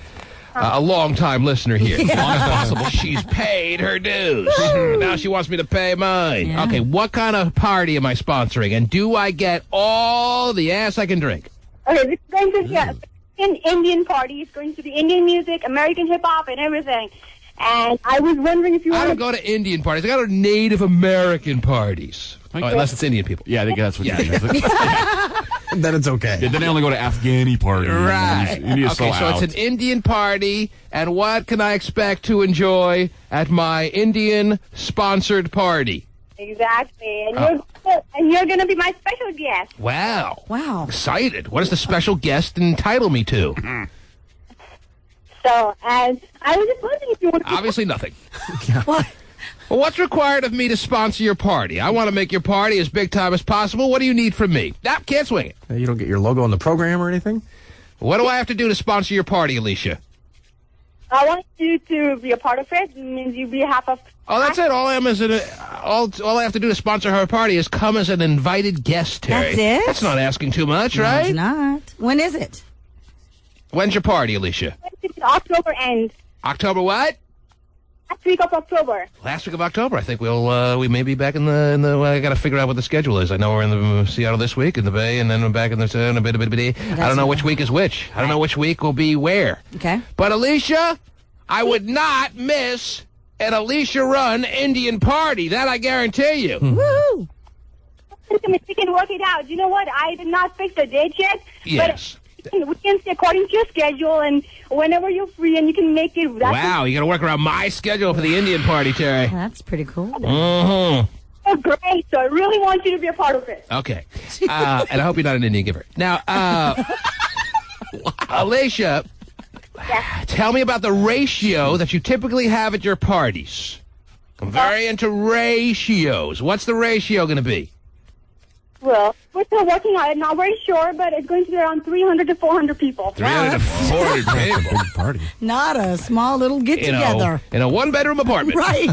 a long-time listener here. As long as possible. She's paid her dues. Now she wants me to pay mine. Yeah. Okay, what kind of party am I sponsoring? And do I get all the ass I can drink? Okay, this is going to be an Indian party. It's going to be Indian music, American hip-hop, and everything. And I was wondering if you I want don't go to Indian parties. I go to Native American parties. unless it's Indian people. Yeah, I think that's what you mean. Then it's okay. Yeah, then they only go to Afghani parties. Right. India's Okay, so out. it's an Indian party, and what can I expect to enjoy at my Indian-sponsored party? Exactly. And you're going to be my special guest. Wow. Wow. Excited. What does the special guest entitle me to? So, as I was just wondering if you want to... Obviously nothing. What? Well, what's required of me to sponsor your party? I want to make your party as big time as possible. What do you need from me? Nah, can't swing it. You don't get your logo on the program or anything? What do I have to do to sponsor your party, Alicia? I want you to be a part of it. It means you be half of... Oh, that's it. All I have to do to sponsor her party is come as an invited guest, Terry. That's it? That's not asking too much, No, right? it's not. When is it? When's your party, Alicia? It's October end. October what? Last week of October. Last week of October. I think we may be back in the well, I got to figure out what the schedule is. I know we're in the Seattle this week, in the Bay, and then we're back in the a bit. I don't know which week is which. I don't know which week will be where. Okay. But Alicia, I would not miss an Alicia Run Indian party. That I guarantee you. Woo! We can work it out. You know what? I did not fix the date yet. Yes. But we can stay according to your schedule, and whenever you're free, and you can make it. Wow, you got to work around my schedule for the Indian party, Terry. That's pretty cool. Mm-hmm. Oh, great. So I really want you to be a part of it. Okay. And I hope you're not an Indian giver. Now, Alicia, tell me about the ratio that you typically have at your parties. I'm very into ratios. What's the ratio going to be? Well, we're still working on it. Not very sure, but it's going to be around 300 to 400 people. 300 to 400 people. Party. Not a small little get-together. In a one-bedroom apartment. Right.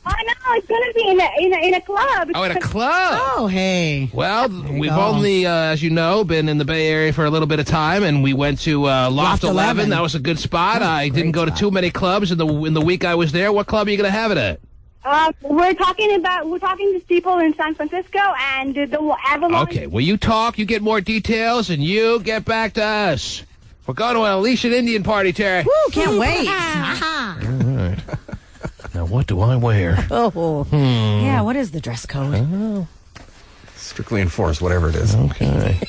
I know. It's going to be in a club. Oh, in a club. Oh, hey. Well, we've only, as you know, been in the Bay Area for a little bit of time, and we went to Loft 11. That was a good spot. I didn't go to too many clubs in the week I was there. What club are you going to have it at? We're talking to people in San Francisco and the Avalon. Okay, well, you talk, you get more details, and you get back to us. We're going to an Alicia Indian party, Terry. Woo, can't wait. All right. Now, what do I wear? Oh, yeah, what is the dress code? Strictly enforced, whatever it is. Okay.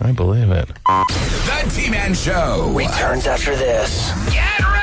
I believe it. The T-Man Show returns after this. Get ready!